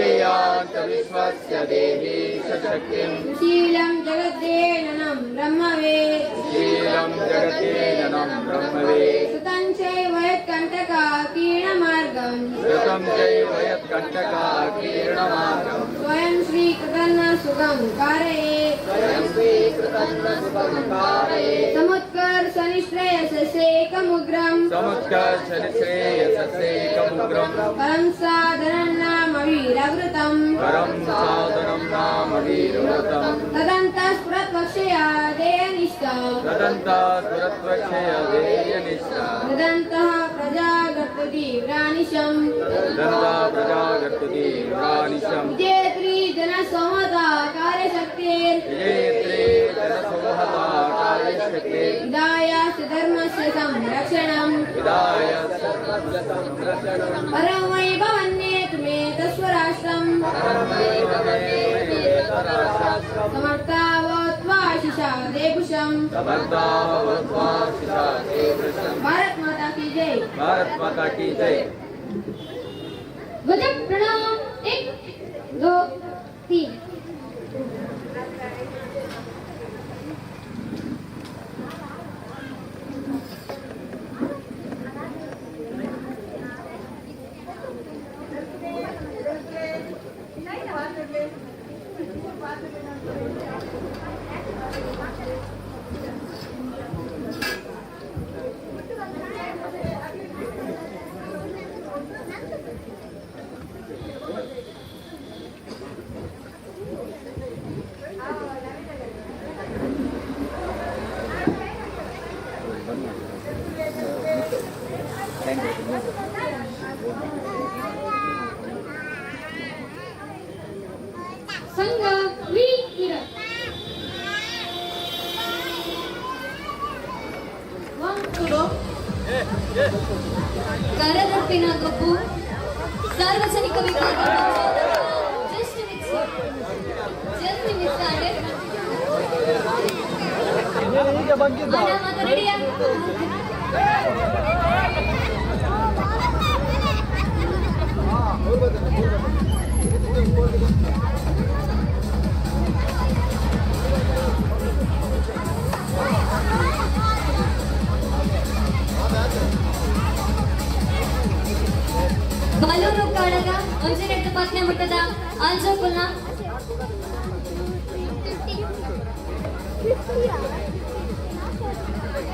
श्रेयान् च विश्वस्य देहि सशक्तिं सुशीलं जगद्देवनं ब्रह्मवेत् शीलं जगतेनं ब्रह्मवेत् सुतं चैव यत्कण्टका कीर्णमार्गम् श्रुतं चैव यत्कण्टकाकीर्णमार्गम् स्वयं श्रीकृतन्न सुखं कारयेत् समुत्कर्षनिश्रेयसेकमुग्रम् समुत्कर्षनिश्रेयसेकमुग्रम् परं साधनं नाम वीरव्रतम् परं साधनं नाम वीरव्रतम् तदन्तः स्फुरत्वक्षया देयनिष्ठा तदन्ता सुरत्वक्षय देयनिष्ठा तदन्तः प्रजागर्ततीव्रानिशम् दन्ता प्रजागर्ततीव्रानिशम् विजेत्री जनसंहता कार्यशक्तिर् विजेत्रे जनसंहता कार्यशक्ते विदायास्य धर्मस्य संरक्षणम् विदाय परं वै भवन्येतु मे तस्वराष्ट्रम् समर्था भवत्वा शिशादेभुषम् भारत माता की जय। भारत माता की जय। ध्वज प्रणाम 1 2 3 ಸಂಘ ವೀರ ಕರದಪ್ಪಿನ ಗೊಬ್ಬು ಸಾರ್ವಜನಿಕ ವಿಭಾಗ ಜಸ್ಟ್ ಮಿಸ್ ಆಡೆ ರೆಡಿಯಾ ಬಲೂರು ಕಾಡಗ ಒಂಜೆರಡು ಪತ್ನೆ ಮುಟ್ಟದ ಆಂಜೋಕುಲ್ನ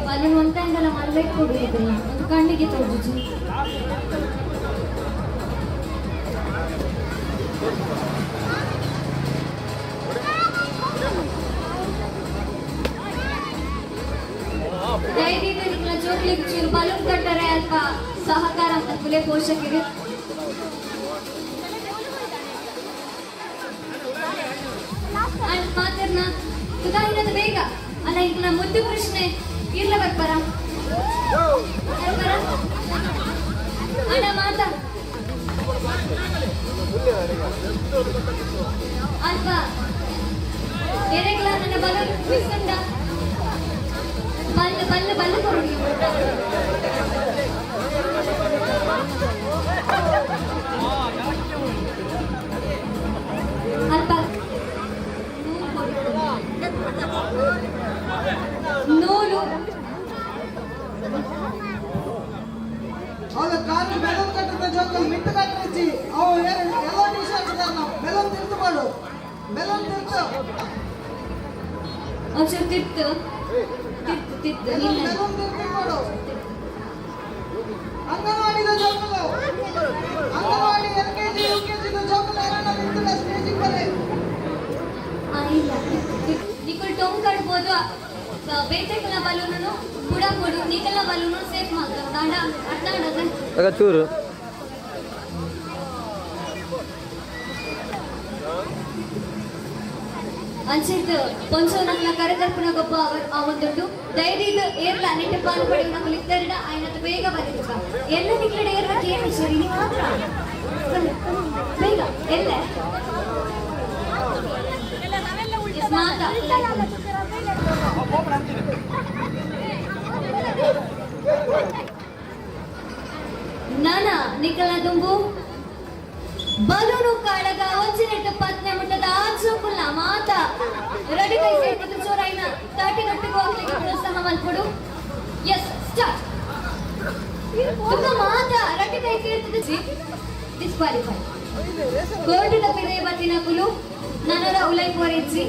ಬಲೂನ್ ಒಂದಂಗಲ ಮಲ್ಬೇಕು ಕೊಡುವುದಿಲ್ಲ ಒಂದು ಕಣ್ಣಿಗೆ ತೋರಿಸು ಧೈರ್ಯದ ನಿಮ್ಮ ಜೋಕ್ಲಿಗೆ ಚೂರು ಬಲೂನ್ ಕಟ್ಟರೆ ಅಲ್ಪ ಸಹಕಾರ ಅಂತ ಕುಲೆ ಪೋಷಕರು ಮಾತರ್ನ ತುದಾಯಿನದ ಬೇಗ ಅಲ್ಲ ಈಗ ಮುದ್ದು ಪ್ರಶ್ನೆ ಇರ್ಲ ಬರ್ಬರ ಅಣ್ಣ ಮಾತ ಅಲ್ಪ ಎರೆಗ್ಲ ನನ್ನ ಬಲೂನ್ ಬಿಸ್ಕಂಡ ಬಲ್ಲು ಬಲ್ಲು ಬಲ್ಲು ಕೊಡಿ ಅಲ್ಪ ನೂಲು ಅವಳ ಕಾಲು ಬೆಲೂನ್ ಕಟ್ಟಿದ ಜೋಕಲ್ಲಿ ಮಿಟ್ಟು ಕಟ್ಟಿಸಿ ಅವು ಎಲ್ಲ ಟಿ ಶರ್ಟ್ ಬೆಲೂನ್ ತಿರ್ತು ಮಾಡು ಬೆಲೂನ್ ತಿರ್ತು ಒಂಚೂರು ತಿತ್ತು ತಿತ್ತು ತಿತ್ತು ಬೆಲೂನ್ ತಿರ್ತು ಮಾಡು ಅಂಗನವಾಡಿದ ಜೋಕಲು ಅಂಗನವಾಡಿ LKG UKG ಜೋಕಲು ಯಾರನ್ನ ನಿಂತಿಲ್ಲ ಸ್ಟೇಜಿಗೆ ಬನ್ನಿ ಇಲ್ಲ ನಿಕ್ಕಳು ಟೊಂಗ್ ಕಟ್ಬೋದು ಬೇಟೆಗಳ ಬಲೂನು ಕೂಡ ಕೊಡು ನೀಕೆಲ್ಲ ಬಲೂನು ಸೇಫ್ ಮಾಡ್ತಾರೆ ದಾಂಡ ಅಡ್ಡಾಡದೆ ಚೂರು ಅಂಚಿತ್ತು ಪೊಂಚೋ ನಕ್ಲ ಕರೆದರ್ಪಣ ಗೊಬ್ಬ ಆ ಒಂದುಂಟು ಧೈರ್ಯದ ಏರ್ಲ ನೆಟ್ಟು ಪಾಲು ಪಡೆಯುವ ನಕಲು ಇದ್ದರಿಡ ಆಯ್ನತ್ತು ಬೇಗ ಬರೀತುಕ ಎಲ್ಲ ನಿಕ್ಲಡ ಏರ್ಲಕ್ಕೆ ಏನು ಸರಿ ನೀವು ಮಾತ್ರ ಬೇಗ ಎಲ್ಲ ಮಾತ ನಾನಾ ನಿಕಲ ದುಂಬು ಬಲೂನು ಕಾಳಗ ಒಂಚಿನೆಟ್ಟು ಪತ್ನೆ ಮುಟ್ಟದ ಆಚೋಕುಲ್ಲ ಮಾತ ರೆಡಿ ಕೈ ಸೇರ್ಪಟ್ಟು ಚೋರಾಯಿನ 30 ಗಂಟೆಗೆ ಹೋಗ್ಲಿಕ್ಕೆ ಪ್ರೋತ್ಸಾಹ ಮಾಡ್ಕೊಡು. S start. ತುಕ ಮಾತ ರೆಡಿ ಕೈ ಸೇರ್ತಿದ್ದ ಡಿಸ್ಕ್ವಾಲಿಫೈ. ಕೋರ್ಟಿದ ಪಿದೆ ಬತ್ತಿನ ಕುಲು ನನರ ಉಲೈ ಕೋರಿಚ್ಚಿ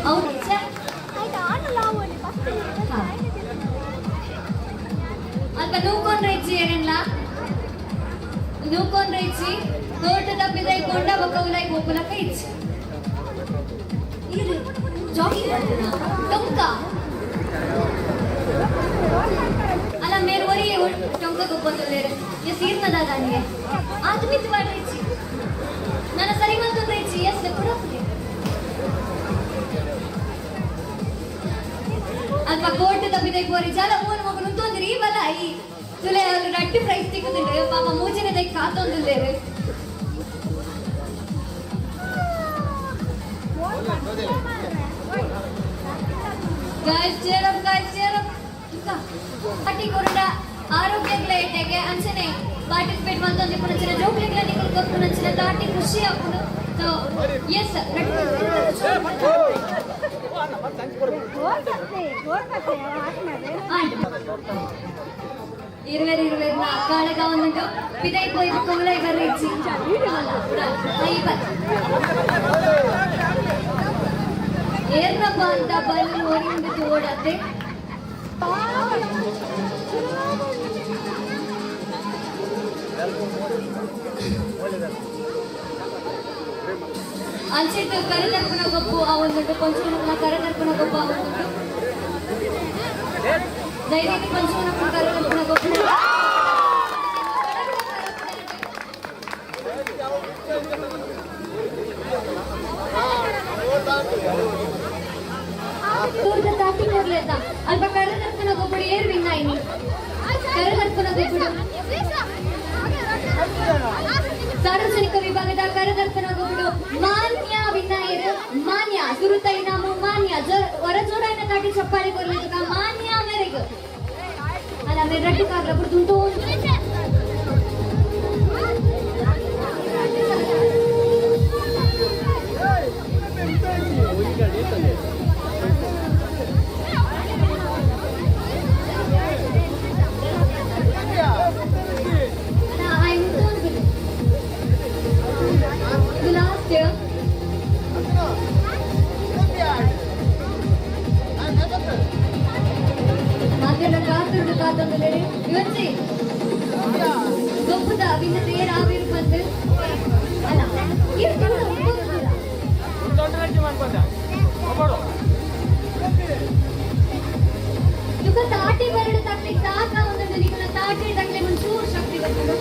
అవును ಅಲ್ಪ ನೂಕೊಂಡ್ ರೈಚಿ ಏನೆಲ್ಲ ನೂಕೊಂಡ್ ರೈಚಿ ತೋಟ ತಪ್ಪಿದ ಕೊಂಡ ಬಕ್ಕಗುಲೈ ಗೋಪುಲಕ ಇಚ್ಚಿ ಇದು ಜಾಗಿಂಗ್ ಟೊಂಕ ಅಲ್ಲ ಮೇರ್ ಒರಿ ಟೊಂಕ ಗೊಬ್ಬೊಂದುಲ್ಲೇರು ಎಸ್ ಇರ್ನದ ದಾನಿಗೆ ಆತು ಮಿತ್ ಮಾಡ್ರೈಚಿ ನನ್ನ ಸರಿ ಮತ್ತೊಂದು ರೈಚಿ ಎಸ್ ಕೊಡಪ್ಲೆ ಅಲ್ಪ ಕೋರ್ಟ್ ತಪ್ಪಿದ ಕೋರಿ ಜಾಲ ಮೂರು ಮಗನು ತೊಂದ್ರೆ ಈ ಬಲ ಈ ತುಲೆ ಅವ್ರು ರಟ್ಟಿ ಪ್ರೈಸ್ ತಿಕ್ಕುತ್ತಂದ್ರೆ ಪಾಪ ಮೂಜಿನ ದೈ ಕಾತೊಂದಿಲ್ಲೇರು guys cheer up ಪಾರ್ಟಿ ಕೊರಡ ಆರೋಗ್ಯಗಳ ಇಟ್ಟೆಗೆ ಅಂಚನೆ ಪಾರ್ಟಿಸಿಪೇಟ್ ಮಾಡ್ತಂದು ಪುನಚಿನ ಜೋಕ್ಲಿಗಳ ನಿಕಲ್ ಕೊಟ್ಟು ನಂಚಿನ ತಾಟಿ ಖುಷಿ ಆಪುನು ಸೊ ಎಸ್ ಇರುವೆ ಕಾಳಗ ಒಂದುಂಟು ಪಿದೈ ಪೋಯ್ ಕೊಂಗ್ಲೈ ಬರ್ರಿಚ್ಚಿ ಏರ್ನಪ್ಪ ಅಂತ ಬಲ್ಲು ಓಡಿ ಓಡತ್ತೆ ಅಂಚಿಟ್ಟು ಕರೆದರ್ಪಣ ಗೊಪ್ಪು ಅವೊಂದುಂಟು ಪಂಚಮನ ಕರೆದರ್ಪಣ ಗೊಪ್ಪು ಅವೊಂದುಂಟು ದೈನಿಕ ಪಂಚಮನ ಕರೆದರ್ಪಣ ಗೊಪ್ಪು ತೋರ್ದ ತಾಟಿ ನೋಡ್ಲೇದ ಅಲ್ಪ ಕರೆದರ್ಪಣ ಗೊಬ್ಬಡು ಏರ್ ವಿನ್ನಾಯಿನಿ ಕರೆದರ್ಪಣ ಗೊಬ್ಬಡು ಸಾರ್ವಜನಿಕ ವಿಭಾಗದ ಕರೆದರ್ಪಣ ಗೊಬ್ಬಡು ಮಾನ್ಯ ವಿನಾಯರು ಮಾನ್ಯ ಸುರುತೈ ನಾಮು ಮಾನ್ಯ ಹೊರ ಜೋರಾಯಿನ ತಾಟಿ ಚಪ್ಪಾಳಿ ಕೊರ್ಲಿಕ್ಕ ಮಾನ್ಯ ಮೇರೆಗೆ ಅಲ್ಲ ಮೇರೆ ರಟ್ಟಿ ಕಾರ್ಲ ಬಿಡ್ದುಂಟು ಇವತ್ತಿ ಗೊಬ್ಬದ ಭಿನ್ನತೆ ಏರಾವಿರ್ಬಂದು ಅಲ್ಲ ತುಕ ತಾಟಿ ಬರಡು ತಕ್ಲಿ ತಾಕ ಒಂದೊಂದು ನಿನ್ನ ತಾಟಿ ತಕ್ಲಿ ಒಂಚೂರು ಶಕ್ತಿ ಬರ್ತದೆ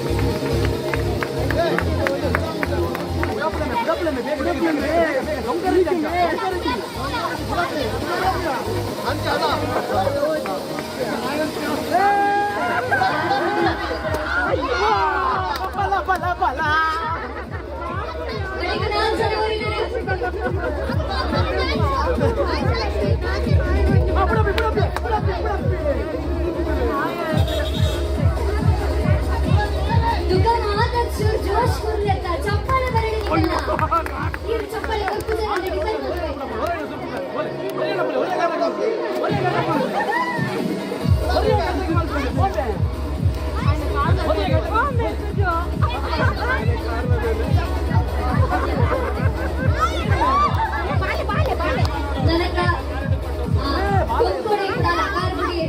दुकान आता जोश करून येतात चप्पल बरडी निघाला ही चप्पल करतो जरा डिझाइन ನನಗ ಕೊಡ್ಕೊಡಿ ಕಾರ್ ಬಿಡಿ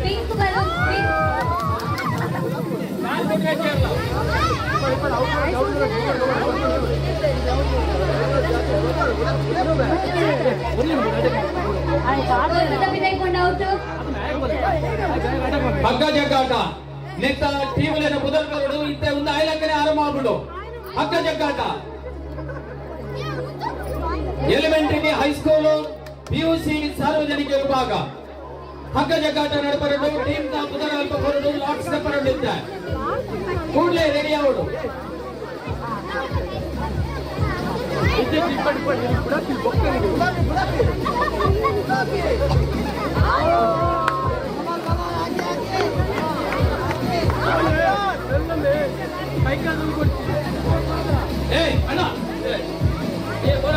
पिंक बलून ಹಗ್ಗ ಜಗ್ಗಾಟ ನೆತ್ತ ಟೀಮಲಿನ ಮುದಲ್ಕರುಡು ಇಂತ ಒಂದು ಐಲಕ್ಕನೆ ಆರಂಭ ಆಗ್ಬಿಡು ಹಗ್ಗ ಜಗ್ಗಾಟ ಎಲಿಮೆಂಟರಿ ಹೈಸ್ಕೂಲು ಪಿಯುಸಿ ಸಾರ್ವಜನಿಕ ವಿಭಾಗ ಹಗ್ಗ ಜಗ್ಗಾಟ ನಡಪರಡು ಟೀಮ್ ನ ಮುದಲ ಅಲ್ಪ ಹೊರಡು ಲಾಟ್ಸ್ ಪರಡು ಕೂಡಲೇ ರೆಡಿ ಆಗೋಡು ಏಯ್ ಅಣ್ಣ ಏ ಬರ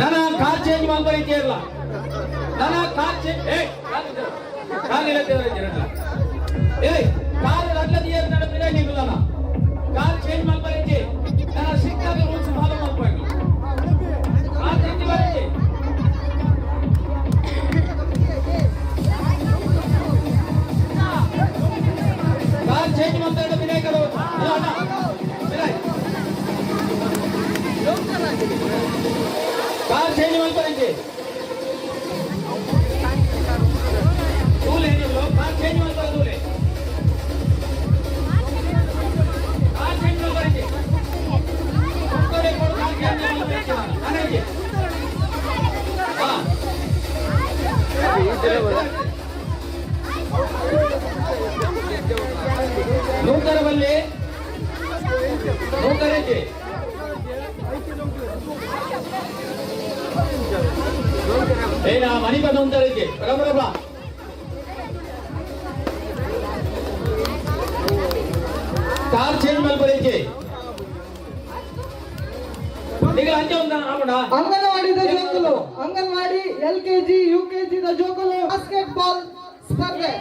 ನನ್ನ ಕಾರ್ ಚೇಂಜ್ ಮಾಡ್ಬಾರಿದ್ದೆ ಇಲ್ಲ ನನ್ನ ಕಾರ್ ಚೇಂಜ್ ಕಾರ್ ಏಯ್ ಕಾರ್ ಅಲ್ಲದಿಯೇ ನನ್ನ ಬಿರಿಯಾನಿ ಇಲ್ಲ ಕಾರ್ ಚೇಂಜ್ ಮಾಡ್ಬಾರಿದ್ದೆ ನನ್ನ ಸಿಕ್ಕಾಗ ರೂಲ್ಸ್ ಫಾಲೋ ಮಾಡ್ಬೇಕು ಕಾರ್ ಚೇಂಜ್ ಮಾಡಿದ್ದೆ ಕಾರ್ ಚೇಂಜ್ ಮಾಡ್ತಾ ವಿನಾಯಕರು ಕಾರ್ ಚೇಂಜ್ ಮಾಡ್ಬಾರಿದ್ದೆ ರೂಲ್ ಏನಿಲ್ಲ ಕಾರ್ ಚೇಂಜ್ ಮಾಡ್ಬಾರ ರೂಲ್ ಕಾರ್ ಚೇಂಜ್ ಮಾಡ್ಬಾರಿದ್ದೆ ನೂಕರವಲ್ಲಿ ನೂಕರಕ್ಕೆ ಏನ ಮನಿ ಬಂದ ಉಂಟರಕ್ಕೆ ಬರಬರಬ ಕಾರ್ ಚೇಂಜ್ ಮಾಡ್ಬಾರಿದ್ದೆ ಈಗ ಅಂಚೆ ಒಂದು ಆಗೋಣ ಅಂಗನವಾಡಿದ ಜೋಕುಲು ಅಂಗನವಾಡಿ LKG UKG ದ ಜೋಕುಲು ಬಾಸ್ಕೆಟ್ ಬಾಲ್ ಸ್ಪರ್ಧೆ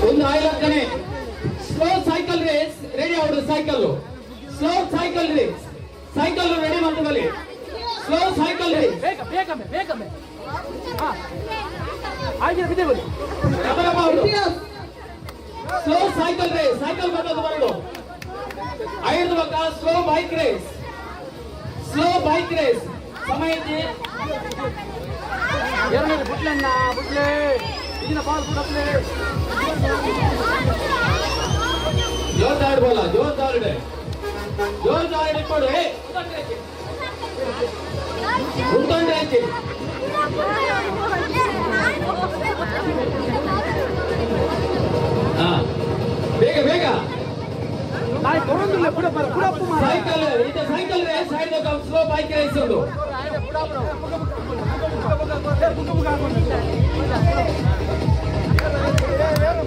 ಒಂದು ಆಯ್ಲಕ್ಕನೆ ಸ್ಲೋ ಸೈಕಲ್ ರೇಸ್ ರೆಡಿ ಆಗುದು cycle slow cycle race cycle ready ಮಾಡ್ತೀವಲ್ಲಿ slow cycle race slow cycle race cycle ಬರೋದು ಬರೋದು 5 ಬಕ್ಕ slow bike race slow bike race ಸಮಯ ಇದೆ जोरदार बोला जोरदार पड़ो ಬೇಗ ಬೇಗ ಸೈಕಲ್ ಇದು cycle race side slow bike race ಒಂದು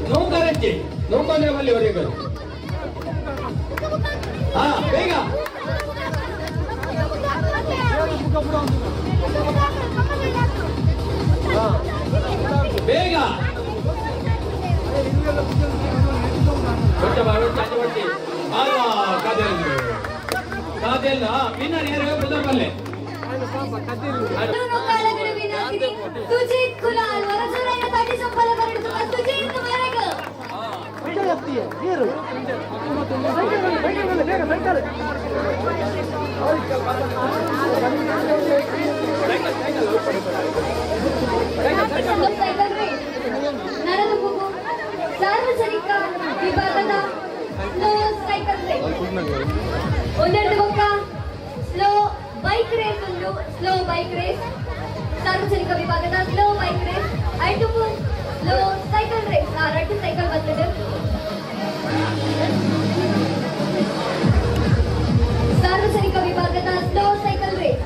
ನೌಕರಕ್ಕೆ ನೌಕರ ಬಲ್ಲಿ ಹೊರಗೆ ಹಾ ಬೇಗ ಬೇಗ ಕಾದೇಲ್ ವಿನ್ನರ್ ಯಾರು ಬದಲಬಲ್ಲೆ तुझे खुलाल वरजोरायला ताटी संपाला करतो तुझे तुम्हारे ಸೈಕಲ್ ರೇಸ್ ನರದು ಮಗು ಸಾರ್ವಜನಿಕ ವಿಭಾಗದ ಸ್ಲೋ ಸೈಕಲ್ ರೇಸ್ ಒಂದೆರಡು ಬೊಕ್ಕ ಸ್ಲೋ ಬೈಕ್ ರೇಸ್ ಒಂದು ಸ್ಲೋ ಬೈಕ್ ರೇಸ್ ಸಾರ್ವಜನಿಕ ವಿಭಾಗದ ಸ್ಲೋ ಬೈಕ್ ರೇಸ್ ಐದು ಸ್ಲೋ ಸೈಕಲ್ ರೇಸ್ ಎರಡು ಸೈಕಲ್ ಬರ್ತದೆ ಸಾರ್ವಜನಿಕ ವಿಭಾಗದ slow cycle race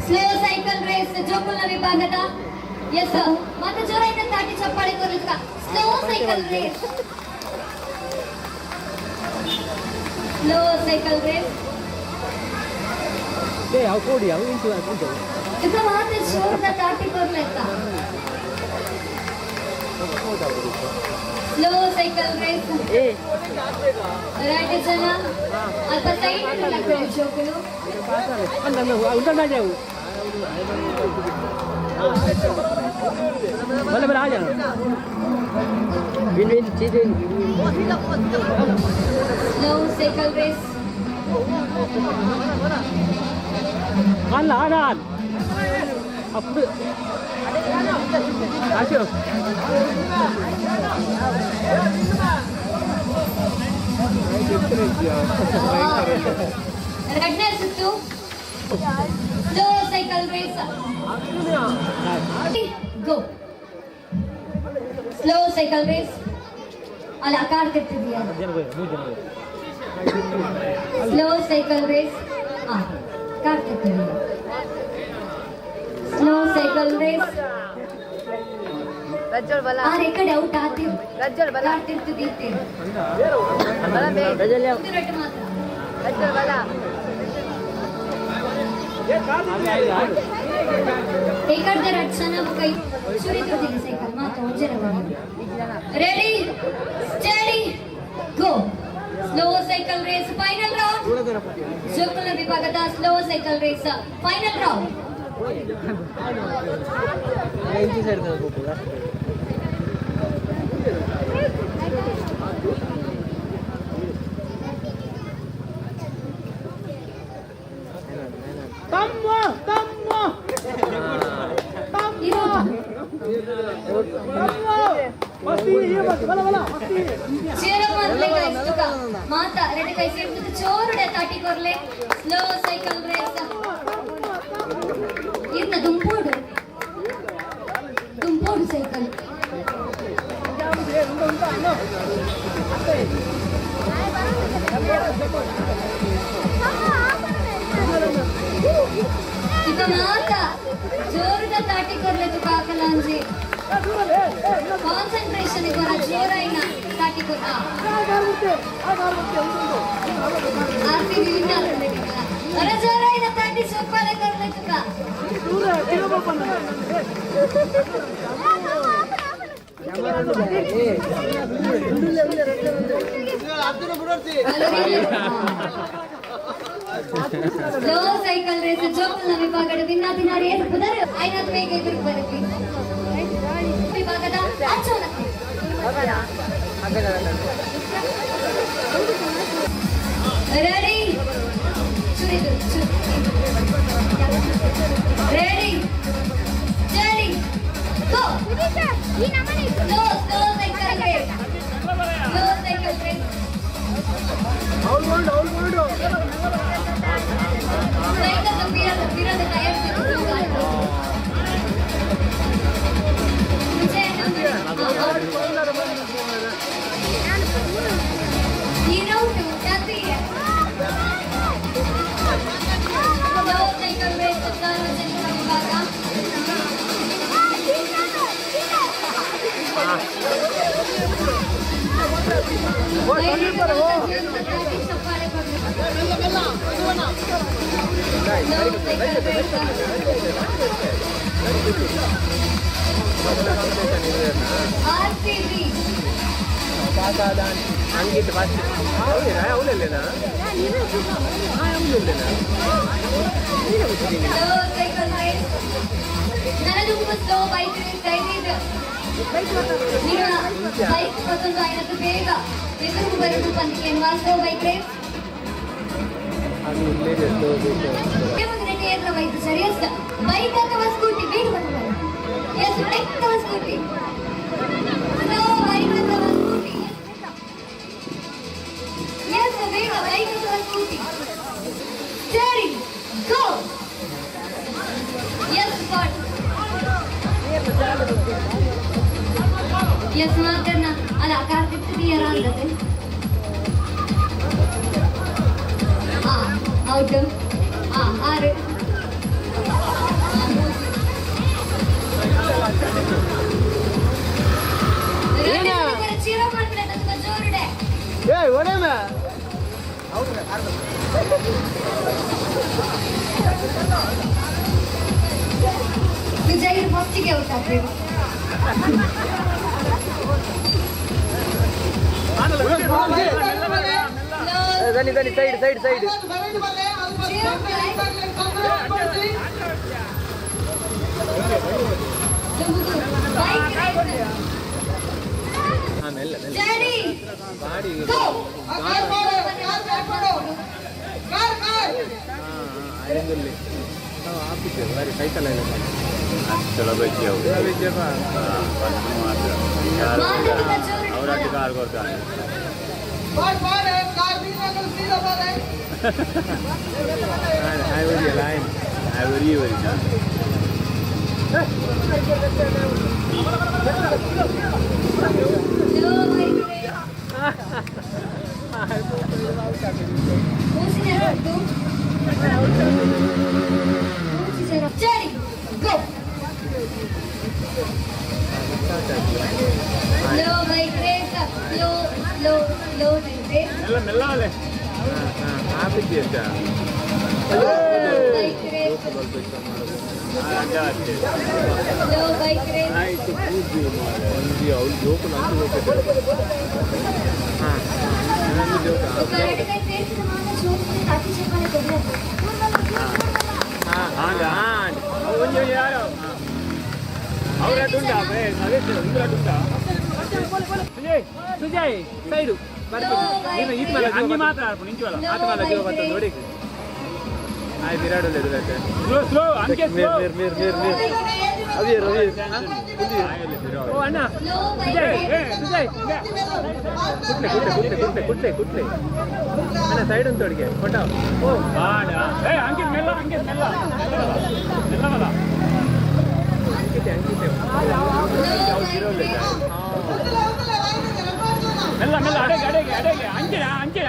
slow cycle race ಜೋಕುಲ್ನ ವಿಭಾಗದ ಎಸ್ ಮತ್ತೆ ಜೋರಾಯಿತ ತಾಟಿ ಚಪ್ಪಾಳೆ ಕೊರ್ಲಿಕ slow cycle race slow cycle race ಇದು ಮಾತ್ರ ಜೋರದ ತಾಟಿ ಕೊರ್ಲಿಕ ಸ್ಲೋ ಸೈಕಲ್ ರೇಸ್ ಎರಡು ಜನ ಅಲ್ಪ ಸೈಡ್ ಜೋಕುಲು ಉಂಟು ಬಲೆ ಬಲೆ ಆ ಜಾನ Slow cycle race. ಅಲ್ಲ ಆಡ ಅಪ್ಪು ಆಶು ಎರಡನೇ ಸುತ್ತು slow cycle race go slow cycle race ಅಲ್ಲ ಕಾಡ್ತಿರ್ತಿದೀಯ ಸ್ಲೋ ಸೈಕಲ್ ರೇಸ್ ಕಾಡ್ತಿರ್ತಿದೀಯ ಸ್ಲೋ ಸೈಕಲ್ ರೇಸ್ ಆರೆ ಈ ಕಡೆ ಔಟ್ ಆಗ್ತೀವಿ ಕಾಡ್ತಿರ್ತಿದ್ದೀವಿ ಮಾತ್ರ ಏಕಡೆ ರಕ್ಷಣಾ ಕೈ ಸುರಿದುದಿಲ್ಲ ಸೈಕಲ್ ಮಾತು ready steady go slow cycle race final round ಜೋಕುಲ ವಿಭಾಗದ slow cycle race final round ಮಾತಾ ರೆಡಿ ಕೈ ಸೇರ್ತದೆ ಚೋರುಡೆ ತಾಟಿ ಕೊರ್ಲೆ ಸ್ಲೋ ಸೈಕಲ್ ರೇಸ್ ಇರ್ನ ದುಂಪೋಡು ಸೈಕಲ್ ಈಗ ಮಾತಾ ಜೋರುದ ತಾಟಿ ಕೊರ್ಲೆ ತು ಕಾಕಲಾಂಜಿ ಕಾನ್ಸಂಟ್ರೇಷನ್ ಇವರ ಜೋರೈನ ತಾಟಿ ಕೊರ ಆರ್ಸಿಬಿ ವಿನ್ ಆಗ್ತದೆ ಅವರ ಜೋರೈನ ತಾಟಿ ಸೋಪಾಲೆ ಕೊರ್ಲೆ ತುಕ ಸ್ಲೋ ಸೈಕಲ್ ರೇಸ್ ಜೋಕಲ್ನ ವಿಭಾಗದ ಭಿನ್ನಾಭಿನಾರಿ ಏರ್ಪುದರ್ ಐನಾದ್ ಬೇಗ ಎದುರು ಬರಲಿ ವಿಭಾಗದ ಅಚ್ಚೋನ ready ready steady go slow cycle race slow cycle race ವಿರೋಧ ತಯಾರಿಸಿದ್ರು ಈ ರೌಂಡ್ ಜಾತಿ ಸೈಕಲ್ ರೇಸ್ ಸಾರ್ವಜನಿಕ ವಿಭಾಗ ನನಗೆ ಸ್ಲೋ ಬೈಕ್ ರೇಸ್ ಐದು ಬೈಕ್ ಮತ್ತೊಂದು ಐನತ್ತು ಬೇಗ ಎದುರು ಬರೋದು ಪಂದ್ಯಕ್ಕೆ ಸ್ಲೋ ಬೈಕ್ ರೇಸ್ ವೈದ್ಯ ಸರಿ ಎಸ್ ಬೈಕ್ ಅಥವಾ ಸ್ಕೂಟಿ ಬೇಗ ಬಂದ ಎಸ್ ಬೈಕ್ ಅಥವಾ ಸ್ಕೂಟಿ ಬೈಕ್ ಅಥವಾ ಸ್ಕೂಟಿ ಎಸ್ ಬೇಗ ಬೈಕ್ ಅಥವಾ ಸ್ಕೂಟಿ ಸರಿ ಗೋ ಎಸ್ ಸ್ಪಾಟ್ ಎಸ್ ಮಾತನ್ನ ಅಲ್ಲ ಕಾರ್ತಿಕ್ತಿದೀಯರ ಅಂದತೆ ಔಟ್ ಆರು ಚೀರೋ ಮಾಡ್ಬಿಡ ಜೋರುಡೆ ವಿಜಯ್ ಫಸ್ಟಿಗೆ ಔಟ್ ಆಗ್ತೇವೆ ಸೈಡ್ ಜಂಬುದು ಬೈಕ್ ರೇಸ್ ರೆಡಿ ಗೋ ಕಾರ್ ಮಾಡು ಕಾರ್ कार सीधा लो बೈಕ್ ರೇಸ್ ರೆಡಿ ಗೋ लो bike race लो bike race bike race लो bike race ఒక అడగై చేసిన మాట చూసి తాకి చెప్పాలి కదా ಸುಜಯ್ ಸೈಡು ಹಂಗೆ ಮಾತಾಡ್ಬೋದು ನಿಂಚುವಲ್ಲ ನೋಡಿ ಸ್ಲೋ ಸ್ಲೋ ಹಂಗೆ ಓ ಅಣ್ಣ ಸುಜಯ್ ಕುಟ್ಲೆ ಅಣ್ಣ ಸೈಡ್ ಅಂತ ತೊಡಿಗೆ ಕೊಟ್ಟ ಓ ಹಂಗೆ ಮೆಲ್ಲ ಮೆಲ್ಲವಲ್ಲ ಮೆಲ್ಲ ಅಡೆಗೆ ಅಂಚೆ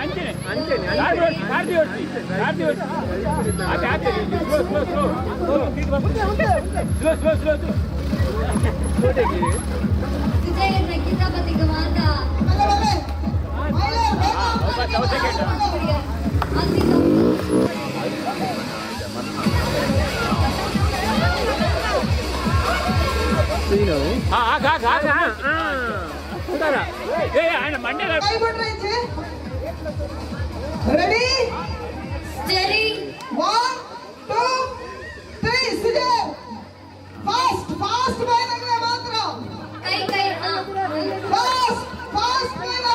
ಗಾಡಿ ಓಡಿಸಿ ಸ್ಲೋ ವಿಜಯ ನಕ್ಕಿತ ಬದಿಗೆ ಮಾತ रेडी ಸ್ಟೇರಿ 1 2 3 सीधे फास्ट बहने मात्र ಕೈ फास्ट बहना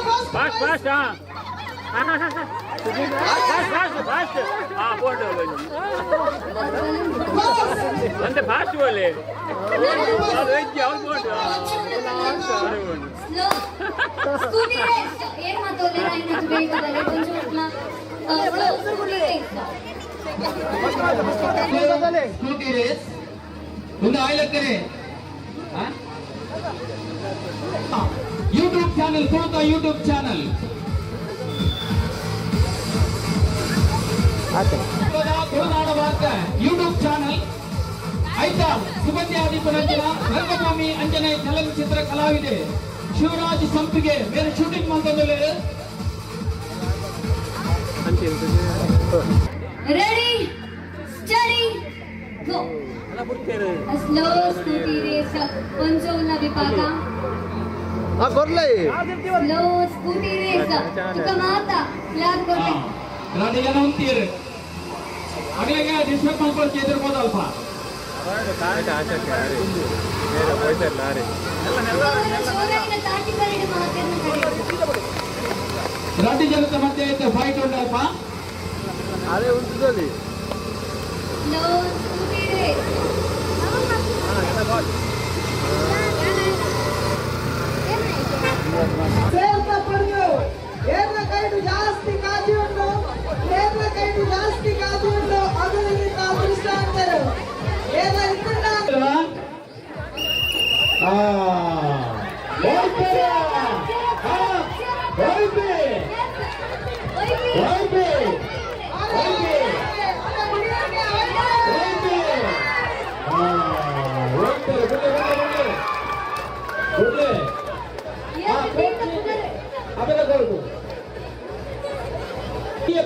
अंत फास्ट बोले ಸ್ಕೂಟಿ ರೇಸ್ ಏನ್ ಮಾತಾಡೋಲ್ಲ ನಾನು ಬೇಗದಲ್ಲ ಕೊಂಚ ಸ್ಕೂಟಿ ರೇಸ್ स्कूटी रेस ಮುಂದೆ ಆಯ್ಲಕ್ಕರೆ ಯೂಟ್ಯೂಬ್ ಚಾನೆಲ್ ಕೋತ ಯೂಟ್ಯೂಬ್ ಚಾನೆಲ್ ಯೂಟ್ಯೂಬ್ ಚಾನೆಲ್ ಆಯ್ತಾ ಸುಗಂಧ್ಯಾದಿ ಪುನಂಜನ ರಂಗಭೂಮಿ ಅಂಜನೆ ಚಲನಚಿತ್ರ ಕಲಾವಿದೆ ಶಿವರಾಜ್ ಸಂಪಿಗೆ ಬೇರೆ ಶೂಟಿಂಗ್ ಮಾಡ್ಕೊಂಡಲ್ಲಿ ready steady go slow scooty race ಪಂಚೋಲ ವಿಭಾಗ ಸ್ಲೋ ಸ್ಕೂಟಿ ರೇಸ್ ತುಕ ಮಾತ ಫ್ಲಾಗ್ ಕೊಡ್ಲಿ ರಾಡಿ ಜನ ಅಂತೀರಿ ಅಗಲೆಗೆ ಡಿಸ್ಟರ್ಬ್ ಮಾಡ್ಕೊಂಡು ಎದುರ್ಬೋದು ಅಲ್ಪ ರಾಡಿ ಜನತೆ ಮಧ್ಯೆ ಐತೆ ಫೈಟ್ ಉಂಟಲ್ಪ ಸ್ಲೋ ಸ್ಕೂಟಿ ರೇಸ್ ಸೇರ್ತಾ ಪಡೆದು ಏರ್ನ ಕೈಡು ಜಾಸ್ತಿ ಕಾಜಿ ಉಂಟು ಅದರಲ್ಲಿ ಅದೃಷ್ಟ ಅಂತಾರೆ ಏನ ಇಟ್ಕೊಂಡ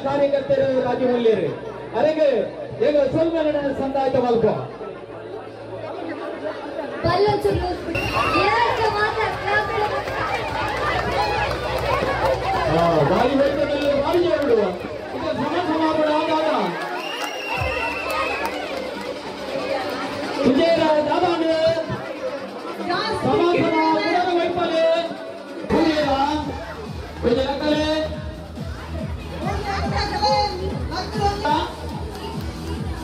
ಕಾರ್ಯಕರ್ತರು ರಾಜು ಮಲ್ಯರು ಅದಕ್ಕೆ ಈಗ ಸ್ವಲ್ಪ ಸಂದಾಯ ಮಲ್ಪ ಬಾರಿ ವೇಗದಲ್ಲಿ ಬಾರಿ ಬಿಡುವ ಇದು ಸಮಾಪನ ಆದಾಗ ವಿಜಯರಾಜ ದಾದಾಂಡ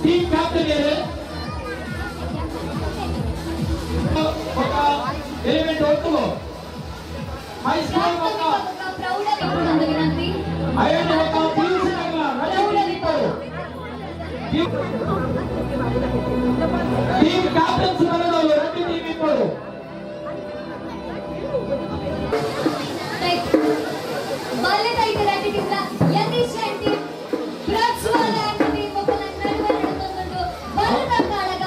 టీమ్ క్యాప్టెన్ ఒక ఎలిమెంట్ ఒట్టు హై స్కోర్ ఒక ಪ್ರೌಢ ವಿನಂತಿ ఐదు ఒక టీమ్ క్యాప్టెన్స్ ಬರೋದು రెండు టీಮ್ ಇಬ್ಬರು ಬಾಲ್ಯ ರೈತರ ಟೀಮ್ನ ಯತೀಶ್ ಶೆಟ್ಟಿ ಪ್ರಜ್ವಲ್ ಅಂಡ್ ಟೀಮ್ ಒಬ್ಬನ ನಡುವೆ ನಡೆದುಕೊಂಡು ಬಲದ ಕಾಳಗ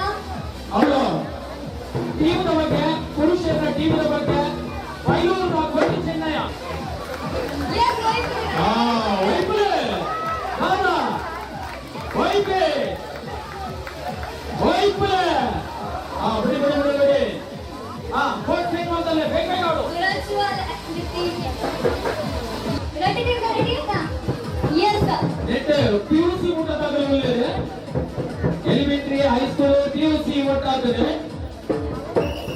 ಅವರು ಟೀಮ್ ಬಗ್ಗೆ ಪುರುಷರ ಟೀಮ್ ಬಗ್ಗೆ ಬೈಲೂರು ಕೊಟ್ಟಿ ಚೆನ್ನಯ್ಯ ಎಸ್ ವೈಪುಲೆ ಬಿಡಿ ಬಿಡಿ ಬಿಡಿ ಬಿಡಿ ಕೋಚ್ ಚೇಂಜ್ ಮಾಡ್ತಲ್ಲ ಬೇಕಾಗೋಡು Prajwal and team ready team ready ಅಂತ ಎಸ್ ನೆಟ್ ಪಿಯುಸಿ ಊಟದಾಗಲೇ ಎಲಿಮೆಂಟರಿ ಹೈಸ್ಕೂಲ್ ಪಿಯುಸಿ ಒಟ್ಟಾದರೆ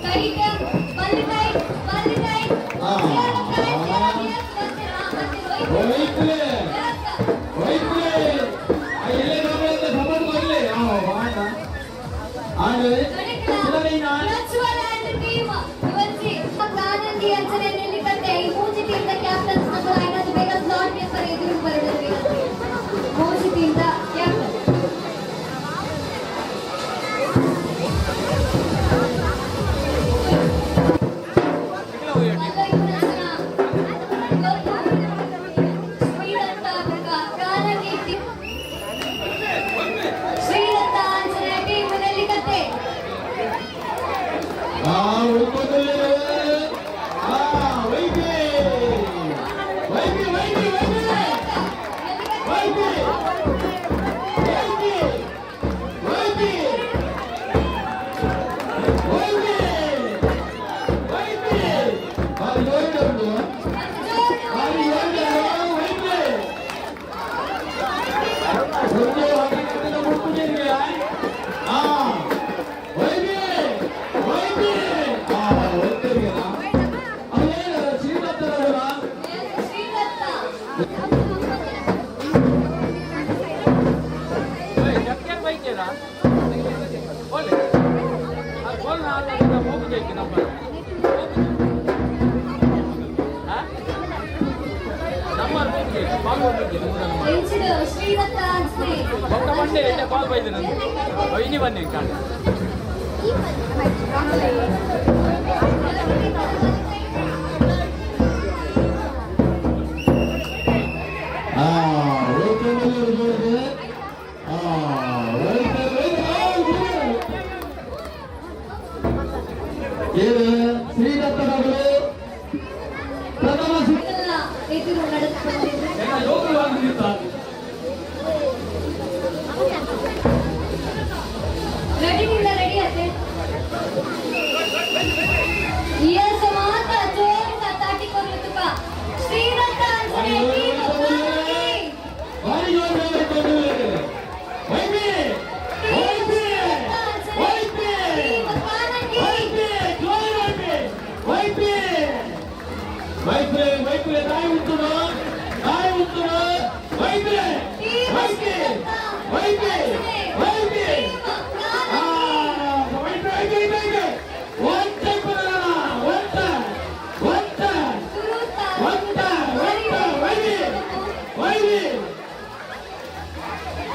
ಕೈಟ ಬಲ್ಲಿಕೈ ವೈಪುಲೆ ಎಲ್ಲೇ ಗಮನದ ಸಮಾನ ಮಾಡಲಿ ಆದರೆ ಪ್ರಜ್ವಲ್ ಅಂಡ್ ಟೀಮ್ ಇವತ್ತಿ ಆನಂದಿ ಅಂಚನೆ ನಿಲ್ಲಿಕಂತೆ ಈ ಮೂಜಿ ಟೀಮ್ನ ಕ್ಯಾಪ್ಟನ್ಸ್ ಮತ್ತು ಐನದು ಬೇಗ ಸ್ಲಾಟ್ ಪೇಪರ್ ಎದುರು ಬರಬೇಕು ಮೂಜಿ ಟೀಮ್ನ ಕ್ಯಾಪ್ಟನ್ ಶ್ರೀಲತಾ ಅಂಚನೆ ಟೀಮ್ ನಿಲ್ಲಿಕಂತೆ ಶ್ರೀಲತಾ ಅಂಚನೆ ಬನ್ನಿ ಕಾಣ ಶ್ರೀದತ್ತನವರು ಪ್ರಥಮ ಎದುರು ನಡೆದುಕೊಂಡಿದ್ದಾರೆ ರೆಡಿ ಇಲ್ಲ ರೆಡಿ ಆತೆ ಎಸ್ ಮಾತ ಜೋರ್ ತಾಟಿ ಕೊಲ್ಲುತ್ತಪ್ಪ ಶ್ರೀಲತಾ ಅಂಚನೆ ಟೀಮ್ ಭಾರಿ ಜೋರು ವೈಪುಲೆ ನಾಯಿ ಉಂಟುನು ವೈಪುಲೆ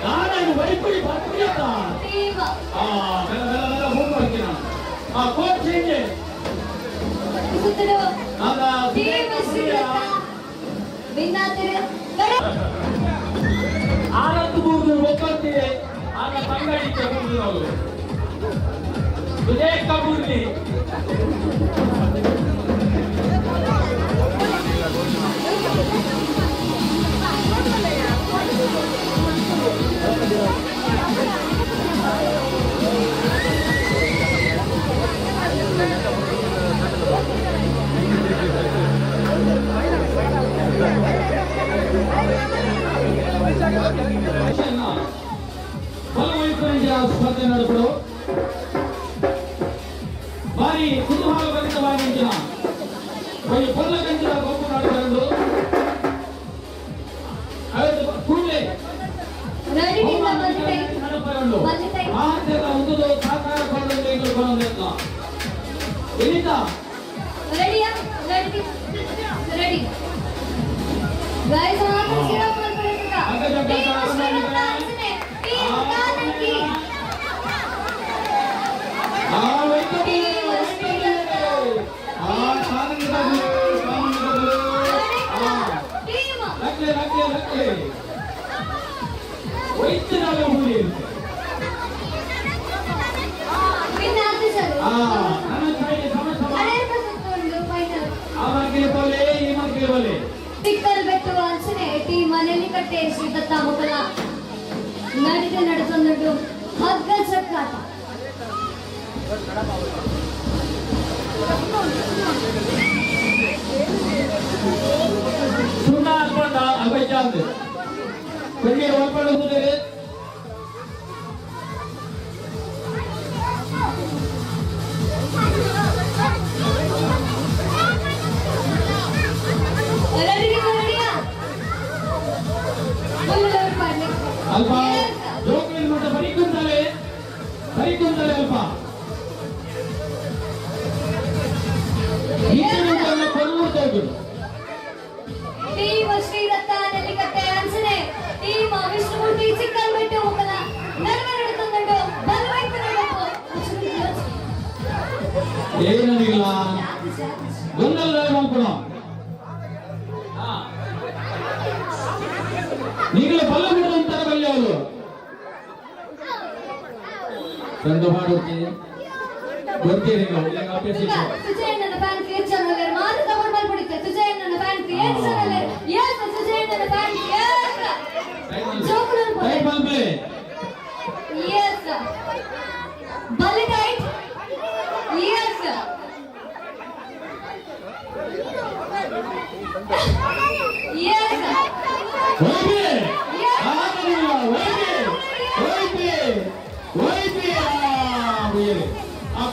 ನಾನು ವೈಪುಲಿ ಬರ್ತೀಯತ್ತ ಹೋಗ್ಬರ್ತೀನ ಕೋಚ್ ಚೇಂಜ್ ಆನಂದ್ ಮೂರು ಒಪ್ಪಂದಿದೆ ಆಗ ತಂಗಡಿ ತಗೊಂಡು ನಾವು ವಿಜಯ್ ಕಬೂರ್ಲಿ ಸ್ಪರ್ಧೆ ನಡೆಸಲು ಭಾರಿ ಕುತೂಹಲಭರಿತವಾಗಿನ ಒಂದು ಪೊಲ್ಲಗಂಜಿನ ಗೊಬ್ಬು ನಡೆದು ಕೂಡಲೇ ಮಾಡ್ಕೊಂಡು ಮಾತೆಲ್ಲ ಒಂದು ಸಾಕಾರ ಕೊಂಡು ಕೊಡೋದು ಎಲ್ಲಿಂದ ರೆಡಿಯಾ ರೆಡಿ ರೆಡಿ ಗೈಸ್ ಆನ್ ಸಿರಾ ಮಾಡ್ಕೊಳ್ಳುತ್ತಾ ಟಿಕ್ಕಲ್ ಬೆಟ್ಟು ಅಂಚನೆ ಟೀಮ್ ಮನೆಯಲ್ಲಿ ಕಟ್ಟೆ ಶ್ರೀ ದತ್ತ ಮುಕಲ ನಡೆಸೊಂದು ಹಗ್ಗ ಚಕ್ಕಾಟ ಸುಣ್ಣ ಹಾಕೊಂಡ ಅಭ್ಯಾಸ ಬೆಳಿಗ್ಗೆ ಹೋಗ್ಕೊಳ್ಳೋದು ಅಲ್ಪ ಜೋಕುಲಿ ಮಟ್ಟ ಬರೀಕುಂತಲೇ ಅಲ್ಪ ಟೀಮ್ ಶ್ರೀರತ್ತ ನೆಲ್ಲಿಕಟ್ಟೆ ಅಂಚನೆ ಟೀಮ್ ವಿಷ್ಣುಮೂರ್ತಿ ಚಿಕ್ಕಲ್ ಬೆಟ್ಟು ಮುಖಲ ನಡುವೆ ನಡೆತಂದು ಬಲವೈತು ನಡೆಯಬೇಕು ಏನಿಲ್ಲ ಗೊಂದಲ ಮಾಡ್ಕೊಳ ಈಗಲೇ ಬಲ್ಲ ಬಿಡುವಂತಾರೆ ಬಲ್ಲಿ ಅವರು ಚಂದ ಮಾಡುತ್ತೆ ಗೊತ್ತೀರಿ ತುಜೆ ನನ್ನ ಪ್ಯಾಂಟ್ ಏನ್ ಚಾನಲ್ ಮಾತು ತಗೊಂಡು ಬಂದ್ಬಿಡುತ್ತೆ ತುಜೆ ನನ್ನ ಪ್ಯಾಂಟ್ ಏನ್ ಚಾನಲ್ ಎಸ್ ತುಜೆ ನನ್ನ ಪ್ಯಾಂಟ್ ಎಸ್ ಜೋಕುಲನ್ ಟೈಟ್ ಬಂದ್ಬಿಡಿ ಎಸ್ ಬಲ್ಲಿ ಟೈಟ್ ಎಸ್ ಎಸ್ ಹೋಗಿ ಆಗಲಿಲ್ಲ ಹೋಗಿ ಆ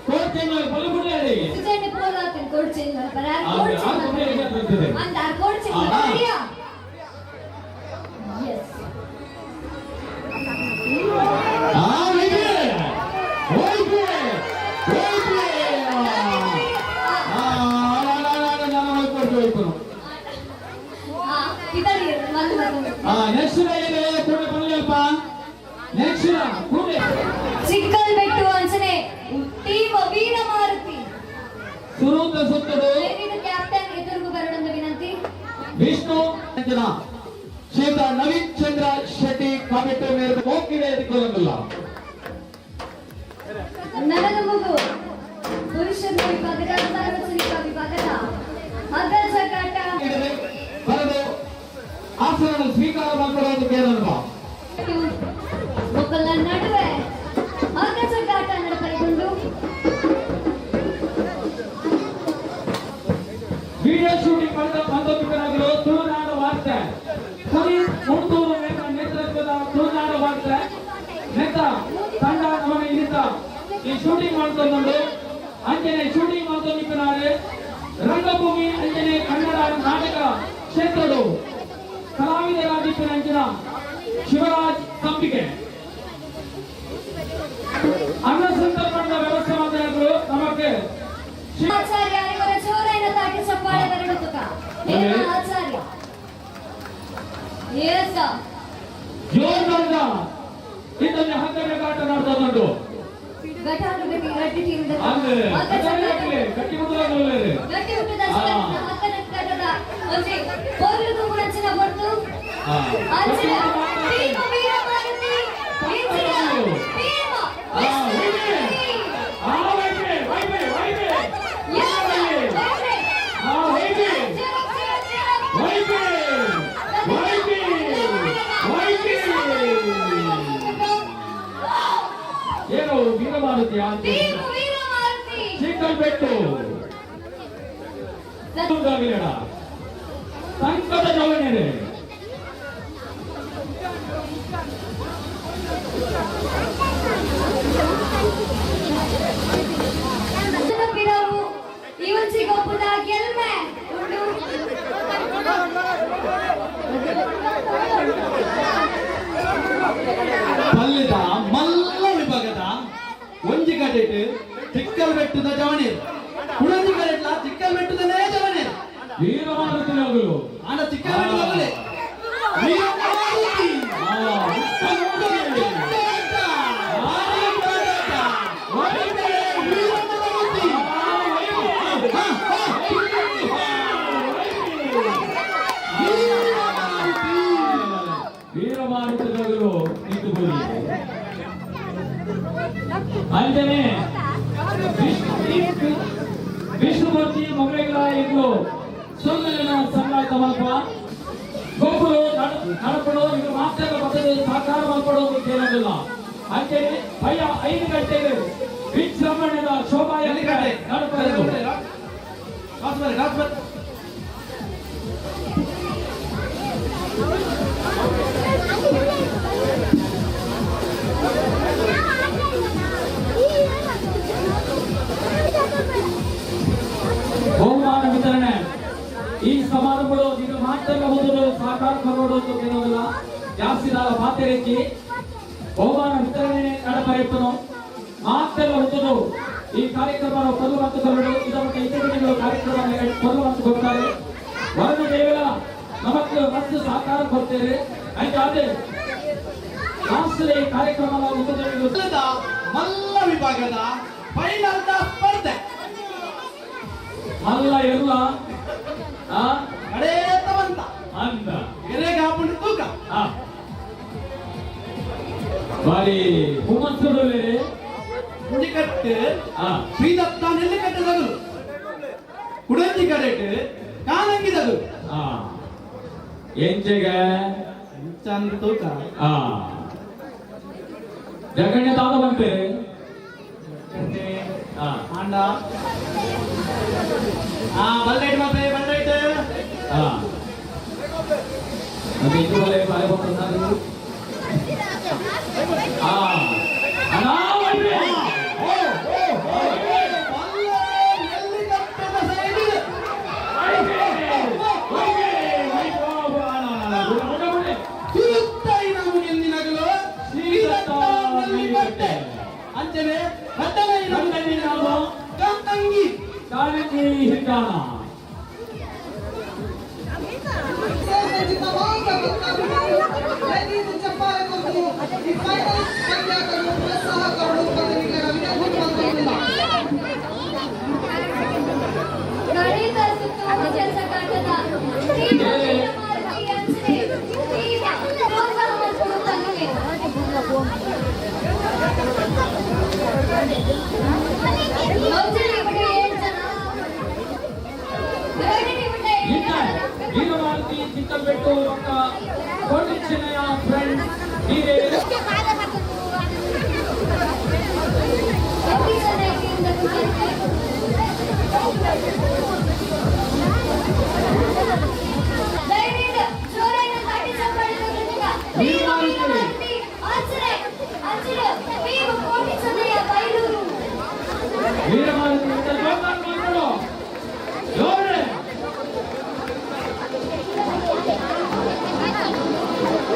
ಕೋಟ್ ಚೇಂಜ್ ಬಲ್ಲ ಬಿಡ್ಲಿ ತುಜೆ ಪೋಲಾತನ್ ಕೋಟ್ ಚೇಂಜ್ ಮಾಡ್ತಾರೆ ಕೋಟ್ ಚೇಂಜ್ ಅಂತ ಕೋಟ್ ಚೇಂಜ್ ಮಾಡಿಯಾ ಎಸ್ ಚಿಕ್ಕಲ್ ಬೆಟ್ಟು ಅಂಚನೆ ಟೀಮ್ ವೀರ ಮಾರುತಿ ಸುರುತ ಸುತ್ತದು ಕ್ಯಾಪ್ಟನ್ ಎದುರುಗು ಬರಡೊಂದು ವಿನಂತಿ ವಿಷ್ಣು ಶ್ರೀತ ನವೀನ್ ಚಂದ್ರ ಶೆಟ್ಟಿ ಕಾಮೆಂಟ್ ಮೇಲೆ ಹೋಗಿಡೆ ಎದುಕೊಳ್ಳಲ್ಲ ನನಗ ಮಗು ಪುರುಷರ ವಿಭಾಗದ ಸಾರ್ವಜನಿಕ ವಿಭಾಗದ ಹಗ್ಗ ಜಗಾಟ ಬರೆದು ಆಸನ ಸ್ವೀಕಾರ ಮಾಡಿಕೊಳ್ಳೋದು ಕೇಳಲ್ವಾ ಮಕ್ಕಳ ನಡುವೆ ಹಗ್ಗ ಜಗಾಟ ನಡೆಸಿಕೊಂಡು ವಿಡಿಯೋ ಶೂಟಿಂಗ್ ಮಾಡಿದ ಬಂದೋಬಸ್ತರಾಗಿರೋ ತುಳುನಾಡು ವಾರ್ತೆ ಪುನೀತ್ ಮುಂತೂರು ನೇತೃತ್ವದ ತುಳುನಾಡು ವಾರ್ತೆ ನೇತ ತಂಡ ನಮಗೆ ಇಲ್ಲಿಂದ ಈ ಶೂಟಿಂಗ್ ಮಾಡ್ಕೊಂಡು ಅಂಜನೆ ಶೂಟಿಂಗ್ ಮಾಡ್ಕೊಂಡಿದ್ದಾರೆ ರಂಗಭೂಮಿ ಅಂಜನೆ ಕನ್ನಡ ನಾಟಕ ಕ್ಷೇತ್ರದ ಕಲಾವಿದರಾಗಿದ್ದ ಅಂಜನ ಶಿವರಾಜ್ ಸಂಪಿಗೆ ಅನ್ನ ಸಂತರ್ಪಣದ ವ್ಯವಸ್ಥೆ ಮಾಡಿದ್ರು ನಮಗೆ ಆಚಾರ್ಯ ಇವರ ಜೋರೈನ ತಾಟಿ ಚಪ್ಪಾಳೆ ಬರಡುತ್ತಕ ಹೇಮ ಆಚಾರ್ಯ ಎಸ್ ಜೋರ್ದಾರ ಇದನ್ನ ಹಗ್ಗದ ಕಾಟ ನಡೆದದ್ದು ಗಟಾರು ಗಟ್ಟಿ ಗಟ್ಟಿ ಟೀಮ್ ಅಂದ್ರೆ ಗಟ್ಟಿ ಮುಟ್ಟಲಾಗಲ್ಲ ಗಟ್ಟಿ ಹುಟ್ಟಿದ ಹಕ್ಕನ ಕಟ್ಟದ ಒಂದೇ ಕೋರ್ಲು ಗುಣಚಿನ ಬರ್ತು ಅಂಚಿನ ಟೀಮ್ ವೀರ ಮಾರುತಿ ಟೀಮ್ ಏನು ವೀರಮಾರುತಿ ಚಿಕ್ಕಲ್ ಬೆಟ್ಟು ಸಂಕಟ ಜವನೇರೆ ಇವನ್ ಸಿಗೋಪುದ ಗೆಲ್ಮೆ ಉಂಡು ಬೆಟ್ಟದ ಜವನೇರು ಕುಡಂಜಿಗರೆಟ್ಲ ಚಿಕ್ಕಲ್ ಬೆಟ್ಟದನೇ ಜವನೇರು ವೀರಮಾರುತಿ ನಗಲು ಆನ ಚಿಕ್ಕಲ್ ಬೆಟ್ಟದವಳೆ ವೀರಮಾರುತಿ ವೀರಮಾರುತಿ ನಗಲು ನಿಂತು ಬರೀ ಅಂಜನೆ ವಿಷ್ಣುಮೂರ್ತಿ ಮೊಗಲಿಗಳ ಇದ್ದು ಸೊಮ್ಮೆಲಿನ ಸಂಗಾತ ಮಲ್ಪ ಗೋಪುರು ನಡಪಡು ಇದು ಮಾತ್ರ ಪದ್ಧತಿ ಸಾಕಾರ ಮಲ್ಪಡೋದು ಕೇಳೋದಿಲ್ಲ ಅಂಜನೆ 5 ಗಂಟೆಗೆ ವಿಜೃಂಭಣೆಯ ಶೋಭಾಯಾತ್ರೆ ನಡಪಡು ಬಹುಮಾನ ವಿತರಣೆ ಈ ಸಮಾರಂಭಗಳು ಇದು ಮಾತ್ರ ಹೋದಲು ಸಾಕಾರ ಮಾಡೋದು ಕೇಳೋದಿಲ್ಲ ಜಾಸ್ತಿ ನಾಳೆ ಮಾತೆರೆಕ್ಕಿ ಬಹುಮಾನ ವಿತರಣೆ ನಡಪರಿಪ್ಪನು ಮಾತ್ರ ಹೊತ್ತದು ಈ ಕಾರ್ಯಕ್ರಮ ಕೊಲ್ಲುವಂತಗಳು ಇದರ ಇತರಗಳು ಕಾರ್ಯಕ್ರಮ ಕೊಲ್ಲುವಂತಗೊಳ್ತಾರೆ ವರ್ಣ ದೇವರ ನಮಕ್ಕೆ ಮತ್ತು ಸಹಕಾರ ಕೊಡ್ತೇವೆ ಹಾಗೆ ರಾಷ್ಟ್ರೀಯ ಕಾರ್ಯಕ್ರಮ ಮಲ್ಲ ವಿಭಾಗದ ಫೈನಲ್ ಸ್ಪರ್ಧೆ ಮಲ್ಲ ಎಲ್ಲ ಕಡೇತವಂತ ಅಂದ ಎರೆಗೆ ಹಾಕೊಂಡು ತೂಕ ಬಾರಿ ಹುಮ್ಮಸ್ಸುಡಲೇ ಕುಡಿಕಟ್ಟು ಶ್ರೀದತ್ತ ನೆಲ್ಲಿಕಟ್ಟದಗಳು ಕುಡಂಜಿ ಕಡೆಟ್ ಕಾನಂಗಿದಗಳು ಎಂಚೆಗೆ ಚಂದ ತೂಕ ಜಗಣ್ಯ ತಾದ ಬಂತೆ ಆಂಡ ಬಲ್ರೈಟ್ ಮಾತ್ರ ಬಲ್ರೈಟ್ ಅದು ಇದು ಬಲೆ ಬಾಳೆ ಬಂತು ಅಂಚನೆ ಕಂತಂಗಿ ಕಾಲಿಂಗಿ ಹಿಡ್ಕಾಣ ವೀರಮಾರುತಿ ಚಿಕ್ಕಲ್ಬೆಟ್ಟು ಪಕ್ಕ ಕೋಟಿ ಚೆನ್ನಯ್ಯ ಫ್ರೆಂಡ್ ಹೀಗೆ ವೀರಮಾರುತಿ ಮಾತಾಡೋ ಜೋರೆ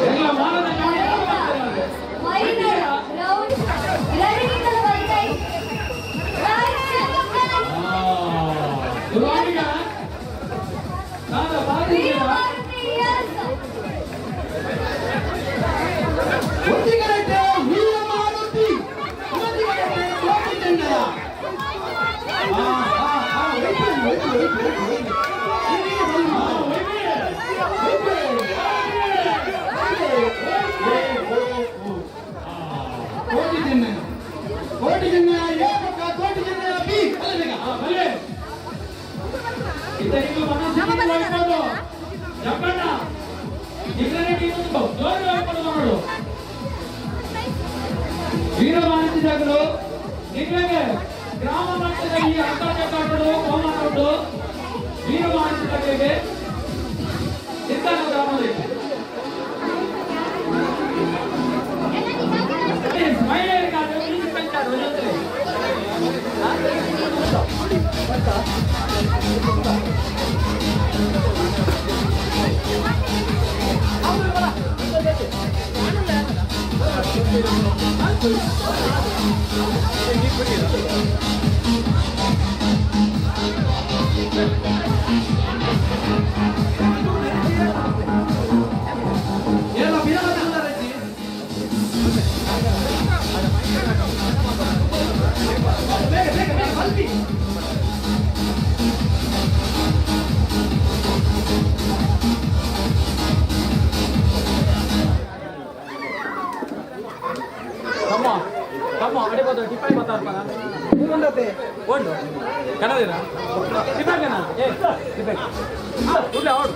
ಎಲ್ಲ ಮಾನದ ಕೋಟಿ ಜನ ಕೋಟಿ ಜನ ಬಿ ಇದಕ್ಕೆ ಮನಸ್ಸು ಜಪ್ಪಣ್ಣ ನೋಡು ವೀರಮಾನುತಿಗಳು ನಿಮಗೆ ಗ್ರಾಮ ಮಟ್ಟದಲ್ಲಿ ಅಂತರ್ಜಾಲಗಳು ಹೋಮಗಳು ವೀರಮಾನುತಿಗಳಿಗೆ ನಿರ್ಧಾರ ಗ್ರಾಮದಲ್ಲಿ ಮಹಿಳೆಯರಿಗಾದ್ರೆ Thank you. ಬರ್ಬೋದು ಟಿಪ್ಪಾಯಿ ಮಾತಾಡ್ತಾರ ಓಡು ಕನ್ನಡಿನ ಟಿಪ್ಪಾಯ್ಕನ ಏ ಟಿಪ್ಪಾಯ್ ಕೂಡಲೇ ಓಡು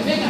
ಬೇಗ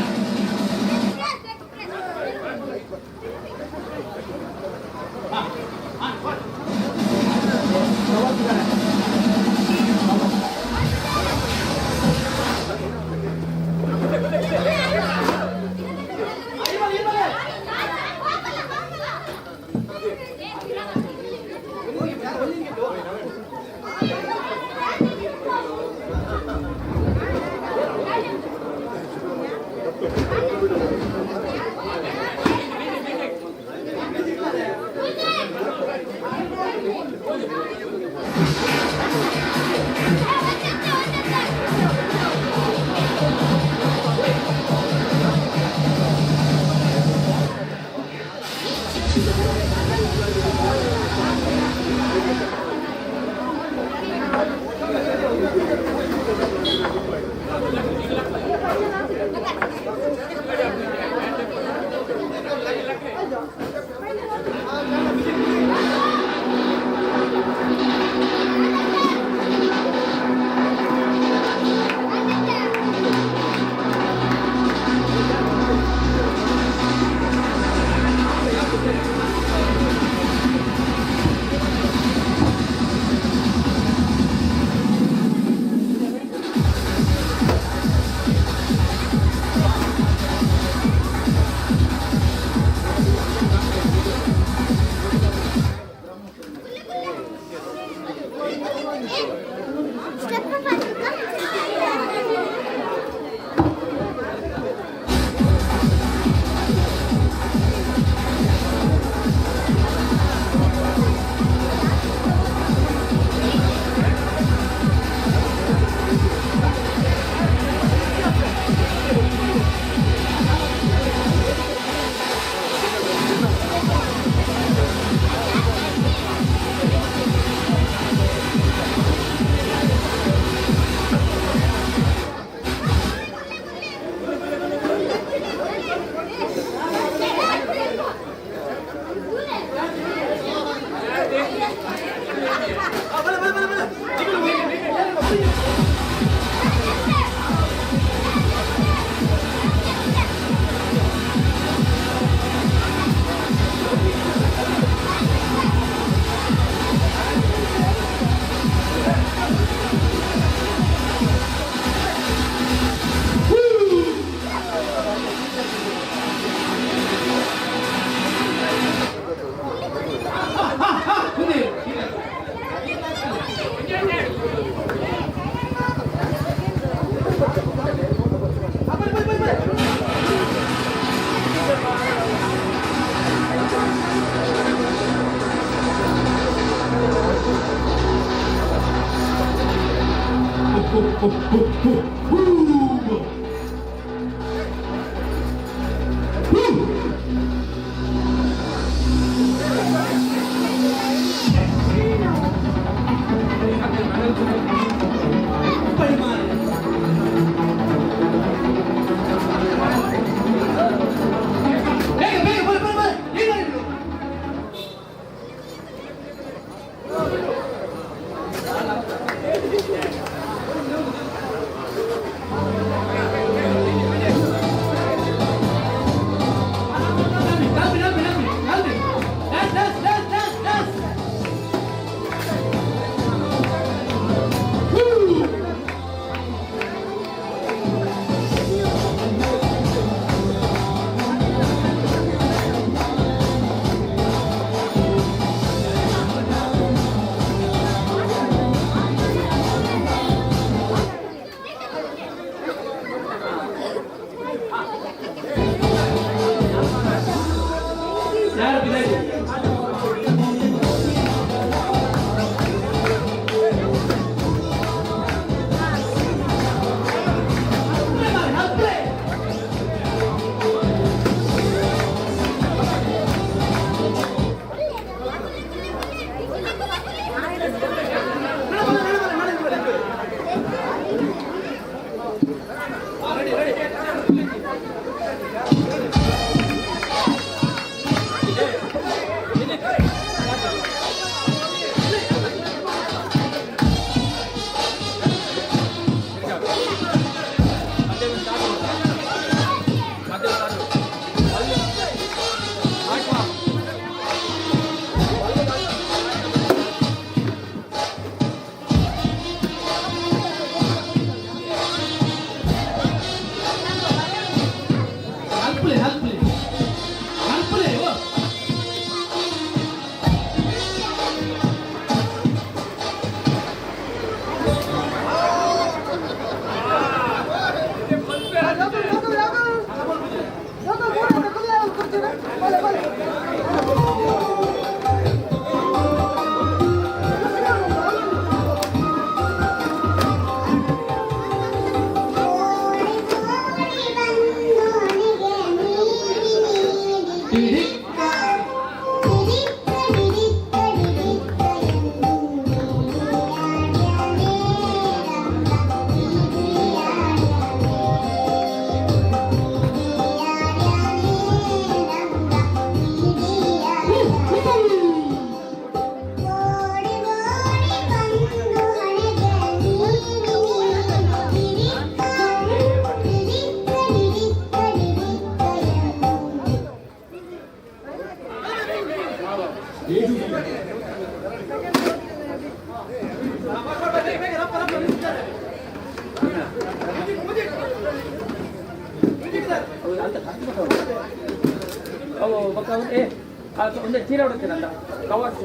ಒಂದು ಚೀಲ ಹೊಡುತ್ತೇನಲ್ಲ ಕವರ್ಸ್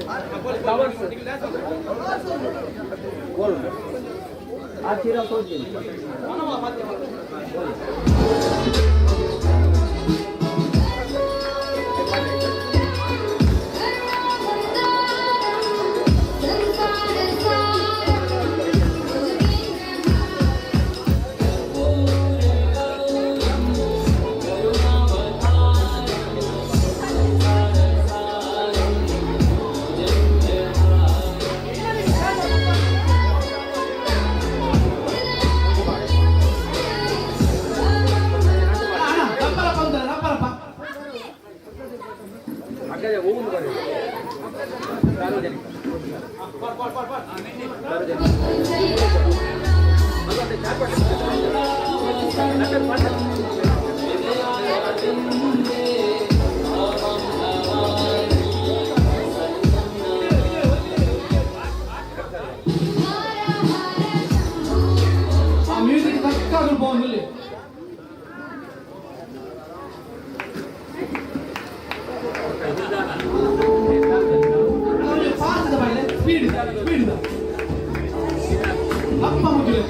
ಆ ಚೀಲ ತೋರಿಸ್ತೀನಿ. ಪಕ್ಕಾಗಲು ಹೋಗಲಿ. ಸ್ಪೀಡ್ ಅಪ್ಪ ಮುಗಿಲು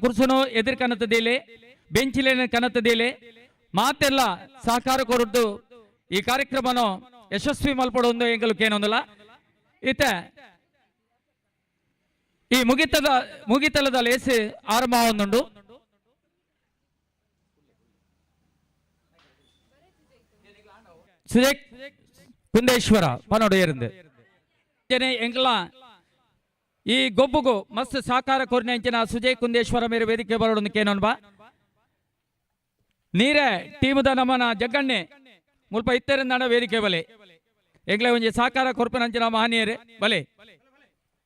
ಕುರ್ಸನು ಎದುರು ಕನತದೇಲೆ ಬೆಂಚಿಲೇನ ಕನತದೇಲೆ ಮಾತೆಲ್ಲ ಸಹಕಾರ ಕೊರದ್ದು ಈ ಕಾರ್ಯಕ್ರಮನು ಯಶಸ್ವಿ ಮಲ್ಪಡೊಂದು ಎಂಗಲು ಕೇನೊಂದಲ್ಲ ಇತ ಈ ಮುಗಿತಲದ ಲೇಸಿ ಆರಂಭ ಒಂದುಂಡು ಸುಜಯ್ ಕುಂದೇಶ್ವರ ಪನೋಡು ಏರಿಂದ ಎಂಗ್ಲ ಈ ಗೊಬ್ಬುಗು ಮಸ್ತ್ ಸಾಕಾರ ಕೊರ್ನೆ ಅಂಚಿನ ಸುಜಯ್ ಕುಂದೇಶ್ವರ ಮೇರೆ ವೇದಿಕೆ ಬರೋಡು ಕೇನೋನ್ ಬಾ ನೀರೇ ಟೀಮದ ನಮ್ಮನ ಜಗ್ಗಣ್ಣೆ ಮುಲ್ಪ ಇತ್ತರಿಂದ ವೇದಿಕೆ ಬಲೆ ಎಂಗ್ಲೆ ಒಂಜಿ ಸಾಕಾರ ಕೊರ್ಪನ ಅಂಚಿನ ಮಹನೀಯರೇ ಬಲೆ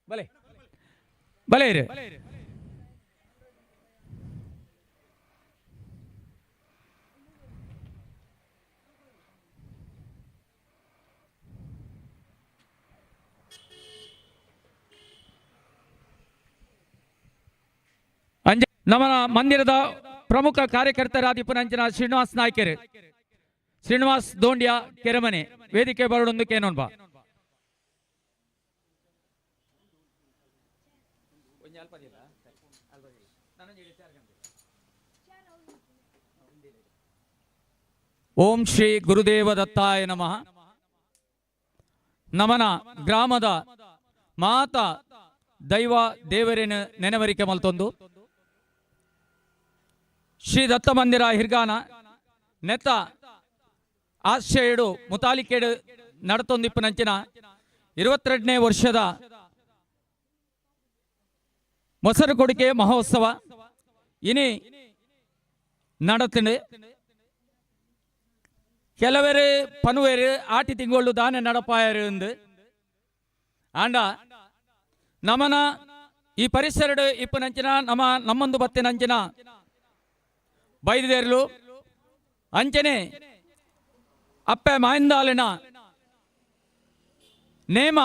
ಬಲೆ ಬಲೆ ಇರು ನಮ್ಮ ಮಂದಿರದ ಪ್ರಮುಖ ಕಾರ್ಯಕರ್ತರಾದಿಪನಂಚಿನ ಶ್ರೀನಿವಾಸ್ ನಾಯ್ಕರ್ ಶ್ರೀನಿವಾಸ್ ದೋಂಡ್ಯ ಕೆರೆಮನೆ ವೇದಿಕೆ ಬರೋಡೊಂದು ಕೇನೋನ್ ಬಾ ಓಂ ಶ್ರೀ ಗುರುದೇವ ದತ್ತಾಯ ನಮಃ. ನಮನ ಗ್ರಾಮದ ಮಾತಾ ದೈವ ದೇವರೇನ ನೆನವರಿಕೆ ಮಲ್ತೊಂದು ಶ್ರೀ ದತ್ತ ಮಂದಿರ ಹಿರ್ಗಾನ ನೆತ್ತ ಆಶ್ರಯಡು ಮುತಾಲಿಕೇಡು ನಡತೊಂದಿಪ್ಪನಂಚಿನ 22ನೇ ವರ್ಷದ ಮೊಸರು ಕೊಡಿಕೆ ಮಹೋತ್ಸವ ಇನಿ நடத்துண்டு ಕೆಲವರು ಪನುವೇರು ಆಟಿ ತಿಂಗಳು ದಾನೆ ನಡಪಾಯರು ಎಂದು ಆಂಡ ನಮನ ಈ ಪರಿಸರಡು ಇಪ್ಪನಂಚಿನ ನಮ್ಮೊಂದು ಬತ್ತಿನಂಚಿನ ಬೈದೇರ್ಲು ಅಂಚನೆ ಅಪ್ಪೆ ಮಾಯಿಂದಾಲಿನ ನೇಮ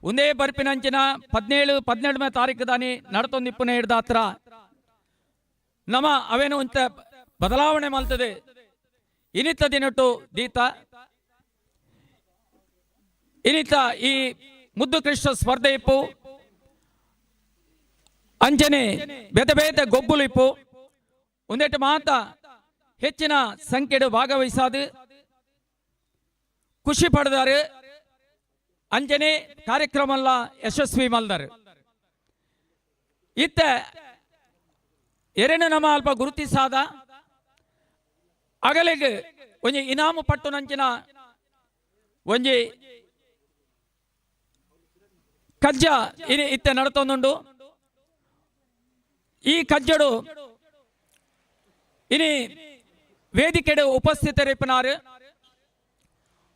ಒಂದೇ ಬರ್ಪಿನಂಚಿನ 17-12 ತಾರೀಕು ದಾನಿ ನಡತೊಂದಿಪ್ಪುನ ಹಿಡ್ದ ಹತ್ರ ನಮ ಅವೇನು ಅಂತ ಬದಲಾವಣೆ ಮಲ್ತದೆ ಇನಿತ ದಿನಟ್ಟು ದೀತ ಇನಿತ ಈ ಮುದ್ದು ಕೃಷ್ಣ ಸ್ಪರ್ಧೆ ಇಪ್ಪು ಅಂಜನೆ ಬೇತೆ ಬೇತೆ ಗೊಬ್ಬುಲು ಇಪ್ಪು ಒಂದೇಟು ಮಾತ ಹೆಚ್ಚಿನ ಸಂಖ್ಯೆಡು ಭಾಗವಹಿಸಾದು ಖುಷಿ ಪಡೆದಾರು ಅಂಜನೆ ಕಾರ್ಯಕ್ರಮ ಯಶಸ್ವಿ ಮಲ್ದಾರು ಇತ್ತ ಎರೆನು ನಮ್ಮ ಅಲ್ಪ ಗುರುತಿಸಾದ ಅಗಲಿಗೆ ಒಂಜಿ ಇನಾಮು ಪಟ್ಟು ನಂಚಿನ ಒಂಜಿ ಕಜ್ಜ ಇತ್ತೆ ನಡತೊಂದುಂಡು ಈ ಕಜ್ಜಡು ಇನಿ ವೇದಿಕೆಡು ಉಪಸ್ಥಿತರಿಪ್ಪನಾರು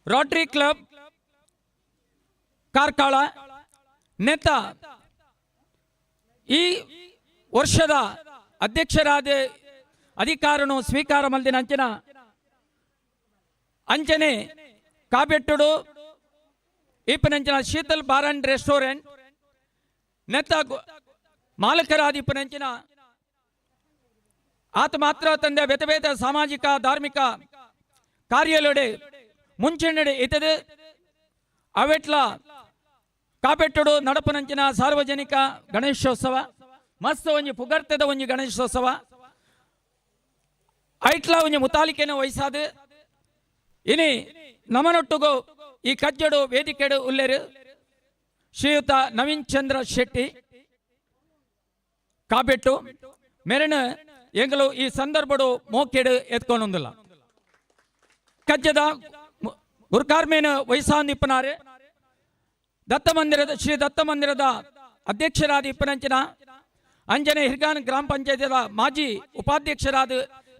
ರೋಟರಿ ಕ್ಲಬ್ ಕಾರ್ಕಳ ನೆತ್ತ ಈ ವರ್ಷದ ಅಧ್ಯಕ್ಷರಾದ ಅಧಿಕಾರನು ಸ್ವೀಕಾರ ಮಲ್ದಿನ ಅಂಚನೆ ಕಾಬೆಟ್ಟುಡು ಇಪ್ಪನಂಚಿನ ಶೀತಲ್ ಬಾರ್ ಅಂಡ್ ರೆಸ್ಟೋರೆಂಟ್ ನೆತ್ತ ಮಾಲಕರಾದ ಇಪ್ಪನಂಚಿನ ಆತ ಮಾತ್ರ ತಂದೆ ಬೇತೆ ಬೇತೆ ಸಾಮಾಜಿಕ ಧಾರ್ಮಿಕ ಕಾರ್ಯಲಡೆ ಮುಂಚೆನಡೆ ಇತದೆ ಅವೆಟ್ಲ ಕಾಬೆಟ್ಟುಡು ನಡಪನಂಚಿನ ಸಾರ್ವಜನಿಕ ಗಣೇಶೋತ್ಸವ ಮಸ್ತ್ ಒಂಜಿ ಪುಗರ್ತದ ಒಂಜಿ ಗಣೇಶೋತ್ಸವ ಐಟ್ಲ ಒಂಜಿ ಮುತಾಲಿಕೆನ ವಹಿಸಾದು ಇನಿ ನಮನೊಟ್ಟುಗು ಈ ಕಜ್ಜಡು ವೇದಿಕೆಡು ಉಲ್ಲೇರು ಶ್ರೀಯುತ ನವೀನ್ ಚಂದ್ರ ಶೆಟ್ಟಿ ಕಾಬೆಟ್ಟು ಮೆರಣ ಎಂಗಲು ಈ ಸಂದರ್ಭಡು ಮೋಕೆಡು ಎತ್ಕೊಂಡೊಂದಿಲ್ಲ ಕಜ್ಜದ ಗುರುಕಾರ್ಮೇನ ವಯಸ್ಸಾಂದಿಪ್ಪನಾರೆ ದತ್ತ ಮಂದಿರದ ಶ್ರೀ ದತ್ತ ಮಂದಿರದ ಅಧ್ಯಕ್ಷರಾದ ಇಪ್ಪನಂಚಿನ ಅಂಜನೆ ಹಿರ್ಗಾನ್ ಗ್ರಾಮ ಪಂಚಾಯತಿಯ ಮಾಜಿ ಉಪಾಧ್ಯಕ್ಷರಾದ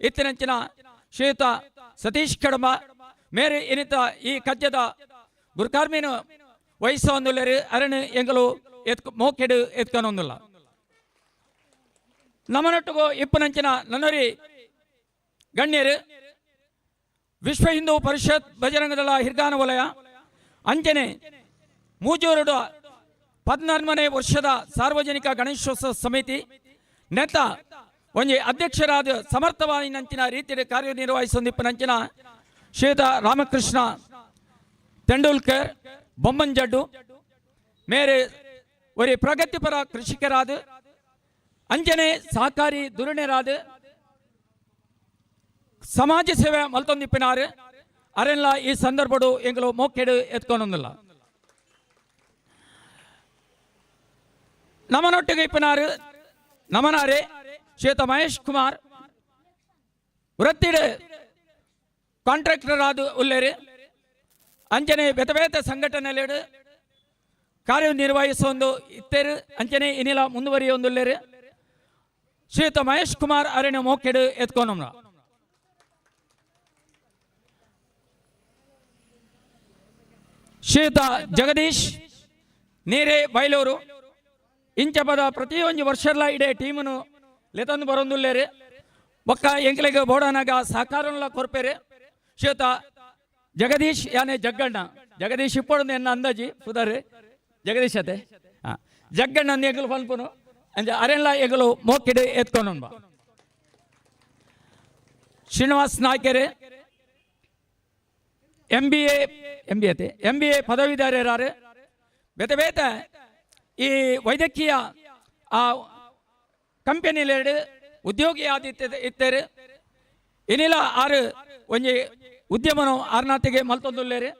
ಇತ್ತಿನಂಚಿನ ಶ್ರೀಯುತ ಸತೀಶ್ ಕಡಂಬ ಮೇರೆ ಇನಿತ ಈ ಕಜ್ಜದ ಗುರುಕಾರ್ಮೇನು ವಯಸ್ಸೊಂದುಲ್ಲರು ಅರಣ ಎಂಗಲು ಮೋಕೆಡು ಎತ್ಕೊಂಡೊಂದಿಲ್ಲ ನಮನೊಟ್ಟಿಗೂ ಇಪ್ಪನಂಚಿನ ನನ್ನರಿ ಗಣ್ಯರು ವಿಶ್ವ ಹಿಂದೂ ಪರಿಷತ್ ಬಜರಂಗದಳ ಹಿರ್ಗಾನ ವಲಯ ಅಂಜನೆ ಮೂಜೂರುಡು 14ನೇ ವರ್ಷದ ಸಾರ್ವಜನಿಕ ಗಣೇಶೋತ್ಸವ ಸಮಿತಿ ನೆತ್ತ ಒಂಜಿ ಅಧ್ಯಕ್ಷರಾದ ಸಮರ್ಥವಾಗಿ ನಂಚಿನ ರೀತಿಯ ಕಾರ್ಯನಿರ್ವಹಿಸೊಂದಿಪ್ಪನಂಚಿನ ಶ್ರೀಯುತ ರಾಮಕೃಷ್ಣ ತೆಂಡೂಲ್ಕರ್ ಬೊಮ್ಮಂಜಡ್ಡು ಮೇರೆ ಒರಿ ಪ್ರಗತಿಪರ ಕೃಷಿಕರಾದ ಅಂಜನೆ ಸಹಕಾರಿ ದುರುಣೆರಾದ ಸಮಾಜ ಸೇವೆ ಮಲ್ತೊಂದಿಪ್ಪಿನಾರು ಅರೆಲ್ಲ ಈ ಸಂದರ್ಭಡು ಎಂಗಲು ಮೋಕೆಡು ಎತ್ಕೊಂಡೊಂದಿಲ್ಲ ನಮನೊಟ್ಟಿಗೆ ಇಪ್ಪನಾರು ನಮನಾರೆ ಶ್ರೀಯುತ ಮಹೇಶ್ ಕುಮಾರ್ ವೃತ್ತಿಡು ಕಾಂಟ್ರಾಕ್ಟರ್ ಆದ ಉಲ್ಲೇರು ಅಂಜನೆ ಬೇತೆ ಬೇತೆ ಸಂಘಟನೆಲೆಡು ಕಾರ್ಯನಿರ್ವಹಿಸೊಂದು ಇತ್ತೇರು ಅಂಜನೆ ಇನ್ನಿಲ ಮುಂದುವರಿಯೊಂದುಲ್ಲೇರು ಶ್ರೀಯುತ ಮಹೇಶ್ ಕುಮಾರ್ ಅರಣ್ಯ ಮೋಕೆಡು ಎತ್ಕೊಂಡ ಶ್ರೀಯುತ ಜಗದೀಶ್ ನೀರೇ ಬೈಲೂರು ಇಂಚಪದ ಪ್ರತಿಯೊಂದು ವರ್ಷಲ್ಲ ಇಡೇ ಟೀಮನು ಲೆತಂದು ಬರೊಂದುಲ್ಲೇರು ಒಕ್ಕ ಎಂಕ್ಲೆಗೆ ಬೋಡನಾಗ ಸಹಕಾರಲ್ಲ ಕೊರ್ಪೇರೆ ಶ್ರೀಯುತ ಜಗದೀಶ್ ಯಾನೆ ಜಗ್ಗಣ್ಣ ಜಗದೀಶ್ ಇಪ್ಪೊಂದು ಎನ್ನ ಅಂದಾಜಿ ಸುಧಾರೆ ಜಗದೀಶ್ ಅತೆ ಜಗ್ಗಣ್ಣ ಅಂದ ಎಂಗಲು ಪನ್ಪುನು ಅಂಜ ಅರೆಲ್ಲ ಎಂಗಲು ಮೋಕೆಡು ಎತ್ಕೊಂಡ ಶ್ರೀನಿವಾಸ್ ನಾಯ್ಕೆರೆ MBA ಪದವೀಧರರಾರು ಬೇತೆ ಬೇತೆ ಈ ವೈದ್ಯಕೀಯ ಆ ಕಂಪನಿಲೆರಡು ಉದ್ಯೋಗಿ ಆದಿತ್ಯ ಇತ್ತೇರು ಇನ್ನಿಲ್ಲ ಆರು ಒಂಜಿ ಉದ್ಯಮನು ಆರ್ನಾತಿಗೆ ಮಲ್ತೊಂದುಲ್ಲೇರು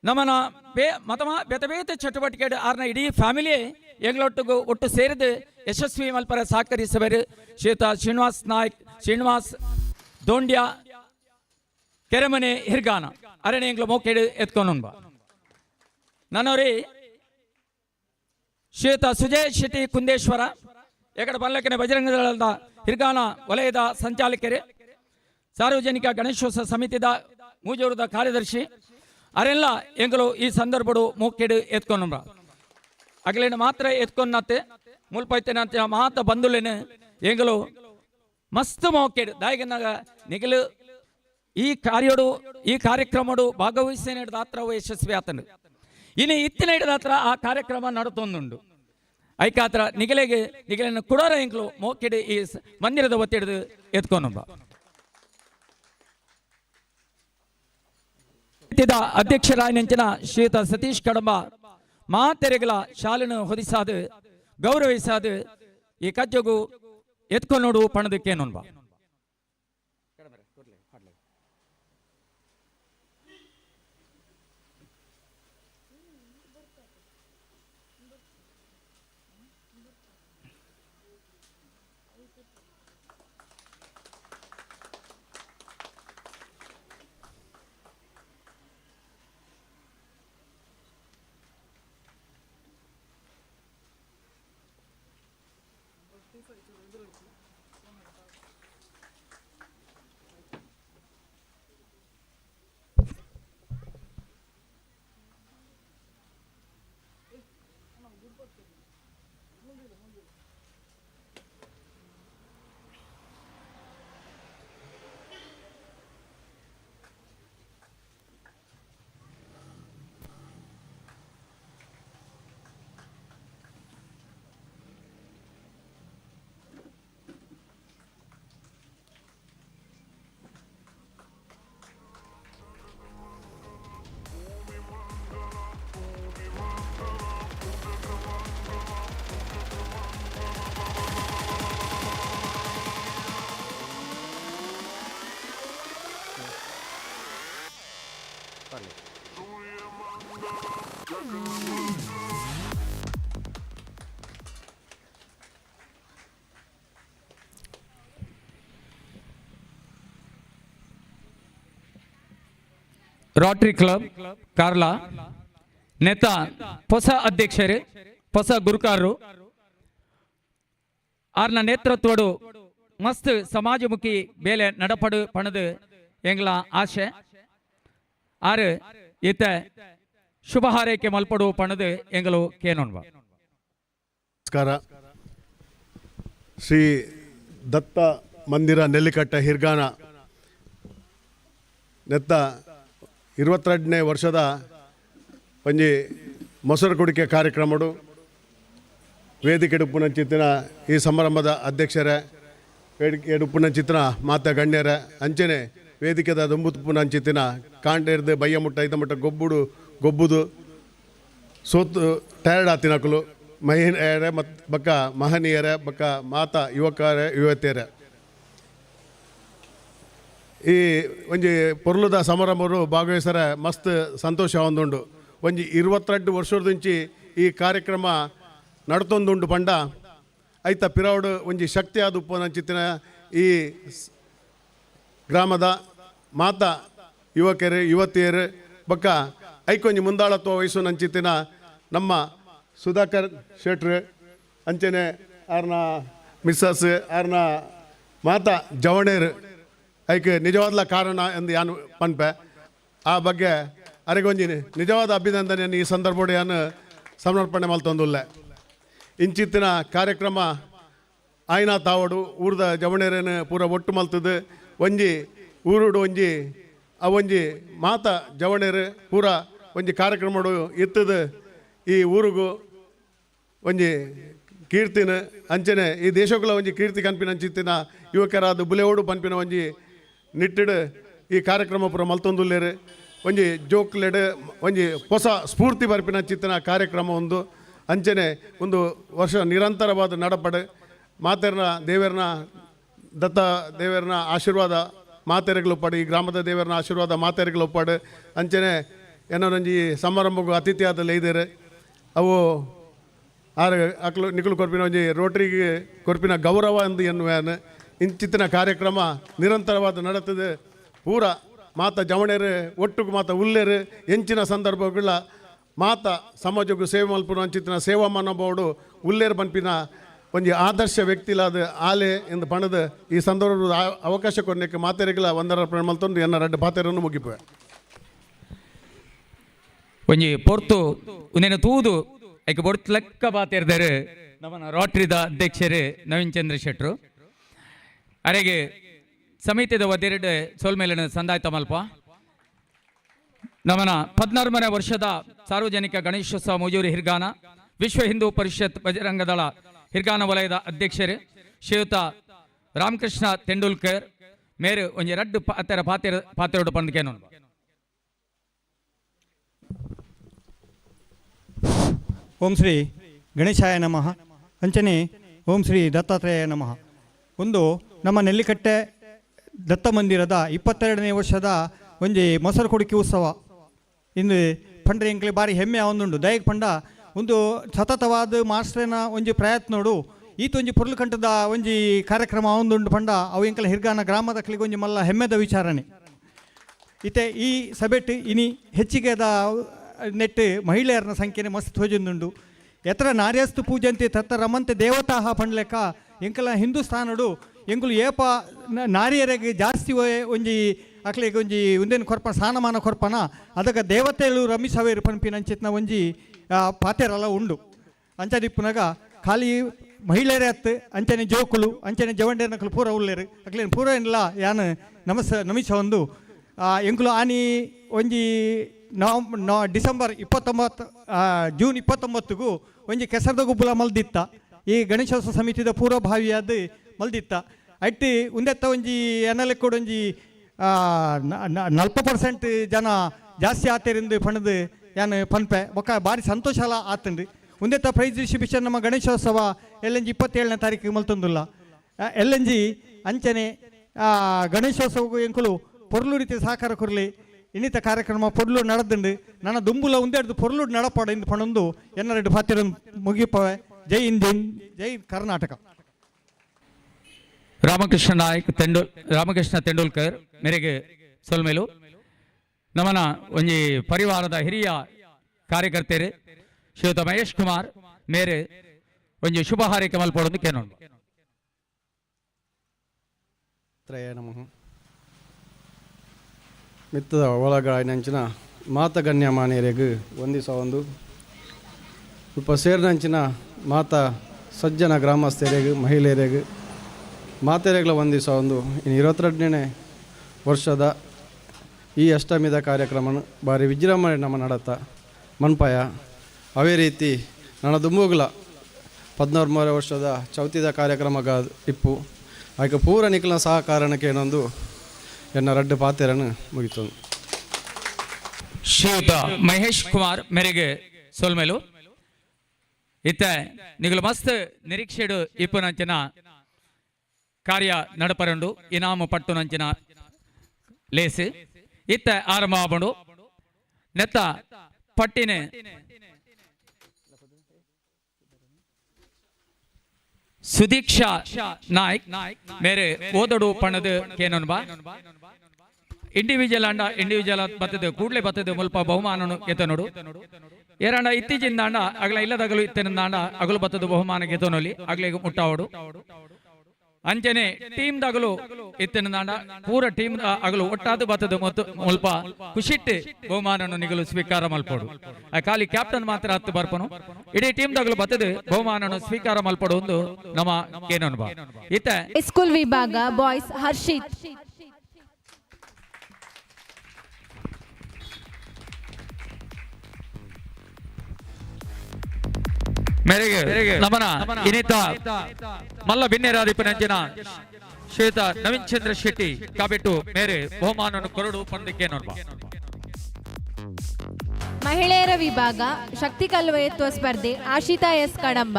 ನಮ್ಮನ ಮತಮ ಬೇತೆ ಬೇತೆ ಚಟುವಟಿಕೆ ಆರ್ನ ಇಡೀ ಫ್ಯಾಮಿಲಿ ಎಂಗ್ಲೊಟ್ಟಿಗೂ ಒಟ್ಟು ಸೇರಿದು ಯಶಸ್ವಿ ಮಲ್ಪರ ಸಹಕರಿಸುವರು ಶ್ರೀಯುತ ಶ್ರೀನಿವಾಸ್ ದೋಂಡ್ಯ ಕೆರೆಮನೆ ಹಿರ್ಗಾನ ಅರಣ್ಯ ಎಂಗ್ಲ ಮೋಕೆಡು ಎತ್ಕೊಂಡ ನನ್ನವರಿ ಶ್ರೀಯುತ ಸುಜಯ್ ಶೆಟ್ಟಿ ಕುಂದೇಶ್ವರ ಎಕಡೆ ಪಲ್ಲಕ್ಕನೆ ಬಜರಂಗದಳದ ಹಿರ್ಗಾನ ವಲಯದ ಸಂಚಾಲಕರೇ ಸಾರ್ವಜನಿಕ ಗಣೇಶೋತ್ಸವ ಸಮಿತಿದ ಮೂಜೂರದ ಕಾರ್ಯದರ್ಶಿ ಅರೆಲ್ಲ ಎಂಗಲು ಈ ಸಂದರ್ಭಡು ಮೋಕೆಡು ಎತ್ಕೊಂಡ ಅಗಲಿನ ಮಾತ್ರ ಎತ್ಕೊಂಡತ್ತೆ ಮುಲ್ಪೈತೇನಂತ ಮಾತ ಬಂದುಲೇನೆ ಎಂಗಲು ಮಸ್ತ್ ಮೋಕೆಡು ದಾಯಿಗನಾಗ ನಿಗಲು ಈ ಕಾರ್ಯೋಡು ಈ ಕಾರ್ಯಕ್ರಮಡು ಭಾಗವಹಿಸಿ ನಡೆದ ಹತ್ರ ಯಶಸ್ವಿ ಆತನು ಇನ್ನು ಇತ್ತಿನ ಹಿಡಿದ ಹತ್ರ ಆ ಕಾರ್ಯಕ್ರಮ ನಡತೊಂದುಂಡು ಐಕಾತ್ರ ನಿಗಲೆಯನ್ನು ಕುಡೋರ ಇಂಕ್ಲು ಮೋಕಿಡಿ ಈ ಮಂದಿರದ ಒತ್ತಿಡಿದು ಎತ್ಕೊಂಬ ಅಧ್ಯಕ್ಷರಾಯನಂಚಿನ ಶ್ರೀಯುತ ಸತೀಶ್ ಕಡಂಬ ಮಾತೆರೆಗಳ ಶಾಲೆಯನ್ನು ಹೊದಿಸಾದು ಗೌರವಿಸಾದು ಈ ಕಜ್ಜಗು ಎತ್ಕೊಂಡು ಪಣದಕ್ಕೇನೊಂಬ ರೋಟರಿ ಕ್ಲಬ್ ಕಾರ್ಲಾ ನೆತ ಹೊಸ ಅಧ್ಯಕ್ಷರು ಹೊಸ ಗುರುಕಾರರು ಆರ್ನ ನೇತೃತ್ವಡು ಮಸ್ತ್ ಸಮಾಜಮುಖಿ ಬೇಲೆ ನಡಪಡು ಪಣದು ಎಂಗ್ಲ ಆಶೆ ಆರು ಈತ ಶುಭ ಹಾರೈಕೆ ಮಲ್ಪಡು ಪಣದು ಎಂಗಲು ಕೇನೋನ್ವ. ನಮಸ್ಕಾರ. ಶ್ರೀ ದತ್ತ ಮಂದಿರ ನೆಲ್ಲಿಕಟ್ಟ ಹಿರ್ಗಾನ ನೆತ್ತ 22ನೇ ವರ್ಷದ ಒಂಜಿ ಮೊಸರು ಕುಡಿಕೆ ಕಾರ್ಯಕ್ರಮಡು ವೇದಿಕೆ ಉಪ್ಪುನಂಚಿತ್ತಿನ ಈ ಸಮಾರಂಭದ ಅಧ್ಯಕ್ಷರೇ ವೇದಿಕೆ ಉಪ್ಪುನಂಚಿತ್ತಿನ ಮಾತ ಗಣ್ಯರೇ ಅಂಚನೆ ವೇದಿಕೆದ ದುಂಬುಪ್ಪುನಂಚಿತ್ತಿನ ಕಾಂಡೇರ್ದು ಬಯ್ಯಮುಟ್ಟ ಐತಮುಟ್ಟ ಗೊಬ್ಬುದು ಸೋತು ಟಯರ್ಡ್ ಆತಿನಕಲು ಮಹಿಳೆಯರೇ ಮತ್ತು ಬಕ್ಕ ಮಹನೀಯರೇ ಬಕ್ಕ ಮಾತಾ ಯುವಕರೇ ಯುವತಿಯರೇ ಈ ಒಂಜಿ ಪೊರ್ಲುದ ಸಮಾರಂಭರು ಭಾಗವಹಿಸರ ಮಸ್ತ್ ಸಂತೋಷ ಹೊಂದುಂಡು. ಒಂಜಿ 22 ವರ್ಷದಿಂಚಿ ಈ ಕಾರ್ಯಕ್ರಮ ನಡ್ತೊಂದುಂಡು ಪಂಡ ಐತ ಪಿರವಡು ಒಂಜಿ ಶಕ್ತಿ ಆದ ಉಪ್ಪನಂಚಿತ್ತಿನ ಈ ಗ್ರಾಮದ ಮಾತಾ ಯುವಕರು ಯುವತಿಯರು ಬಕ್ಕ ಐಕೊಂಜಿ ಮುಂದಾಳತ್ವ ವಹಿಸು ನಂಚಿತ್ತಿನ ನಮ್ಮ ಸುಧಾಕರ್ ಶೆಟ್ರು ಅಂಚನೆ ಆರ್ನ ಮಿಸ್ಸಸ್ ಆರ್ನ ಮಾತಾ ಜವಣೇರು ಐಕೆ ನಿಜವಾದ ಕಾರಣ ಎಂದು ಯಾನು ಪನ್ಪೆ ಆ ಬಗ್ಗೆ ಅರೆಗೊಂಜಿ ನಿಜವಾದ ಅಭಿನಂದನೆಯನ್ನು ಈ ಸಂದರ್ಭ ಯಾನು ಸಮರ್ಪಣೆ ಮಲ್ತೊಂದುಲ್ಲೆ. ಇಂಚಿತ್ತಿನ ಕಾರ್ಯಕ್ರಮ ಆಯ್ನ ತಾವಡು ಊರ್ದ ಜವಣೇರೇನು ಪೂರ ಒಟ್ಟು ಮಲ್ತದು ಒಂಜಿ ಊರುಡು ಒಂಜಿ ಅವೊಂಜಿ ಮಾತಾ ಜವಣೇರು ಪೂರ ಒಂಜಿ ಕಾರ್ಯಕ್ರಮಡು ಇತ್ತದು ಈ ಊರಿಗೂ ಒಂಜಿ ಕೀರ್ತಿನ ಅಂಚನೆ ಈ ದೇಶಗಳ ಒಂಜಿ ಕೀರ್ತಿ ಕನ್ಪಿನ ಅಂಚಿತ್ತಿನ ಯುವಕರಾದ ಬುಲೆಯೋಡು ಪನ್ಪಿನ ಒಂಜಿ ನಿಟ್ಟಿಡು ಈ ಕಾರ್ಯಕ್ರಮ ಪೂರ ಮಲ್ತೊಂದುಲ್ಲೇರು ಒಂಜಿ ಜೋಕ್ಲೆಡ್ ಒಂಜಿ ಹೊಸ ಸ್ಫೂರ್ತಿ ಬರ್ಪಿನ ಚಿತ್ತಿನ ಕಾರ್ಯಕ್ರಮ ಒಂದು ಅಂಚನೆ ಒಂದು ವರ್ಷ ನಿರಂತರವಾದ ನಡಪಡು ಮಾತೆರ್ನ ದೇವರನ್ನ ದತ್ತ ದೇವರನ್ನ ಆಶೀರ್ವಾದ ಮಾತೆರೆಗಳು ಪಡು ಈ ಗ್ರಾಮದ ದೇವರನ್ನ ಆಶೀರ್ವಾದ ಮಾತೆರೆಗಳು ಪಡು ಅಂಚನೆ ಏನೊಂಜಿ ಸಮಾರಂಭಗೂ ಅತಿಥಿಯಾದ ಲೈದೇರು ಅವು ಆರು ಅಕ್ಲು ನಿಕಲು ಕೊರ್ಪಿನ ಒಂಜಿ ರೋಟ್ರಿಗೆ ಕೊರ್ಪಿನ ಗೌರವ ಎಂದು ಎನ್ನುವೇನು ಇಂಚಿತ್ತಿನ ಕಾರ್ಯಕ್ರಮ ನಿರಂತರವಾದ ನಡತದೆ ಪೂರ ಮಾತ ಜವಣೇರು ಒಟ್ಟಿಗೆ ಮಾತ ಉಲ್ಲೇರು ಎಂಚಿನ ಸಂದರ್ಭಗಳ ಮಾತ ಸಮಾಜಕ್ಕೂ ಸೇವೆ ಮಲ್ಪುನ ಅಂಚಿತ್ತಿನ ಸೇವಾ ಮನೋಭಾವಡು ಉಲ್ಲೇರು ಪನ್ಪಿನ ಒಂಜಿ ಆದರ್ಶ ವ್ಯಕ್ತಿಲಾದ ಆಲೆ ಎಂದು ಪಣದು ಈ ಸಂದರ್ಭದ ಅವಕಾಶ ಕೊಡಲಿಕ್ಕೆ ಮಾತೆರೆಗಳ ಒಂದರ ಮಲ್ತೊಂದು ಎನ್ನ ಎರಡು ಪಾತೆರನ್ನು ಮುಗಿಪುವೆ ಒಂಜಿ ಪೊರ್ತು ಉನ್ನೇನು ತೂದು ಐಕೆ ಬೊಡ್ತು ಲೆಕ್ಕ ಬಾತಿರ್ದಾರು ನಮ್ಮನ ರೋಟ್ರಿದ ಅಧ್ಯಕ್ಷರು ನವೀನ್ ಚಂದ್ರ ಶೆಟ್ರು ಅರೆಗೆ ಸಮಿತಿದ ಒದೆರಡು ಸೋಲ್ಮೇಲಿನ ಸಂದಾಯ್ತ ಮಲ್ಪ ನಮನ 14ನೇ ವರ್ಷದ ಸಾರ್ವಜನಿಕ ಗಣೇಶೋತ್ಸವ ಮುಜೂರಿ ಹಿರ್ಗಾನ ವಿಶ್ವ ಹಿಂದೂ ಪರಿಷತ್ ಬಜರಂಗದಳ ಹಿರ್ಗಾನ ವಲಯದ ಅಧ್ಯಕ್ಷರು ಶ್ರೀಯುತ ರಾಮಕೃಷ್ಣ ತೆಂಡೂಲ್ಕರ್ ಮೇರು ಒಂಜಿ ರಡ್ಡು ಪಾತೆರೋಡು ಪಂದ್ಕೇನು ಓಂ ಶ್ರೀ ಗಣೇಶಾಯ ನಮಃ ಅಂಚನೆ ಓಂ ಶ್ರೀ ದತ್ತಾತ್ರೇಯ ನಮಃ. ಒಂದು ನಮ್ಮ ನೆಲ್ಲಿಕಟ್ಟೆ ದತ್ತ ಮಂದಿರದ 22ನೇ ವರ್ಷದ ಒಂಜಿ ಮೊಸರು ಕುಡಿಕೆ ಉತ್ಸವ ಇಂದು ಪಂಡ್ರೆ ಎಂಕ್ಲೆ ಬಾರಿ ಹೆಮ್ಮೆ ಒಂದುಂಡು ದಯಕ್ ಪಂಡ ಒಂದು ಸತತವಾದ ಮಾಸ್ಟರ್ನ ಒಂಜಿ ಪ್ರಯತ್ನೋಡು ಈತೊಂಜಿ ಪೊರ್ಲು ಕಂಠದ ಒಂಜಿ ಕಾರ್ಯಕ್ರಮ ಒಂದುಂಡು ಪಂಡ ಅವು ಎಂಕಲ ಹಿರ್ಗಾನ ಗ್ರಾಮದಕ್ಲಿಗೆ ಒಂಜಿ ಮಲ್ಲ ಹೆಮ್ಮೆದ ವಿಚಾರಣೆ ಇತ್ತೆ ಈ ಸಭೆಟ್ ಇನಿ ಹೆಚ್ಚಿಗೆದ ನೆಟ್ಟು ಮಹಿಳೆಯರನ ಸಂಖ್ಯೆನೆ ಮಸ್ತ್ ಹೋಜೊಂದುಂಡು ಎತ್ತರ ನಾರ್ಯಸ್ತು ಪೂಜಂತೆ ತತ್ತ ರಮಂತೆ ದೇವತಾಹ ಪಂಡ್ಲೆಕ್ಕ ಎಂಕಲ ಹಿಂದೂಸ್ತಾನಡು ಎಂಕುಲು ಏಪ ನಾರಿಯರಿಗೆ ಜಾಸ್ತಿ ಒಂಜಿ ಅಕ್ಲಿಗೆ ಒಂಜಿ ಒಂದೇನು ಕೊರ್ಪ ಸ್ಥಾನಮಾನ ಕೊರ್ಪನ ಅದಕ್ಕೆ ದೇವತೆಗಳು ರಮಿಸವೇರು ಪಂಪಿನಂಚಿತ್ನ ಒಂಜಿ ಪಾತೆರಲ್ಲ ಉಂಡು ಅಂಚದಿಪ್ಪುನಾಗ ಖಾಲಿ ಮಹಿಳೆಯರೇ ಹತ್ತು ಅಂಚನೆ ಜೋಕುಲು ಅಂಚನೆ ಜವಂಡೇನಕಲು ಪೂರ ಉಳ್ಳೇರು ಅಕ್ಲೇನು ಪೂರ ಇಲ್ಲ ಯಾನು ನಮಿಸ ಒಂದು ಎಂಕುಲು ಆನಿ ಒಂಜಿ ಡಿಸೆಂಬರ್ 29 ಜೂನ್ 29ಗೂ ಒಂಜಿ ಕೆಸರದ ಗುಬ್ಬುಲ ಮಲ್ದಿತ್ತ ಈ ಗಣೇಶೋತ್ಸವ ಸಮಿತಿದ ಪೂರ್ವಭಾವಿಯಾದ ಮಲ್ದಿತ್ತ ಅಟ್ಟಿ ಉಂದೆತ್ತ ಒಂಜಿ ಎನ್ನಲೆಕ್ಕೋಡು ಒಂಜಿ 40% ಜನ ಜಾಸ್ತಿ ಆತೇರಿಂದು ಪಣದು ಯಾನು ಪನ್ಪೆ ಬೊಕ್ಕ ಭಾರಿ ಸಂತೋಷ ಎಲ್ಲ ಆತಂಡು ಉಂದೆತ್ತ ಪ್ರೈಸ್ ಡಿಸ್ಟ್ರಿಬ್ಯೂಷನ್ ನಮ್ಮ ಗಣೇಶೋತ್ಸವ ಎಲ್ಲಂಜಿ 27ನೇ ತಾರೀಕಿಗೆ ಮಲ್ತೊಂದುಲ್ಲ ಎಲ್ಲಂಜಿ ಅಂಚನೆ ಗಣೇಶೋತ್ಸವಗೂ ಎಂಕುಲು ಪೊರ್ಲು ರೀತಿ ಸಹಕಾರ ಕೊರಲಿ ಇನ್ನಿತ ಕಾರ್ಯಕ್ರಮ ಪೊರ್ಲು ನಡೆದುಂಡು ನನ್ನ ದುಂಬುಲ ಉಂದೆಡ್ದು ಪೊರ್ಲು ನಡಪಾಡ ಇಂದು ಪಣೊಂದು ಎನ್ನರೆಡ್ಡು ಪಾತಿರ ಮುಗಿಪವೆ. ಜೈ ಹಿಂದ್ ಜೈ ಕರ್ನಾಟಕ. ರಾಮಕೃಷ್ಣ ತೆಂಡೂಲ್ಕರ್ ಮೇರೆಗೆ ಸೊಲ್ಮೇಲು ನಮನ ಒಂಜಿ ಪರಿವಾರದ ಹಿರಿಯ ಕಾರ್ಯಕರ್ತರು ಶ್ರೀಯುತ ಮಹೇಶ್ ಕುಮಾರ್ ಮೇರೆ ಒಂಜಿ ಶುಭ ಹಾರೈಕೆ ಮಲ್ಪಡೊಂದು ಕೇನೊಂದು. ಮಿತ್ತದ ಒಳಗಾಯಿನಂಚಿನ ಮಾತಗಣ್ಯ ಮಾನ್ಯರೆಗೂ ಒಂದಿಸ ಒಂದು ಉಪ ಸೇರಿನಂಚಿನ ಮಾತಾ ಸಜ್ಜನ ಗ್ರಾಮಸ್ಥರಿಗೂ ಮಹಿಳೆಯರಿಗೂ ಮಾತೆರೆಗಳ ಒಂದಿಸ ಒಂದು ಇನ್ನು 22ನೇ ವರ್ಷದ ಈ ಅಷ್ಟಮಿದ ಕಾರ್ಯಕ್ರಮ ಭಾರಿ ವಿಜೃಂಭಣೆ ನಮ್ಮ ನಡತ ಮನ್ಪಾಯ ಅವೇ ರೀತಿ ನನ್ನ ದುಂಬುಗಳ 13 ವರ್ಷದ ಚೌತಿದ ಕಾರ್ಯಕ್ರಮಗ ಇಪ್ಪು ಆಯ್ಕೆ ಪೂರ ನಿಖಲ ಸಹಕಾರಣಕ್ಕೆ ಏನೊಂದು ಎನ್ನ ರಡ್ಡು ಪಾತೆರನ್ನು ಮುಗಿತು. ಶ್ರೀಯುತ ಮಹೇಶ್ ಕುಮಾರ್ ಮೇರೆಗೆ ಸೋಲ್ಮೇಲು ಇತ್ತ ನಿಗಲು ಮಸ್ತ್ ನಿರೀಕ್ಷೆಡು ಇಪ್ಪು ನಂಚಿನ ಕಾರ್ಯ ನಡಪರಂಡು ಇನಾಮು ಪಟ್ಟು ನಂಚಿನ ಲೇಸು ಇತ್ತ ಆರಂಭ ಆಬಂಡು ನೆತ್ತ ಪಟ್ಟಿನ ಸುದೀಕ್ಷಾ ನಾಯ್ಕ್ ಮೇರೆ ಓದಡು ಪಣದು ಕೇನೊನ್ ಬಾ ಇಂಡಿವಿಜುವಲ್ ಬತ್ತದು ಕೂಡ್ಲೆ ಬತ್ತದು ಮುಲ್ಪ ಬಹುಮಾನನು ಗೆತನೋಡು ಏರಂಡ ಇತ್ತೀಚಿನ ದಾಂಡ ಅಗಲ ಇಲ್ಲದಗಲು ಇತ್ತಿನ ದಾಂಡ ಅಗಲು ಬತ್ತದು ಬಹುಮಾನ ಗೆತನೊಲಿ ಅಗ್ಲಿಗೆ ಮುಟ್ಟಾವಡು ಅಂಚನೆ ಟೀಮ್ ದಗಲು ಇತ್ತಿನ ದಾಂಡ ಪೂರ ಟೀಮ್ ಅಗಲು ಒಟ್ಟಾದು ಬತ್ತದು ಮುಲ್ಪ ಖುಷಿಟ್ಟು ಬಹುಮಾನನು ನಿಗಲು ಸ್ವೀಕಾರ ಮಲ್ಪಡು ಖಾಲಿ ಕ್ಯಾಪ್ಟನ್ ಮಾತ್ರ ಹತ್ತು ಬರ್ಪನು ಇಡೀ ಟೀಮ್ ದಗಲು ಬತ್ತದು ಬಹುಮಾನನು ಸ್ವೀಕಾರ ಮಲ್ಪಡು ಒಂದು ನಮ್ಮ ಕೇನೊನ್ ಬಾ ಇತ್ತ ಸ್ಕೂಲ್ ವಿಭಾಗ ಬಾಯ್ಸ್ ಹರ್ಷಿತ್ ಮೇರೆಗೆ ನಮನ ಇನಿತ ಮಲ್ಲ ಭಿನ್ನೇರಾಧಿಪನಂಚಿನ ಶ್ರೀಯುತ ನವೀನ್ ಚಂದ್ರ ಶೆಟ್ಟಿ ಕಾಬಿಟ್ಟು ಮೇರೆ ಬಹುಮಾನವನ್ನು ಕೊರಡು ಪಂದ್ಯಕ್ಕೆ ನೋಡ್ಬಾ. ಮಹಿಳೆಯರ ವಿಭಾಗ ಶಕ್ತಿ ಕಲ್ಲು ಎತ್ತುವ ಸ್ಪರ್ಧೆ ಆಶಿತಾ ಎಸ್ ಕಡಂಬ.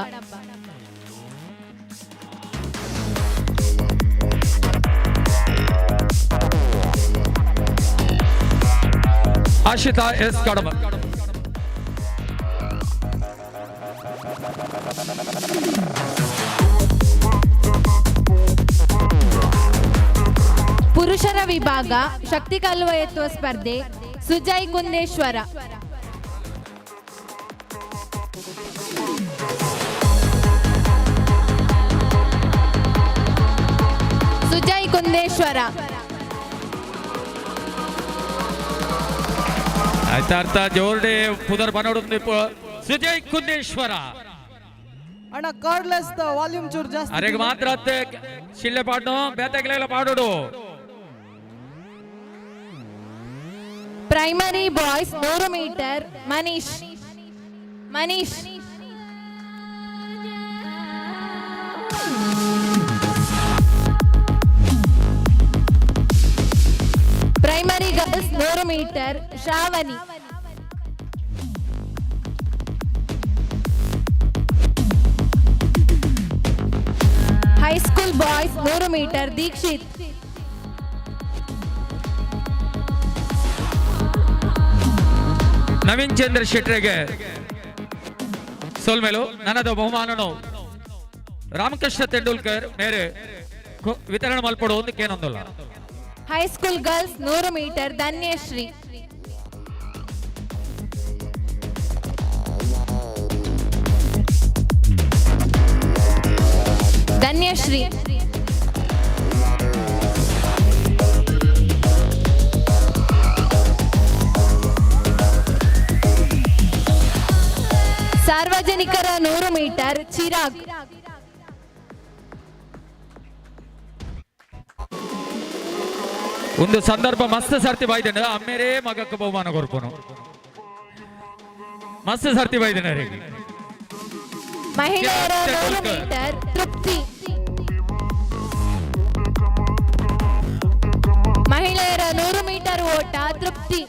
ಆಶಿತಾ ಎಸ್ ಕಡಂಬ ಪುರುಷರ ವಿಭಾಗ ಶಕ್ತಿ ಕಲ್ಲು ಎತ್ತುವ ಸ್ಪರ್ಧೆ ಸುಜಯ್ ಕುಂದೇಶ್ವರ. ಸುಜಯ್ ಕುಂದೇಶ್ವರ ಆಯ್ತಾರ್ಥ ಜೋರ್ಡೆ ಪುದರ್ ಬನೋಡು ಸುಜಯ್ ಕುಂದೇಶ್ವರ ಅಣ್ಣ ಕಾರ್ಡ್ಲೆಸ್ ದ ವಾಲ್ಯೂಮ್ ಚೂರು ಜಾಸ್ತಿ ಅರೆಗೆ ಮಾತ್ರ ಶಿಲ್ಲೆ ಪಾಡ್ನು ಬೇತಗಳೆಲ್ಲ ಪಾಡೋಡು. Primary boys 100 metre Manish. Primary girls 100 metre Shravani. High school boys 100 metre Dikshit. Naveen Chandra ಶೆಟ್ರಿಗೆ ಸೋಲ್ಮೇಲು ನನದ ಬಹುಮಾನನು ರಾಮಕೃಷ್ಣ ತೆಂಡೂಲ್ಕರ್ ಮೇರೆ ವಿತರಣೆ ಮಲ್ಪಡುವುದು ಕೇನೊಂದಲ್ಲ. High school girls 100 metre Dhanyashree. ಸಾರ್ವಜನಿಕರ 100 ಮೀಟರ್ ಚಿರಾಗ್. ಒಂದು ಸಂದರ್ಭ ಮಸ್ತ್ ಸರ್ತಿ ಬಾಯ್ದೇನೆ ಅಮ್ಮೇರೇ ಮಗಕ್ಕೆ ಬಹುಮಾನ ಕೊರ್ಪನು ಮಸ್ತ್ ಸರ್ತಿ ಬಾಯ್ದೇನೆ. ಮಹಿಳೆಯರ 100 ಮೀಟರ್ ತೃಪ್ತಿ. ಮಹಿಳೆಯರ 100 ಮೀಟರ್ ಓಟ ತೃಪ್ತಿ.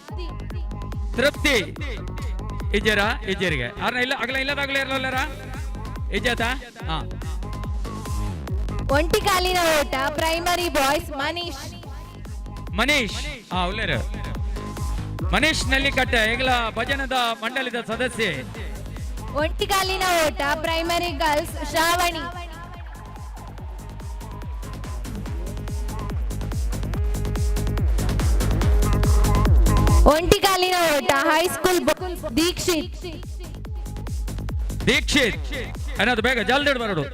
ಇಜರಿಗೆ ಅರ್ನ ಇಲ್ಲ ಅಗಲ ಇಲ್ಲದಾಗಲೇ ಇರಲರ ಇಜತ. ಒಂಟಿ ಕಾಲಿನ ಓಟ ಪ್ರೈಮರಿ ಬಾಯ್ಸ್ ಮನೀಶ್. ಉಲ್ಲೇರ ಮನೀಶ್ ನಲ್ಲಿಕಟ್ಟೆ ಈಗಲ ಭಜನದ ಮಂಡಳಿದ ಸದಸ್ಯೆ. ಒಂಟಿ ಕಾಲಿನ ಓಟ ಪ್ರೈಮರಿ ಗರ್ಲ್ಸ್ ಶ್ರಾವಣಿ. ಒಂಟಿ ಕಾಲಿನ ಓಟ ಹೈಸ್ಕೂಲ್ ದೀಕ್ಷಿತ್. ಅನ್ನೋದು ಬೇಗ ಜಲ್ದಿ ಬರೋಡು.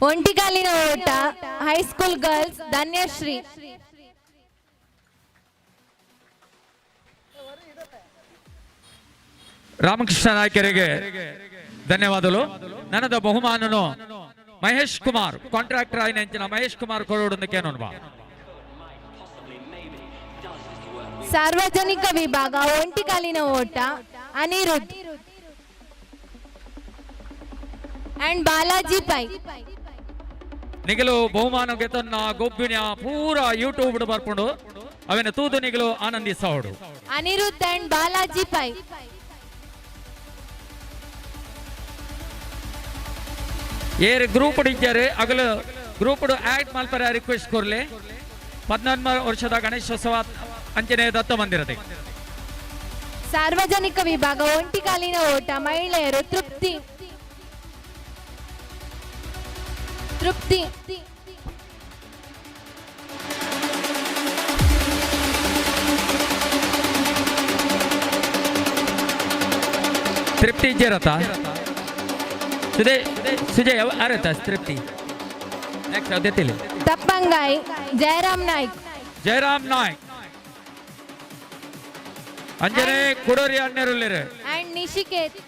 ಒಂಟಿ ಕಾಲಿನ ಓಟ ಹೈಸ್ಕೂಲ್ ಗರ್ಲ್ಸ್ ಧನ್ಯಶ್ರೀ. ರಾಮಕೃಷ್ಣ ನಾಯ್ಕರಿಗೆ ಧನ್ಯವಾದಗಳು. ನನ್ನದ ಬಹುಮಾನನು ಮಹೇಶ್ ಕುಮಾರ್ ಕಾಂಟ್ರಾಕ್ಟರ್ ಆಯ್ನ ಹೆಂಚಿನ ಮಹೇಶ್ ಕುಮಾರ್ ಕೊಡೋದಕ್ಕೇನೋನ್ವಾ. ಸಾರ್ವಜನಿಕ ವಿಭಾಗ ಒಂಟಿ ಕಾಲಿನ ಓಟ ಅನಿರುದ್ಧ್ ಅಂಡ್ ಬಾಲಾಜಿ ಪೈ. ನಿಗಲು ಬಹುಮಾನ ಗೆತನ್ನ ಗೊಬ್ಬಿನ ಪೂರ ಯೂಟ್ಯೂಬ್ ಬರ್ಕೊಂಡು ಅವೇನ ತೂದು ನಿಗಲು ಆನಂದಿಸೋಡು. ಅನಿರುದ್ಧ್ ಅಂಡ್ ಬಾಲಾಜಿ ಪೈ. ಏರ್ ಗ್ರೂಪ್ ಇದ್ದಾರೆ ಅಗಲು ಗ್ರೂಪ್ ಆಡ್ ಮಲ್ಪರ ರಿಕ್ವೆಸ್ಟ್ ಕೊರ್ಲೆ 14 ವರ್ಷದ ಗಣೇಶೋತ್ಸವ ಅಂಚನೆ ದತ್ತ ಮಂದಿರತೆ. ಸಾರ್ವಜನಿಕ ವಿಭಾಗ ಒಂಟಿ ಕಾಲಿನ ಓಟ ಮಹಿಳೆಯರು ತೃಪ್ತಿ. ಇಜ್ಜರತ ಸುಜಯ್ ಆರತ ತೃಪ್ತಿ. ನೆಕ್ಸ್ಟ್ ಅದೇತಿಲಿ ತಪ್ಪಂಗಾಯಿ ಜಯರಾಮ್ ನಾಯ್ಕ್. ಅಂಜನೆ ಕುಡೋರಿ ಅಣ್ಣರುಳ್ಳೇರು ಅಂಡ್ ನಿಶಿಕೇತ್.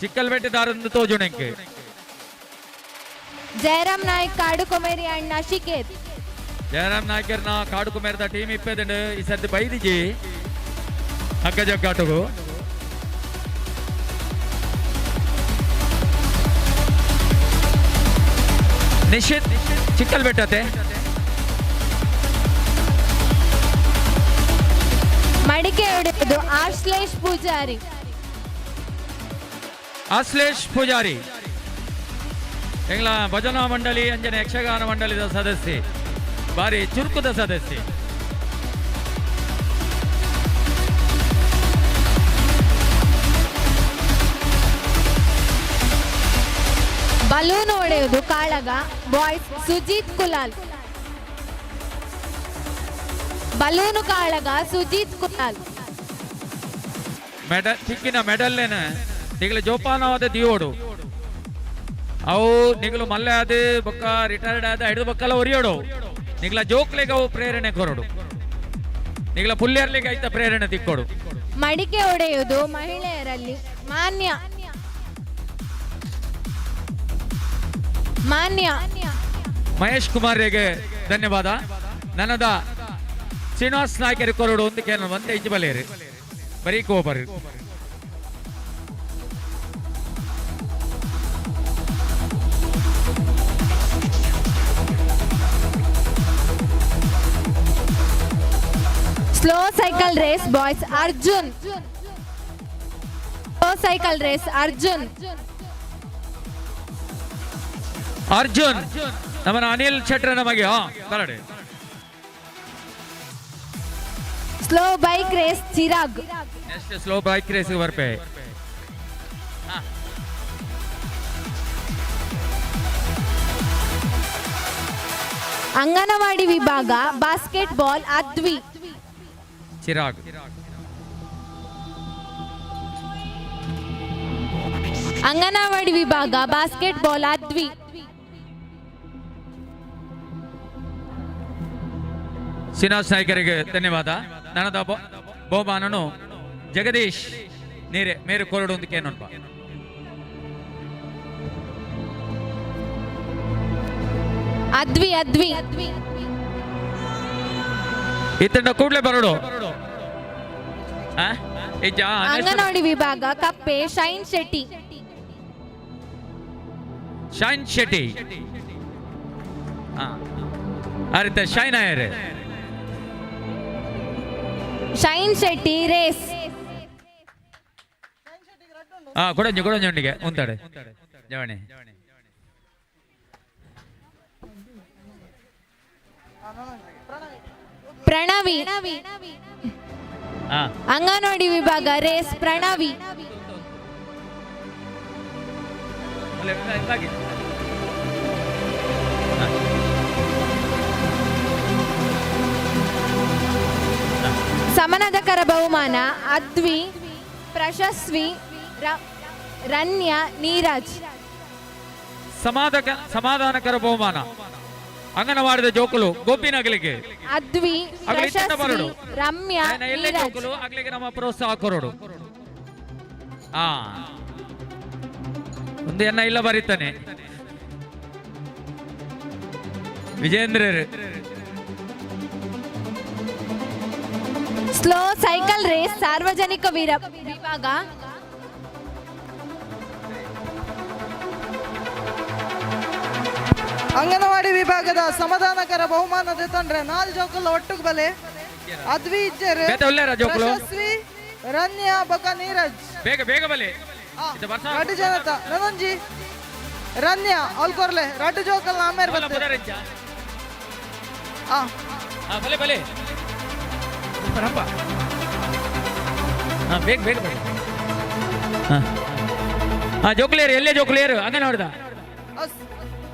ಚಿಕ್ಕಲ್ಬೆಟ್ಟದಾರಂದು ತೋಜುಣೆಂಕೆ ಜಯರಾಮ್ ನಾಯ್ಕ್ ಕಾಡುಕೊಮೇರಿ ಅಂಡ್ ನಶಿಕೇತ್. ಜಯರಾಮ್ ನಾಯ್ಕರ್ನ ಕಾಡುಕೊಮೇರದ ಟೀಮ್ ಇಪ್ಪದಂಡು ಈ ಸರ್ತಿ ಬೈದಿಜಿ ಹಗ್ಗ ಜಗ್ಗಾಟಗು. ನಿಶಿತ್ ಚಿಕ್ಕಲ್ಬೆಟ್ಟತೆ. ಮಡಿಕೆ ಹೊಡೆದು ಆಶ್ಲೇಷ್ ಪೂಜಾರಿ. ಎಂಗ್ಲ ಭಜನಾ ಮಂಡಳಿ ಅಂಜನೆ ಯಕ್ಷಗಾನ ಮಂಡಳಿದ ಸದಸ್ಯೆ, ಬಾರಿ ಚುರುಕುದ ಸದಸ್ಯೆ. ಬಲೂನ್ ಹೊಡೆಯುವುದು ಕಾಳಗ ಬಾಯ್ಸ್ ಸುಜಿತ್ ಕುಲಾಲ್. ಬಲೂನು ಕಾಳಗ ಸುಜಿತ್ ಕುಲಾಲ್. ಮೆಡಲ್ ಚಿಕ್ಕಿನ ಮೆಡಲ್ಲೇನ ನಿಗಲು ಜೋಪಾನವಾದ ದಿಯೋಡು ಅವು ನಿಗಲು ಮಲ್ಲೆ ಆದ ಬೊಕ್ಕ ರಿಟೈರ್ಡ್ ಆದ ಹಿಡಿದು ಬೊಕ್ಕಲ್ಲ ಒರಿಯೋಡು ನಿಗಲ ಜೋಕ್ಲೆಗೆ ಅವು ಪ್ರೇರಣೆ ಕೊರಡು. ನಿಗಲ ಪುಲ್ಯರ್ಲಿಗೆ ಐತ ಪ್ರೇರಣೆ ತಿಕ್ಕೊಡು. ಮಡಿಕೆ ಹೊಡೆಯುವುದು ಮಹಿಳೆಯರಲ್ಲಿ ಮಾನ್ಯ. ಮಹೇಶ್ ಕುಮಾರ್ಗೆ ಧನ್ಯವಾದ. ನನ್ನದ ಶ್ರೀನಿವಾಸ್ ನಾಯ್ಕರಿ ಕೊರಡು ಒಂದು ಕೇಳ ಒಂದೇ ಇಂಚು ಬಲೇರಿ ಬರೀ ಕೋಬರಿ. Slow cycle race boys Arjun. Slow cycle race Arjun. Arjun ನಮ್ಮ ಅನಿಲ್ ಶೆಟ್ರ ನಮಗೆ ಬರಡೆ. Slow bike race Chirag. Next slow bike race ಬರ್ಪೆ. ಅಂಗನವಾಡಿ ವಿಭಾಗ ಬಾಸ್ಕೆಟ್ ಬಾಲ್ ಅದ್ವಿ. ಚಿರಾಗ್. ಅಂಗನವಾಡಿ ವಿಭಾಗ ಬಾಸ್ಕೆಟ್ ಬಾಲ್ ಅದ್ವಿ. ಶ್ರೀನಿವಾಸ್ ನಾಯ್ಕರಿಗೆ ಧನ್ಯವಾದ. ನನ್ನದ ಬಹುಮಾನನು ಜಗದೀಶ್ ನೀರೆ ಮೇರು ಕೊರಡು ಒಂದು ಕೇನೊಲ್ಪ. ಅದ್ವಿ ಅದ್ವಿ ಇತ್ತಂಡ ಕೂಡ್ಲೆ ಬರಡು. ಅಂಗನವಾಡಿ ವಿಭಾಗ ಕಪ್ಪೆ ಶೈನ್ ಶೆಟ್ಟಿ. ಶೈನ್ ಶೆಟ್ಟಿ ಅರಿತ ಶೈನ್ ಆಯರೆ. ಶೈನ್ ಶೆಟ್ಟಿ ರೇಸ್. ಕೊಡಂಜು ಕೊಡಂಜೊಂಡಿಗೆ ಉಂತಾಡೆ ಜವಣೆ. ಪ್ರಣವಿ. ಅಂಗನವಾಡಿ ವಿಭಾಗ ರೇಸ್ ಪ್ರಣವಿ. ಸಮನದಕರ ಬಹುಮಾನ ಅದ್ವಿ, ಪ್ರಶಸ್ವಿ, ರನ್ಯ, ನೀರಜ್. ಸಮಾಧಾನಕರ ಬಹುಮಾನ ಅಂಗನವಾಡಿದ ಜೋಕುಲು ಗೋಪಿನಗಲಿಗೆ ಅದ್ವಿ, ಪ್ರಶಸ್ವಿ, ರಮ್ಯಾ, ಜೋಕುಲು ಅಗಲಿಗೆ ನಮ್ಮ ಪ್ರೋತ್ಸಾಹ ಕೊರೋಡು. ಒಂದು ಎನ್ನ ಇಲ್ಲ ಬರೀತಾನೆ ವಿಜೇಂದ್ರ. ಸ್ಲೋ ಸೈಕಲ್ ರೇಸ್ ಸಾರ್ವಜನಿಕ ವಿಭಾಗ ಅಂಗನವಾಡಿ ವಿಭಾಗದ ಸಮಾಧಾನಕರ ಬಹುಮಾನದ ತಂದ್ರೆ 4 ಜೋಕುಲ ಒಟ್ಟಿಗೆ ಬಲೆ ಅದ್ವಿ ಇಜ್ಜರ್, ಪ್ರಶಸ್ವಿ, ರನ್ಯ ಬಕ ನೀರಜ್. ಬೇಗ ಬೇಗ ಬಲೆ ರಡ್ಡು ಜನತ ನನಂಜಿ ರನ್ಯ ಅಲ್ಕೊರ್ಲೆ ರಡ್ಡು ಜೋಕಲ್ ಆಮೇಲೆ ಬಲೆ ಬಲೆ ಬರಪ್ಪ. ಬೇಗ ಬೇಗ ಬಲೆ. ಜೋಕುಲೇರು ಎಲ್ಲೇ ಜೋಕುಲೇರು ಅಂಗನವಾಡಿದ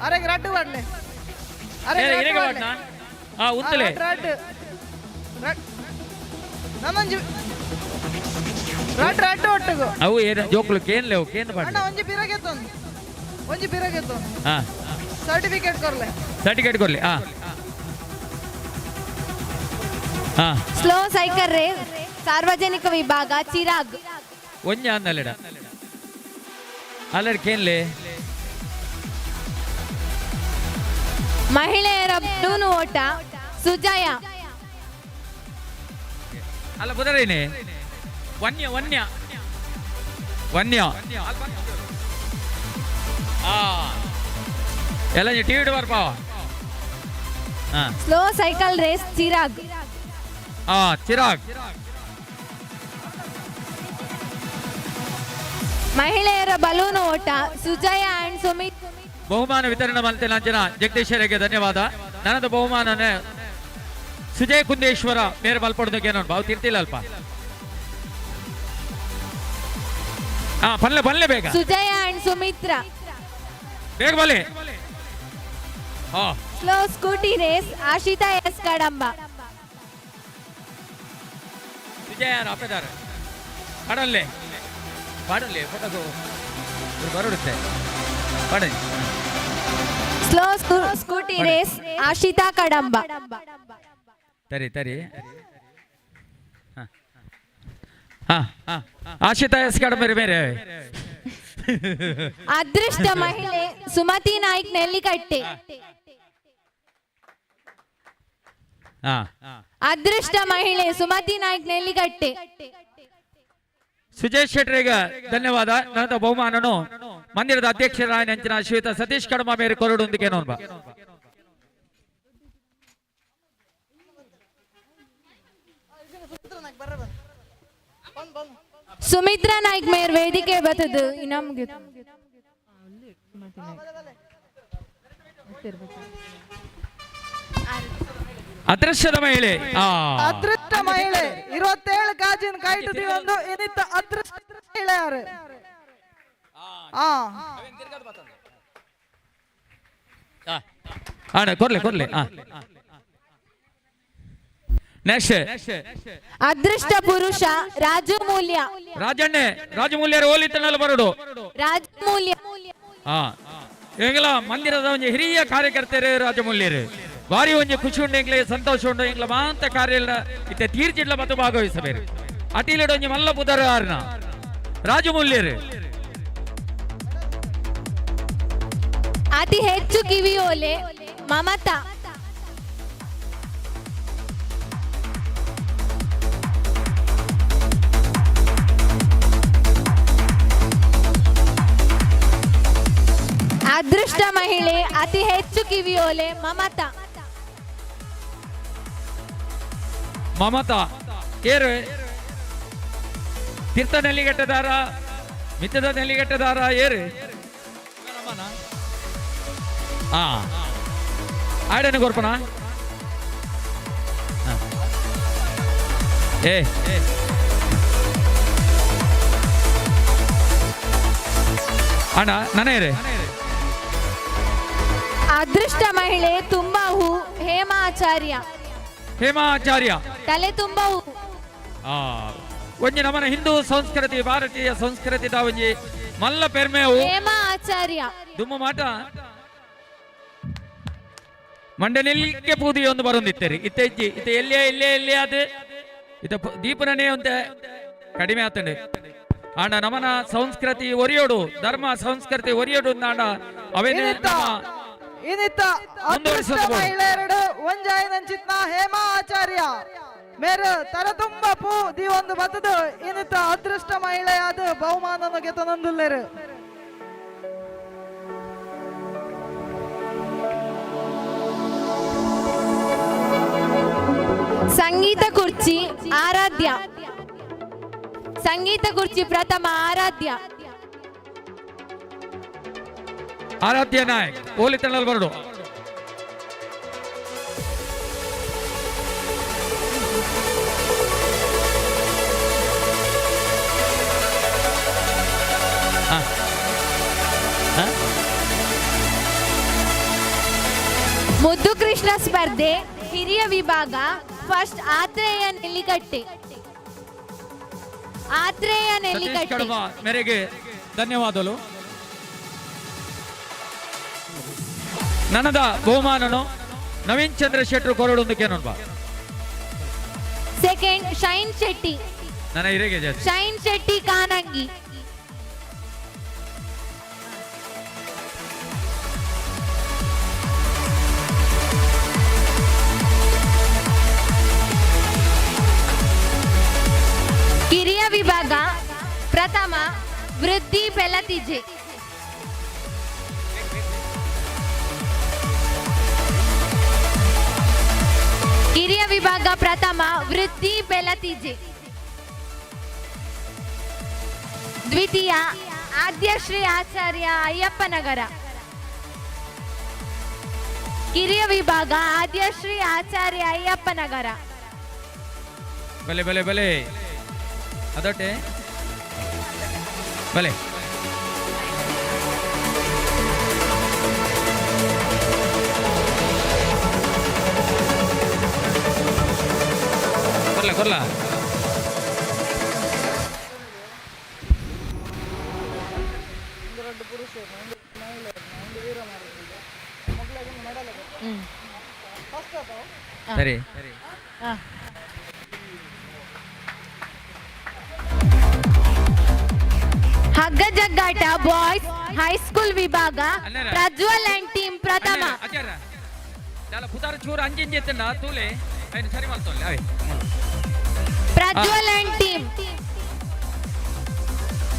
ಅರೆಗೆ ರಡ್ಡು ಬಾಡ್ಲೆ ಉಂತಲೆ ನನಂಜಿ ರಡ್ಡು ರಡ್ಡು ಒಟ್ಟಿಗೂ ಅವು ಏನು ಜೋಕುಲು ಕೇನ್ ಲೇವು ಕೇನ್ ಬಾಡ ಒಂಜಿ ಬಿರಗೆತ್ತೊಂದು ಒಂಜಿ ಬಿರಗೆತ್ತೊಂದು ಸರ್ಟಿಫಿಕೇಟ್ ಕೊರ್ಲೆ ಸರ್ಟಿಫಿಕೇಟ್ ಕೊರ್ಲಿ. ಸ್ಲೋ ಸೈಕಲ್ ರೇಸ್ ಸಾರ್ವಜನಿಕ ವಿಭಾಗ ಚಿರಾಗ್. ಒಂಜ ಅನ್ನಲೆಡ ಅಲ್ಲಡ ಕೇನ್ಲೆ ಮಹಿಳೆಯರ ಬಲೂನು ಓಟ ಸುಜಯ. ಅಲ್ಲ ಬುಧರೇನೆ ವನ್ಯ ವನ್ಯ ವನ್ಯ ಎಲ್ಲ ಟಿವಿ ಬರ್ಪಾವ. Slow cycle race Chirag. Chirag. ಮಹಿಳೆಯರ ಬಲೂನು ಓಟ ಸುಜಯ ಅಂಡ್ ಸುಮಿತ್. ಬಹುಮಾನ ವಿತರಣೆ ಮಾಡ್ತೇನೆ ಅಂಚನ ಜಗದೀಶರಿಗೆ ಧನ್ಯವಾದ. ನನ್ನದು ಬಹುಮಾನನೇ ಸುಜಯ್ ಕುಂದೇಶ್ವರ ಮೇರೆ ಮಲ್ಪಡೋದಕ್ಕೆ ಏನೋ ಬಾವು ತಿರ್ತಿಲ್ಲ ಅಲ್ಪ. ಬಲ್ಲೆ ಬಲ್ಲೆ ಬೇಗ ಸುಜಯ ಅಂಡ್ ಸುಮಿತ್ರ ಬೇಗ ಬಲೆ. Slow scooty race Ashita S Kadamba. ವಿಜಯ ಯಾರು ಅಪ್ಪದಾರೆ ಪಡಲ್ಲೇ ಪಾಡಲ್ಲೇ ಫೋಟೋ ಬರುತ್ತೆ ಪಡೆ. Slow scooty race Ashita Kadamba. ತರಿ ತರಿ ಆಶಿತಾ ಎಸ್ ಕಡಂಬ ಬೇರೆ. ಅದೃಷ್ಟ ಮಹಿಳೆ ಸುಮತಿ ನಾಯ್ಕ್ ನೆಲ್ಲಿಕಟ್ಟೆ. ಅದೃಷ್ಟ ಮಹಿಳೆ ಸುಮತಿ ನಾಯ್ಕ್ ನೆಲ್ಲಿಗಟ್ಟೆ. ಸುಜಯ್ ಶೆಟ್ರಿಗೆ ಧನ್ಯವಾದ. ನನ್ನ ಬಹುಮಾನನು ಮಂದಿರದ ಅಧ್ಯಕ್ಷರಾಯ ನೆಂಚಿನ ಶ್ರೀಯುತ ಸತೀಶ್ ಕಡಮ ಮೇರೆ ಕೊರಡೊಂದಿಗೆ ನೋಡ್ಬ. ಸುಮಿತ್ರಾ ನಾಯ್ಕ್ ಮೇರ್ ವೇದಿಕೆ ಬರ್ತದು ನಮ್ಗೆ ಅದೃಷ್ಟದ ಮಹಿಳೆ. ಅದೃಷ್ಟ ಮಹಿಳೆ 27 ಗಾಜಿನ ಕೈಟದಿ ಒಂದು ಏನಿತ್ತ ಅದೃಷ್ಟ ಮಹಿಳೆ ಯಾರು? ಕೊರ್ಲೆ ನೆಕ್ಸ್ಟ್ ಅದೃಷ್ಟ ಪುರುಷ ರಾಜು ಮೂಲ್ಯ. ರಾಜು ಮೂಲ್ಯರು ಹೋಲಿತನಲ್ಲಿ ಬರೋಡು. ರಾಜು ಮೂಲ್ಯ ಎಂಗ್ಲ ಮಂದಿರದ ಒಂಜಿ ಹಿರಿಯ ಕಾರ್ಯಕರ್ತರು ರಾಜಮೂಲ್ಯರು ಬಾರಿ ಒಂಜಿ ಖುಷಿ ಉಂಡು ಎಂಗ್ಲೆ ಸಂತೋಷ ಉಂಡು ಎಂಗ್ಲ ಮಾಂತ ಕಾರ್ಯ ಇತ್ತೆ ತೀರ್ಚಿಡ್ಲ ಮತ್ತು ಭಾಗವಹಿಸಬೇರು ಅಟಿಲಿಡ ಒಂಜಿ ಮಲ್ಲ ಬುಧರ ಆರ್ನ ರಾಜಮೂಲ್ಯರು. ಅತಿ ಹೆಚ್ಚು ಕಿವಿಯೋಲೆ ಮಮತಾ. ಅದೃಷ್ಟ ಮಹಿಳೆ ಅತಿ ಹೆಚ್ಚು ಕಿವಿಯೋಲೆ ಮಮತಾ. ಏರು ತೀರ್ಥ ನೆಲ್ಲಿಗಟ್ಟದಾರ ಮಿತ್ತದ ನೆಲ್ಲಿಗಟ್ಟದಾರ ಏರು ಆಡನೆ ಕೊರ್ಪನ ಅಣ್ಣ ನನೇರೆ. ಅದೃಷ್ಟ ಮಹಿಳೆ ತುಂಬಾ ಹೂ ಹೇಮಾಚಾರ್ಯ. ತಲೆ ತುಂಬಾ ಹೂ. ಒಂಜಿ ನಮ್ಮನ ಹಿಂದೂ ಸಂಸ್ಕೃತಿ ಭಾರತೀಯ ಸಂಸ್ಕೃತಿ ಒಂಜಿ ಮಲ್ಲ ಪೆರ್ಮೆವು ಹೇಮಾಚಾರ್ಯ ದುಮ್ಮ ಮಾಟ ಮಂಡನೆಲ್ಲಿಗೆ ಪೂದಿ ಒಂದು ಬರೊಂದಿತ್ತೇರಿ ಇತ್ತೆ ಇಜ್ಜಿ ಇತ್ತೆ ಎಲ್ಲೇ ಅದು ಇತ ದೀಪನೇ ಅಂತ ಕಡಿಮೆ ಆತಂಡೆ ಆಂಡ ನಮನ ಸಂಸ್ಕೃತಿ ಒರಿಯೋಡು ಧರ್ಮ ಸಂಸ್ಕೃತಿ ಒರಿಯೋಡು ಆಂಡ ಅವೇನೇ ಇನ್ನಿತ್ತ ಅದೃಷ್ಟ ಮಹಿಳೆ 2 ಒಂಜಾಯಿನಂಚಿತ್ನ ಹೇಮಾಚಾರ್ಯ ಮೇರೆ ತರ ತುಂಬ ಪೂ ದಿ ಒಂದು ಬತ್ತದು ಇನ್ನಿತ್ತ ಅದೃಷ್ಟ ಮಹಿಳೆಯಾದ ಬಹುಮಾನನ ಗೆತನೊಂದುಲ್ಲೇರು. ಸಂಗೀತ ಕುರ್ಚಿ ಆರಾಧ್ಯ. ಸಂಗೀತ ಕುರ್ಚಿ ಪ್ರಥಮ ಆರಾಧ್ಯ ನಾಯಕ್ ಹೋಲಿತಣ್ಣಲ್ಲಿ ಬರಡು. ಮುದ್ದು ಕೃಷ್ಣ ಸ್ಪರ್ಧೆ ಹಿರಿಯ ವಿಭಾಗ ಫಸ್ಟ್ ಆತ್ರೇಯ ನೆಲ್ಲಿಗಟ್ಟೆ. ಮೇರೆಗೆ ಧನ್ಯವಾದಗಳು. ನನ್ನದ ಬಹುಮಾನನು ನವೀನ್ ಚಂದ್ರ ಶೆಟ್ರು ಕೊರಡೊಂದಕ್ಕೆ ನೋಡ್ಬಾ. ಸೆಕೆಂಡ್ ಶೈನ್ ಶೆಟ್ಟಿ. ನನ್ನ ಹಿರೇಗೆ ಶೈನ್ ಶೆಟ್ಟಿ ಕಾನಂಗಿ. ಕಿರಿಯ ವಿಭಾಗ ಪ್ರಥಮ ವೃದ್ಧಿ ಬೆಲತಿಜೆ. ಕಿರಿಯ ವಿಭಾಗ ಪ್ರಥಮ ವೃದ್ಧಿ ಬೆಲತಿಜೆ. ದ್ವಿತೀಯ ಆದ್ಯಶ್ರೀ ಆಚಾರ್ಯ ಅಯ್ಯಪ್ಪನಗರ. ಕಿರಿಯ ವಿಭಾಗ ಆದ್ಯಶ್ರೀ ಆಚಾರ್ಯ ಅಯ್ಯಪ್ಪನಗರ. ಬಲೆ ಬಲೆ ಬಲೆ ಅದೊಟ್ಟೆ ಬಲೆ ಕೊರ್ಲ ಕೊರ್ಲ ಸರಿ ಹಗ್ಗ ಜಗ್ಗಾಟ ಬಾಯ್ಸ್ ಹೈಸ್ಕೂಲ್ ವಿಭಾಗ ಪ್ರಜ್ವಲ್ ಅಂಡ್ ಟೀಮ್ ಪ್ರಥಮ. ಪುತಾರ ಚೂರು ಅಂಜಿ ತೂಲೆ ಸರಿ ಮಾಡ್ತೋಲ್ಲ Prajwal and team.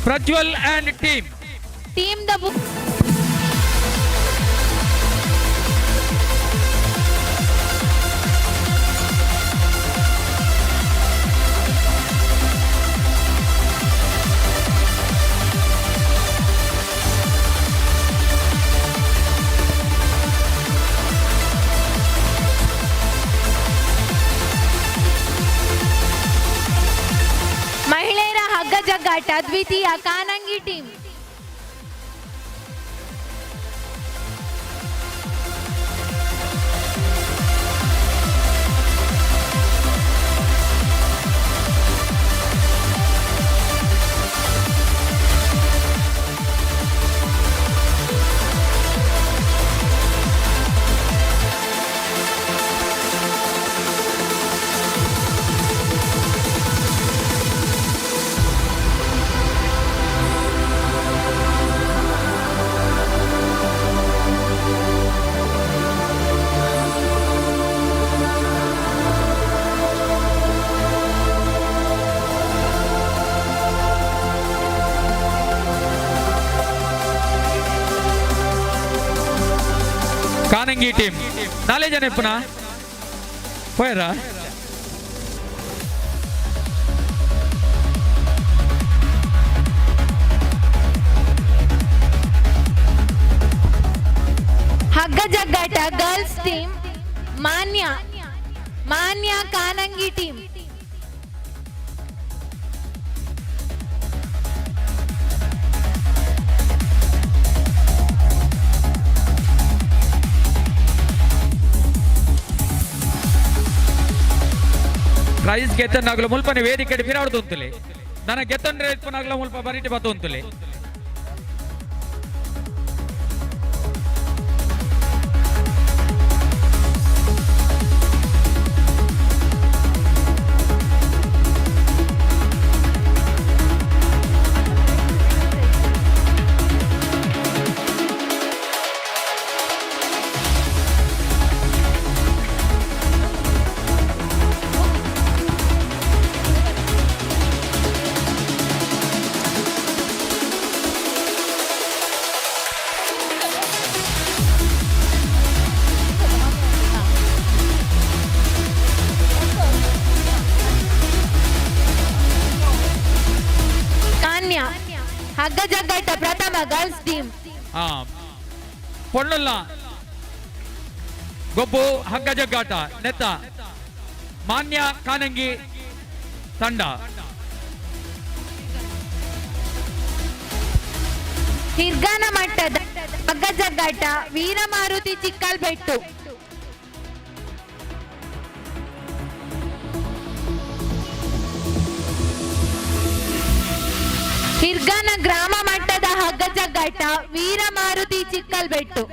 Prajwal and team. Team ದ ಬುಕ್. ಮಹಿಳೆಯರ ಹಗ್ಗ ಜಗ್ಗಾಟ ದ್ವಿತೀಯ ಕಾನಂಗಿ ಟೀಮ್. ಕಾನಂಗಿ ಟೀಮ್ 4 ಜನ ಪುನಃ ಹೋಯರ. ಹಗ್ಗ ಜಗ್ಗಾಟ ಗರ್ಲ್ಸ್ ಟೀಮ್ ಮಾನ್ಯ ಕಾನಂಗಿ ಟೀಮ್. ಪ್ರೈಸ್ ಗೆತ್ತನಾಗಲು ಮುಲ್ಪನೆ ವೇದಿಕೆ ಫಿರಾಡ್ದು ಅಂತಲೇ ನನ್ನ ಗೆತ್ತಂಡ್ರೆ ಇಪ್ಪನಾಗಲ ಮುಲ್ಪ ಬರೀಟಿ ಬತ್ತು ಅಂತಲೇ. ಹಗ್ಗ ಜಗ್ಗಾಟ ಪ್ರಥಮ ಗರ್ಲ್ಸ್ ಟೀಮ್. ಪೊಣ್ಣುಲ್ಲ ಗೊಬ್ಬು ಹಗ್ಗ ಜಗ್ಗಾಟ ನೆತ್ತ ಮಾನ್ಯ ಕಾನಂಗಿ ತಂಡ. ಹಿರ್ಗಾನ ಮಟ್ಟದ ಹಗ್ಗ ಜಗ್ಗಾಟ ವೀರಮಾರುತಿ ಚಿಕ್ಕಲ್ಬೆಟ್ಟು. ಹಿರ್ಗಾನ ಗ್ರಾಮ ಮಟ್ಟದ ಹಗ್ಗ ಜಗ್ಗಾಟ ವೀರಮಾರುತಿ ಚಿಕ್ಕಲ್ಬೆಟ್ಟು.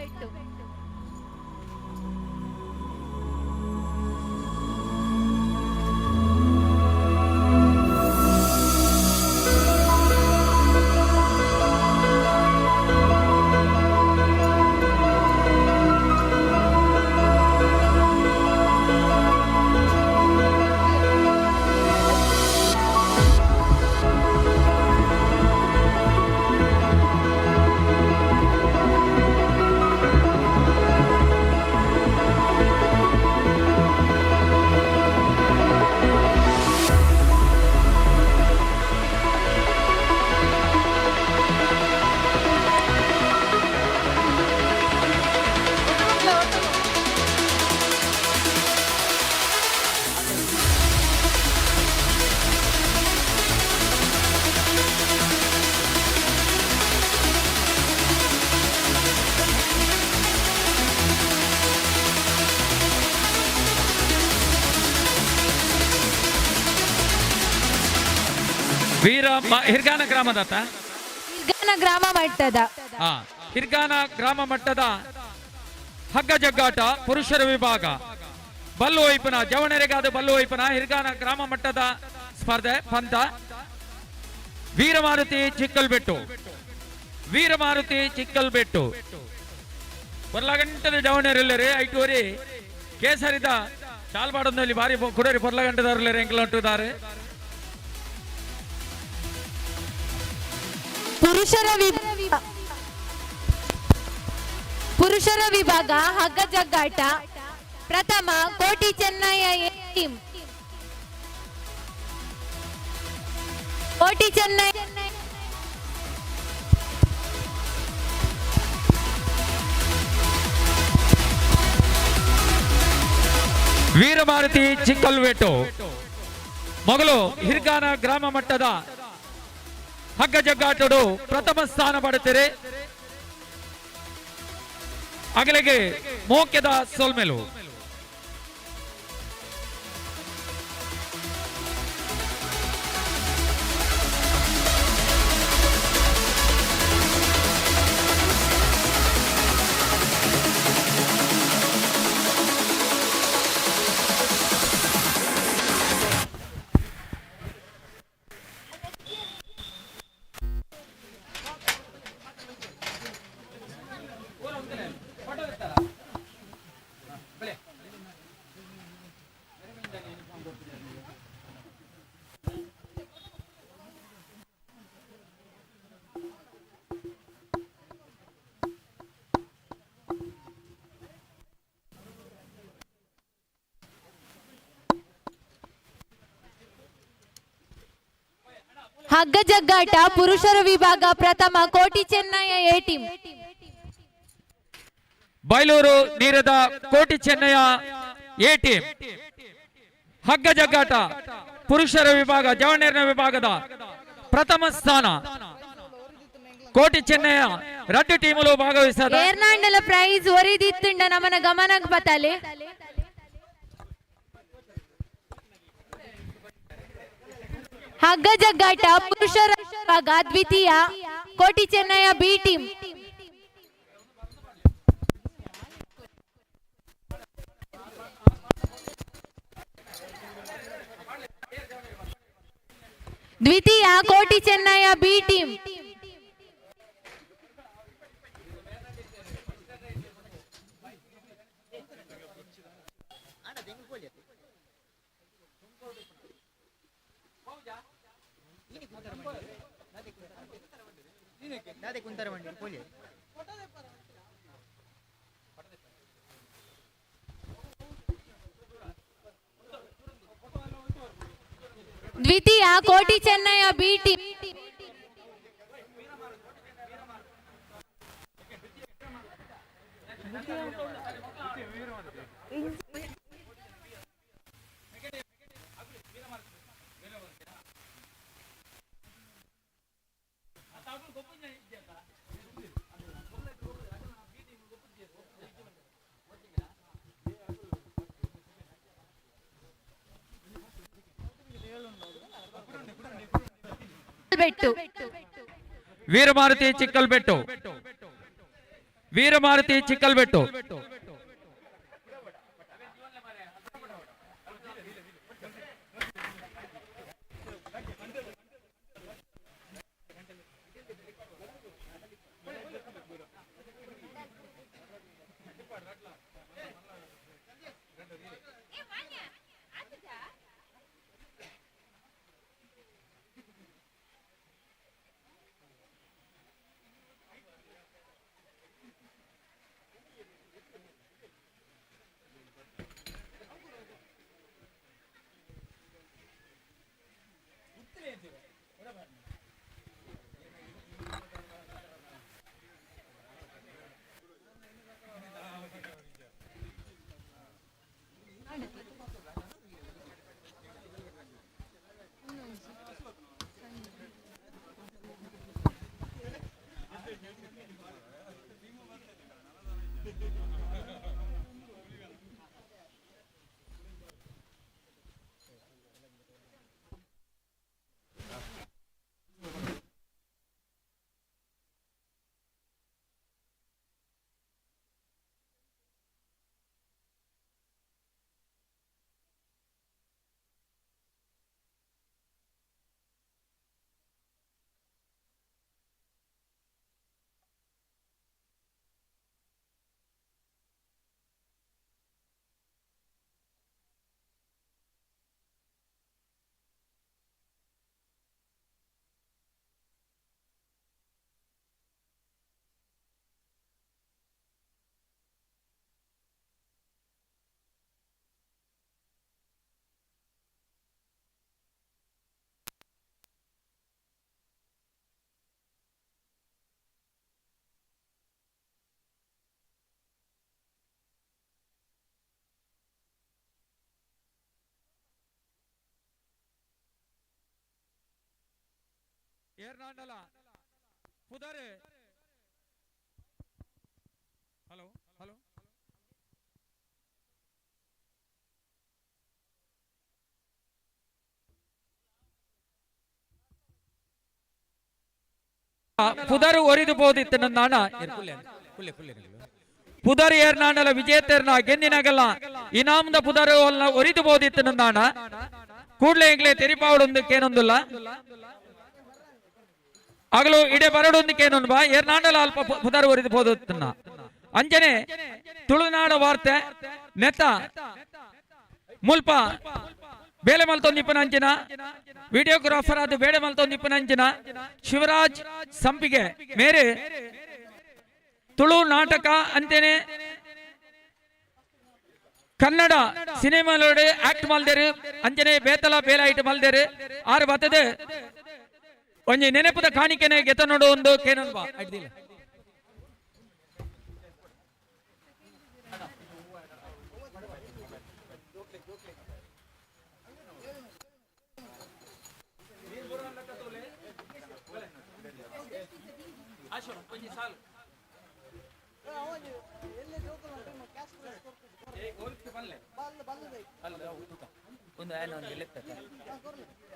ಹಿರ್ಗಾನ ಗ್ರಾಮದ ಹಿರ್ಗಾನ ಗ್ರಾಮ ಮಟ್ಟದ ಹಿರ್ಗಾನ ಗ್ರಾಮ ಮಟ್ಟದ ಹಗ್ಗ ಜಗ್ಗಾಟ ಪುರುಷರ ವಿಭಾಗ ಬಲ್ಲು ವೈಪನ ಜವಣರೆಗಾದ ಬಲ್ಲು ವೈಪನ ಹಿರ್ಗಾನ ಗ್ರಾಮ ಮಟ್ಟದ ಸ್ಪರ್ಧೆ ಪಂಥ ವೀರಮಾರುತಿ ಚಿಕ್ಕಲ್ಬೆಟ್ಟು ಬರ್ಲಾಗಂಟದ ಜವಣರೆಲ್ಲರೇ ಐಟೂರಿ ಕೇಸರಿದ ಶಾಲ್ಪಾಡೊಂದಲ್ಲಿ ಬಾರಿ ಕುಡರಿ ಪೊರ್ಲಗಂಟದವರಲ್ಲಿ ಎಂಕಲೊಂಟಿದ್ದಾರೆ. ಪುರುಷರ ವಿಭಾಗ ಹಗ್ಗ ಜಗ್ಗಾಟ ಪ್ರಥಮ ಕೋಟಿ ಚೆನ್ನಯ್ಯ ಟೀಮ್. ಕೋಟಿ ಚೆನ್ನಯ್ಯ ವೀರಮಾರುತಿ ಚಿಕ್ಕಲ್ವೇಟು ಮೊದಲು ಹಿರ್ಗಾನ ಗ್ರಾಮ ಮಟ್ಟದ ಹಗ್ಗ ಜಗ್ಗಾಟಡು ಪ್ರಥಮ ಸ್ಥಾನ ಪಡುತ್ತಾರೆ. ಅಗಲಿಗೆ ಮೋಕ್ಯದ ಸೋಲ್ಮೆಲು ಹಗ್ಗ ಜಗ್ಗಾಟ ಪುರುಷರ ವಿಭಾಗ ಪ್ರಥಮ ಕೋಟಿ ಚೆನ್ನಯ್ಯ ಎ ಟೀಮ್. ಬೈಲೂರು ನೀರದ ಕೋಟಿ ಚೆನ್ನಯ್ಯ ಎ ಟೀಮ್ ಹಗ್ಗ ಜಗ್ಗಾಟ ಪುರುಷರ ವಿಭಾಗ ಜವನೇರಿನ ವಿಭಾಗದ ಪ್ರಥಮ ಸ್ಥಾನ. ಕೋಟಿ ಚೆನ್ನಯ್ಯ ರಡ್ಡು ಟೀಮುಲು ಭಾಗವಹಿಸಿದ ಏರ್ನಾಂಡಲ ಪ್ರೈಸ್ ಒರಿದಿತ್ತುಂಡ ನಮನ ಗಮನಕ್ಕೆ ಬತ್ತಲೆ. ಹಗ್ಗ ಜಗ್ಗಾಟ ಪುರುಷರ ವಿಭಾಗ ದ್ವಿತೀಯ ಕೋಟಿ ಚೆನ್ನಯ್ಯ ಬಿ ಟೀಮ್. ದ್ವಿತೀಯ ಕೋಟಿ ಚೆನ್ನಯ್ಯ ಬಿ ಟೀಮ್. ದ್ವಿತೀಯ ಕೋಟಿ ಚೆನ್ನಯ್ಯ ಬಿ ಟೀಮ್. ವೀರಮಾರುತಿ ಚಿಕ್ಕಲ್ಬೆಟ್ಟು ವೀರಮಾರುತಿ ಚಿಕ್ಕಲ್ಬೆಟ್ಟು ಏರ್ನಾಡಲ ಪುದರೆ ಹಲೋ ಹಲೋ ಪುದರು ಒರಿದು ಬೋದಿತ್ತು ನನ್ನ ಪುದರ್ ಏರ್ನಾಡಲ ವಿಜೇತರ್ನ ಗೆಂದಿನಗಲ್ಲ ಇನಾಮದ ಪುದರು ಒರಿದು ಬೋದಿತ್ತು ನನ್ನ ಕೂಡ್ಲೆ ಇಂಗ್ಲೆ ತೆರಿಪಾವಡೊಂದಕ್ಕೇನೊಂದಿಲ್ಲ ಆಗಲು ಇಡೆ ಬರಡೊಂದಕ್ಕೇನೊಂದು ಬಾ ಏರ್ನಾಡಲ ಅಲ್ಪ ಪುದರು ಒರಿದು ಬೋದಿತ್ತನ್ನ ಅಂಜನೆ ತುಳುನಾಡ ವಾರ್ತೆ ನೆತ್ತ ಮುಲ್ಪ ಬೇಳೆ ಮಲ್ತೊಂದಿಪ್ಪನಂಚಿನ ವಿಡಿಯೋಗ್ರಾಫರ್ ಅದು ಬೇಳೆ ಮಲ್ತೊಂದಿಪ್ಪನಂಚಿನ ಶಿವರಾಜ್ ಸಂಪಿಗೆ ಮೇರೆ ತುಳು ನಾಟಕ ಅಂತೇನೆ ಕನ್ನಡ ಸಿನಿಮಾಲೋಡೆ ಆಕ್ಟ್ ಮಲ್ದೇರು ಅಂಜನೆ ಬೇತಲ ಬೇಲ ಇಟ್ಟು ಮಲ್ದೇರು ಆರು ಬತ್ತದ ಒಂಜಿ ನೆನಪದ ಕಾಣಿಕೆನೆ ಗೆತ ನೋಡು ಒಂದು ಕೇನೊಂದು ಬಾ ಅಡ್ದಿಲ್ಲ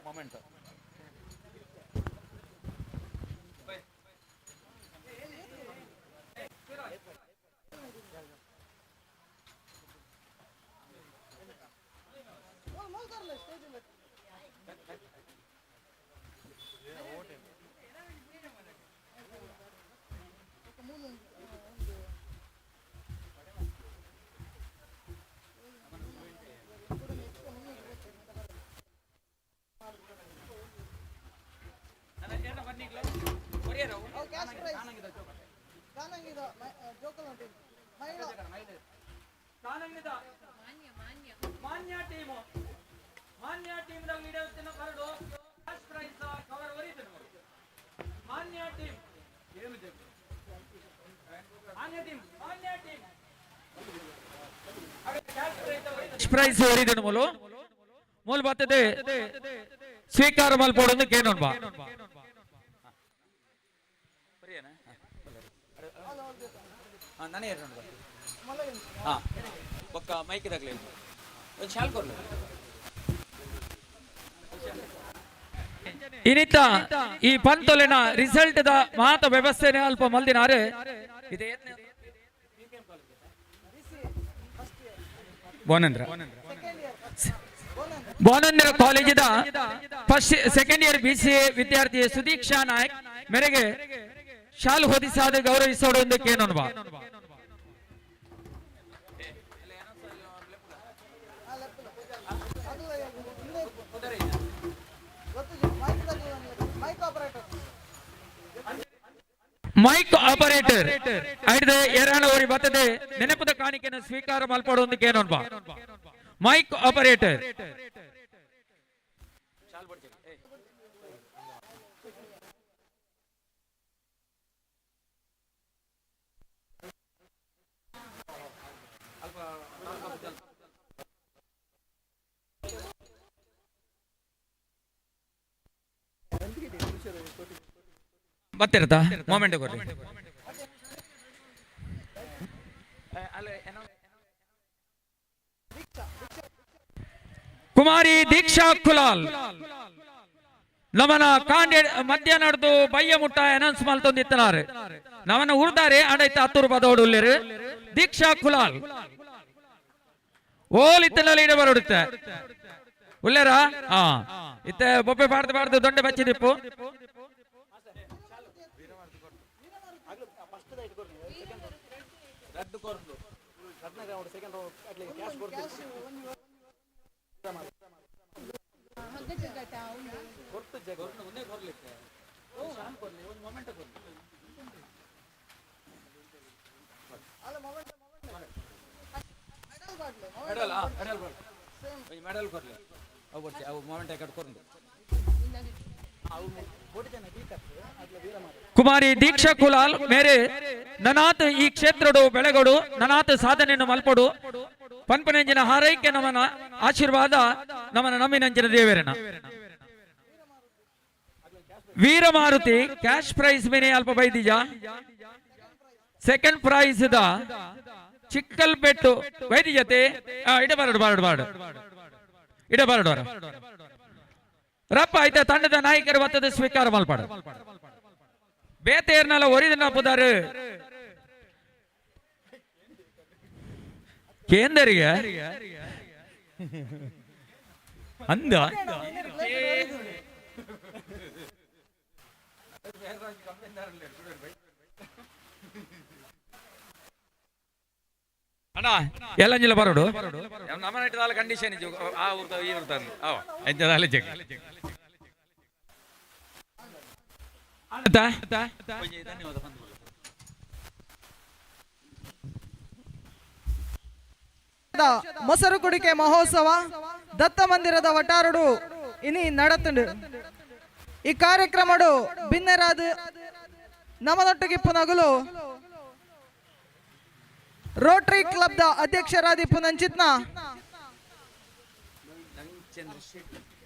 ಮೊಮೆಂಟ್ ಪ್ರೈಸ್ ಒರಿದನು ಮೂಲು ಮೂಲ ಬರ್ತದೆ ಸ್ವೀಕಾರ ಮಲ್ಪೋಡೊಂದು ಕೇನೊಂದು ಬಾ ನಾನೇ ಒಕ್ಕ ಮೈಕಿದಾಗ್ಲಿ ಒಂದು ಶಾಲ್ ಕೊಡ್ಲಿ ಇನ್ನಿತ್ತ ಈ ಪಂತೊಲೆನ ರಿಸಲ್ಟ್ ದ ಮಾತ ವ್ಯವಸ್ಥೆನೆ ಅಲ್ಪ ಮಲ್ದಿನಾರೆ ಇದೆ ಬೋನಂದ್ರ ಕಾಲೇಜಿದ ಫಸ್ಟ್ ಸೆಕೆಂಡ್ ಇಯರ್ BCA ವಿದ್ಯಾರ್ಥಿ ಸುದೀಕ್ಷಾ ನಾಯಕ್ ಮೇರೆಗೆ ಶಾಲು ಹೊದಿಸಾದ ಗೌರವಿಸೋಡು ಕೇನೊಂದು ಬಾ ಮೈಕ್ ಆಪರೇಟರ್ ಐದು ಏರಾಳವರಿ ಬರ್ತದೆ ನೆನಪದ ಕಾಣಿಕೆಯನ್ನು ಸ್ವೀಕಾರ ಮಲ್ಪಡೊಂದು ಕೇನೊಂದು ಬಾ ಮೈಕ್ ಆಪರೇಟರ್ ಬತ್ತಿರತಾ ಮೊಮೆಂಟ್ ಕೊಡ್ರಿ ಕುಮಾರಿ ದೀಕ್ಷಾ ಕುಲಾಲ್ ನಮನ ಕಾಂಡೆ ಮಧ್ಯ ನಡೆದು ಬಯ್ಯ ಮುಟ್ಟ ಅನೌನ್ಸ್ ಮಲ್ತೊಂದಿತ್ತನಾರೆ ನಮನ ಉರ್ದಾರೆ ಆಡೈತ 10 ರೂಪಾಯಿ ಉಳ್ಳೇರು ದೀಕ್ಷಾ ಕುಲಾಲ್ ಓಲಿತ್ತನಲ್ಲಿ ಇಡ ಬರೋಡುತ್ತೆ ಉಳ್ಳೇರ ಇತ್ತ ಬೊಬ್ಬೆ ಪಾಡ್ದು ದೊಡ್ಡ ಬಚ್ಚಿದಿಪ್ಪು ಕುಮಾರಿ ದೀಕ್ಷಾ ಕುಲಾಲ್ ಮೇರೆ ನನಾತ್ ಈ ಕ್ಷೇತ್ರಡು ಬೆಳೆಗೋಡು ನನಾತ್ ಸಾಧನೆಯನ್ನು ಮಲ್ಪಡು ಪನ್ಪನೆಂಜಿನ ಹಾರೈಕೆ ನಮನ ಆಶೀರ್ವಾದ ನಮನ ನಮ್ಮಿನಂಚಿನ ದೇವರನ ವೀರಮಾರುತಿ ಕ್ಯಾಶ್ ಪ್ರೈಸ್ ಮೇನೆ ಅಲ್ಪ ಬೈದಿಜ. ಸೆಕೆಂಡ್ ಪ್ರೈಸ್ ದ ಚಿಕ್ಕಲ್ಪೆಟ್ಟು ವೈದಿಜತೆ ಇಡಬಾರಡು ಬಾರಡು ಬಾರಡು ಇಡಬಾರಡು ರಪ್ಪ ಆಯ್ತ ತಂಡದ ನಾಯಕರು ಒತ್ತದ ಸ್ವೀಕಾರ ಮಲ್ಪಾಡು ಬೇತೇರ್ನಲ್ಲ ಒರಿದನ ಪುದಾರು ಕೇಂದರಿಗೆ ಅಂದ ಅಣ್ಣ ಎಲ್ಲ ಜಿಲ್ಲ ಬರೋಡು ನಮ್ಮ ನೆಟ್ಟದಾಲ ಕಂಡೀಷನ್ ಆ ಊರ್ತ ಈ ಊರ್ತ ಎಂತದಾಲ ಜಗ್ ಮೊಸರು ಕುಡಿಕೆ ಮಹೋತ್ಸವ ದತ್ತ ಮಂದಿರದ ವಟಾರಡು ಇನಿ ನಡತುಂಡು. ಈ ಕಾರ್ಯಕ್ರಮಡು ಭಿನ್ನರಾದ ನಮನೊಟ್ಟಿಗಿಪ್ಪು ನಗುಲು Rotary club the ಅಧ್ಯಕ್ಷರಾದಿಪ್ಪು ನಂಚಿತ್ನ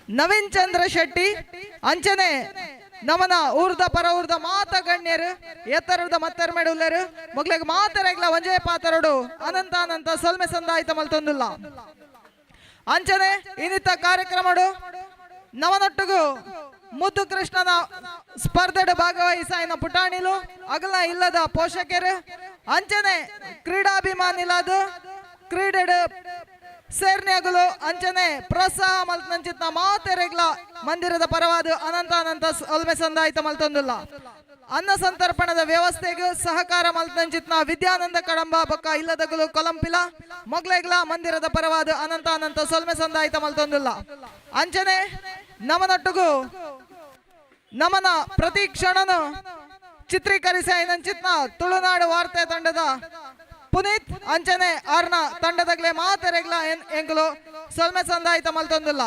Naveen Chandra Shetty ಅಂಚನೆ ನಮನ ಊರ್ದ ಪರ ಊರ್ದ ಮಾತ ಗಣ್ಯರು ಎತ್ತರದ ಮತ್ತರ್ ಮೇಡುಲ್ಲರು ಮೊಗ್ಲೆಗ್ ಮಾತರೆಗ್ಲ ಒಂಜೇ ಪಾತರಡು ಅನಂತ ಅನಂತ ಸೊಲ್ಮೆ ಸಂದಾಯಿತ ಮಲ್ತೊಂದುಲ್ಲ ಅಂಚನೆ ಇನ್ನಿತ ಕಾರ್ಯಕ್ರಮಡು ನವನೊಟ್ಟುಗು ಮುದ್ದು ಕೃಷ್ಣನ ಸ್ಪರ್ಧೆಡು ಭಾಗವಹಿಸಾಯಿನ ಪುಟಾಣಿಲು ಅಗಲ ಇಲ್ಲದ ಪೋಷಕರು ಅಂಚನೆ ಕ್ರೀಡಾಭಿಮಾನಿಲಾದು ಕ್ರೀಡೆಡು ಸೇರ್ನೆಗಲು ಅಂಚನೆ ಪ್ರೋತ್ಸಾಹ ಮಲ್ತಂಚಿತ್ನ ಮಾತೆರೆಗ್ಲ ಮಂದಿರದ ಪರವಾದ ಅನಂತ ಅನಂತ ಸೊಲ್ಮೆ ಸಂದಾಯಿತ ಮಲ್ತೊಂದುಲ್ಲ ಅನ್ನ ಸಂತರ್ಪಣದ ವ್ಯವಸ್ಥೆಗೂ ಸಹಕಾರ ಮಲ್ತಂಚಿತ್ನ ವಿದ್ಯಾನಂದ ಕಡಂಬ ಬೊಕ್ಕ ಇಲ್ಲದಗಲು ಕೊಲಂಪಿಲ ಮೊಗ್ಲೆಗ್ಲ ಮಂದಿರದ ಪರವಾದ ಅನಂತ ಅನಂತ ಸೊಲ್ಮೆ ಸಂದಾಯಿತ ಮಲ್ತೊಂದುಲ್ಲ ಅಂಚನೆ ನಮನೊಟ್ಟುಗು ನಮನ ಪ್ರತಿ ಕ್ಷಣನು ಚಿತ್ರೀಕರಿಸಿನ ತುಳುನಾಡು ವಾರ್ತೆ ತಂಡದ ಪುನೀತ್ ಅಂಚನೆ ಆರ್ನ ತಂಡದಗ್ಲೆ ಮಾತೆರೆಗ್ಲ ಎಂಕುಲು ಸೊಲ್ಮೆ ಸಂದಾಯಿತ ಮಲ್ತೊಂದುಲ್ಲ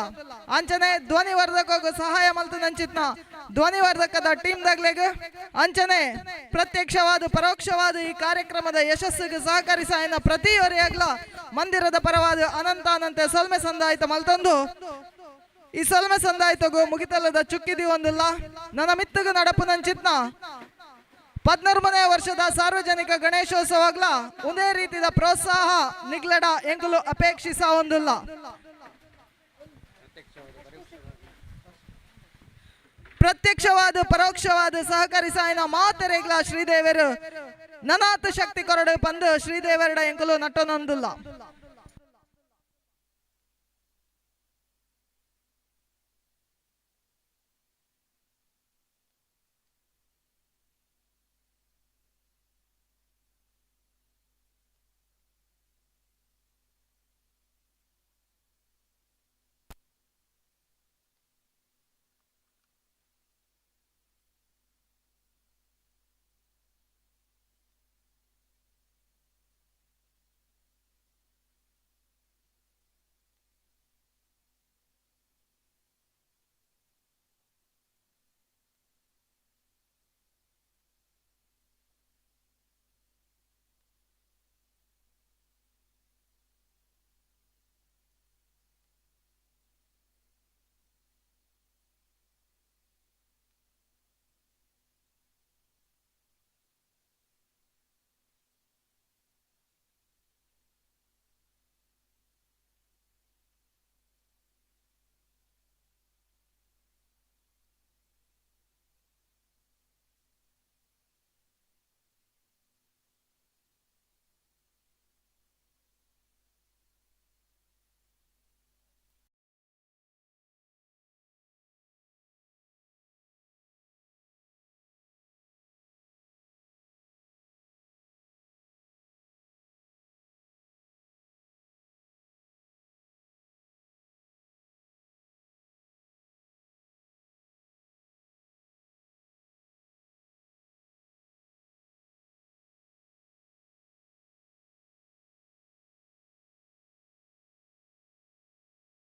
ಅಂಚನೆ ಧ್ವನಿವರ್ಧಕ ಸಹಾಯ ಮಲ್ತಂಚಿತ್ನ ಧ್ವನಿವರ್ಧಕದ ಟೀಮ್ ದಗ್ಲೆಗ್ ಅಂಚನೆ ಪ್ರತ್ಯಕ್ಷವಾದ ಪರೋಕ್ಷವಾದ ಈ ಕಾರ್ಯಕ್ರಮದ ಯಶಸ್ಸಿಗೆ ಸಹಕರಿಸಾಯಿನ ಪ್ರತಿಯೊರೆಯಾಗ್ಲ ಮಂದಿರದ ಪರವಾದ ಅನಂತ ಅನಂತ ಸೊಲ್ಮೆ ಸಂದಾಯಿತ ಮಲ್ತೊಂದು ಈ ಸೊಲ್ಮೆ ಸಂದಾಯಿತಗೂ ಮುಗಿತಲ್ಲದ ಚುಕ್ಕಿದಿ ಒಂದಿಲ್ಲ ನನ್ನ ಮಿತ್ತಗು ನಡಪು ನಂಚಿತ್ನ 14ನೇ ವರ್ಷದ ಸಾರ್ವಜನಿಕ ಗಣೇಶೋತ್ಸವಗ್ಲ ಒಂದೇ ರೀತಿಯ ಪ್ರೋತ್ಸಾಹ ನಿಗ್ಲಡ ಎಂಕುಲು ಅಪೇಕ್ಷಿಸ ಹೊಂದಿಲ್ಲ ಪ್ರತ್ಯಕ್ಷವಾದ ಪರೋಕ್ಷವಾದ ಸಹಕರಿಸಾಯಿನ ಮಾತೆರೆಗ್ಲ ಶ್ರೀದೇವರು ನನಾಥ ಶಕ್ತಿ ಕೊರಡು ಬಂದು ಶ್ರೀದೇವರಡ ಎಂಕುಲು ನಟನೊಂದಿಲ್ಲ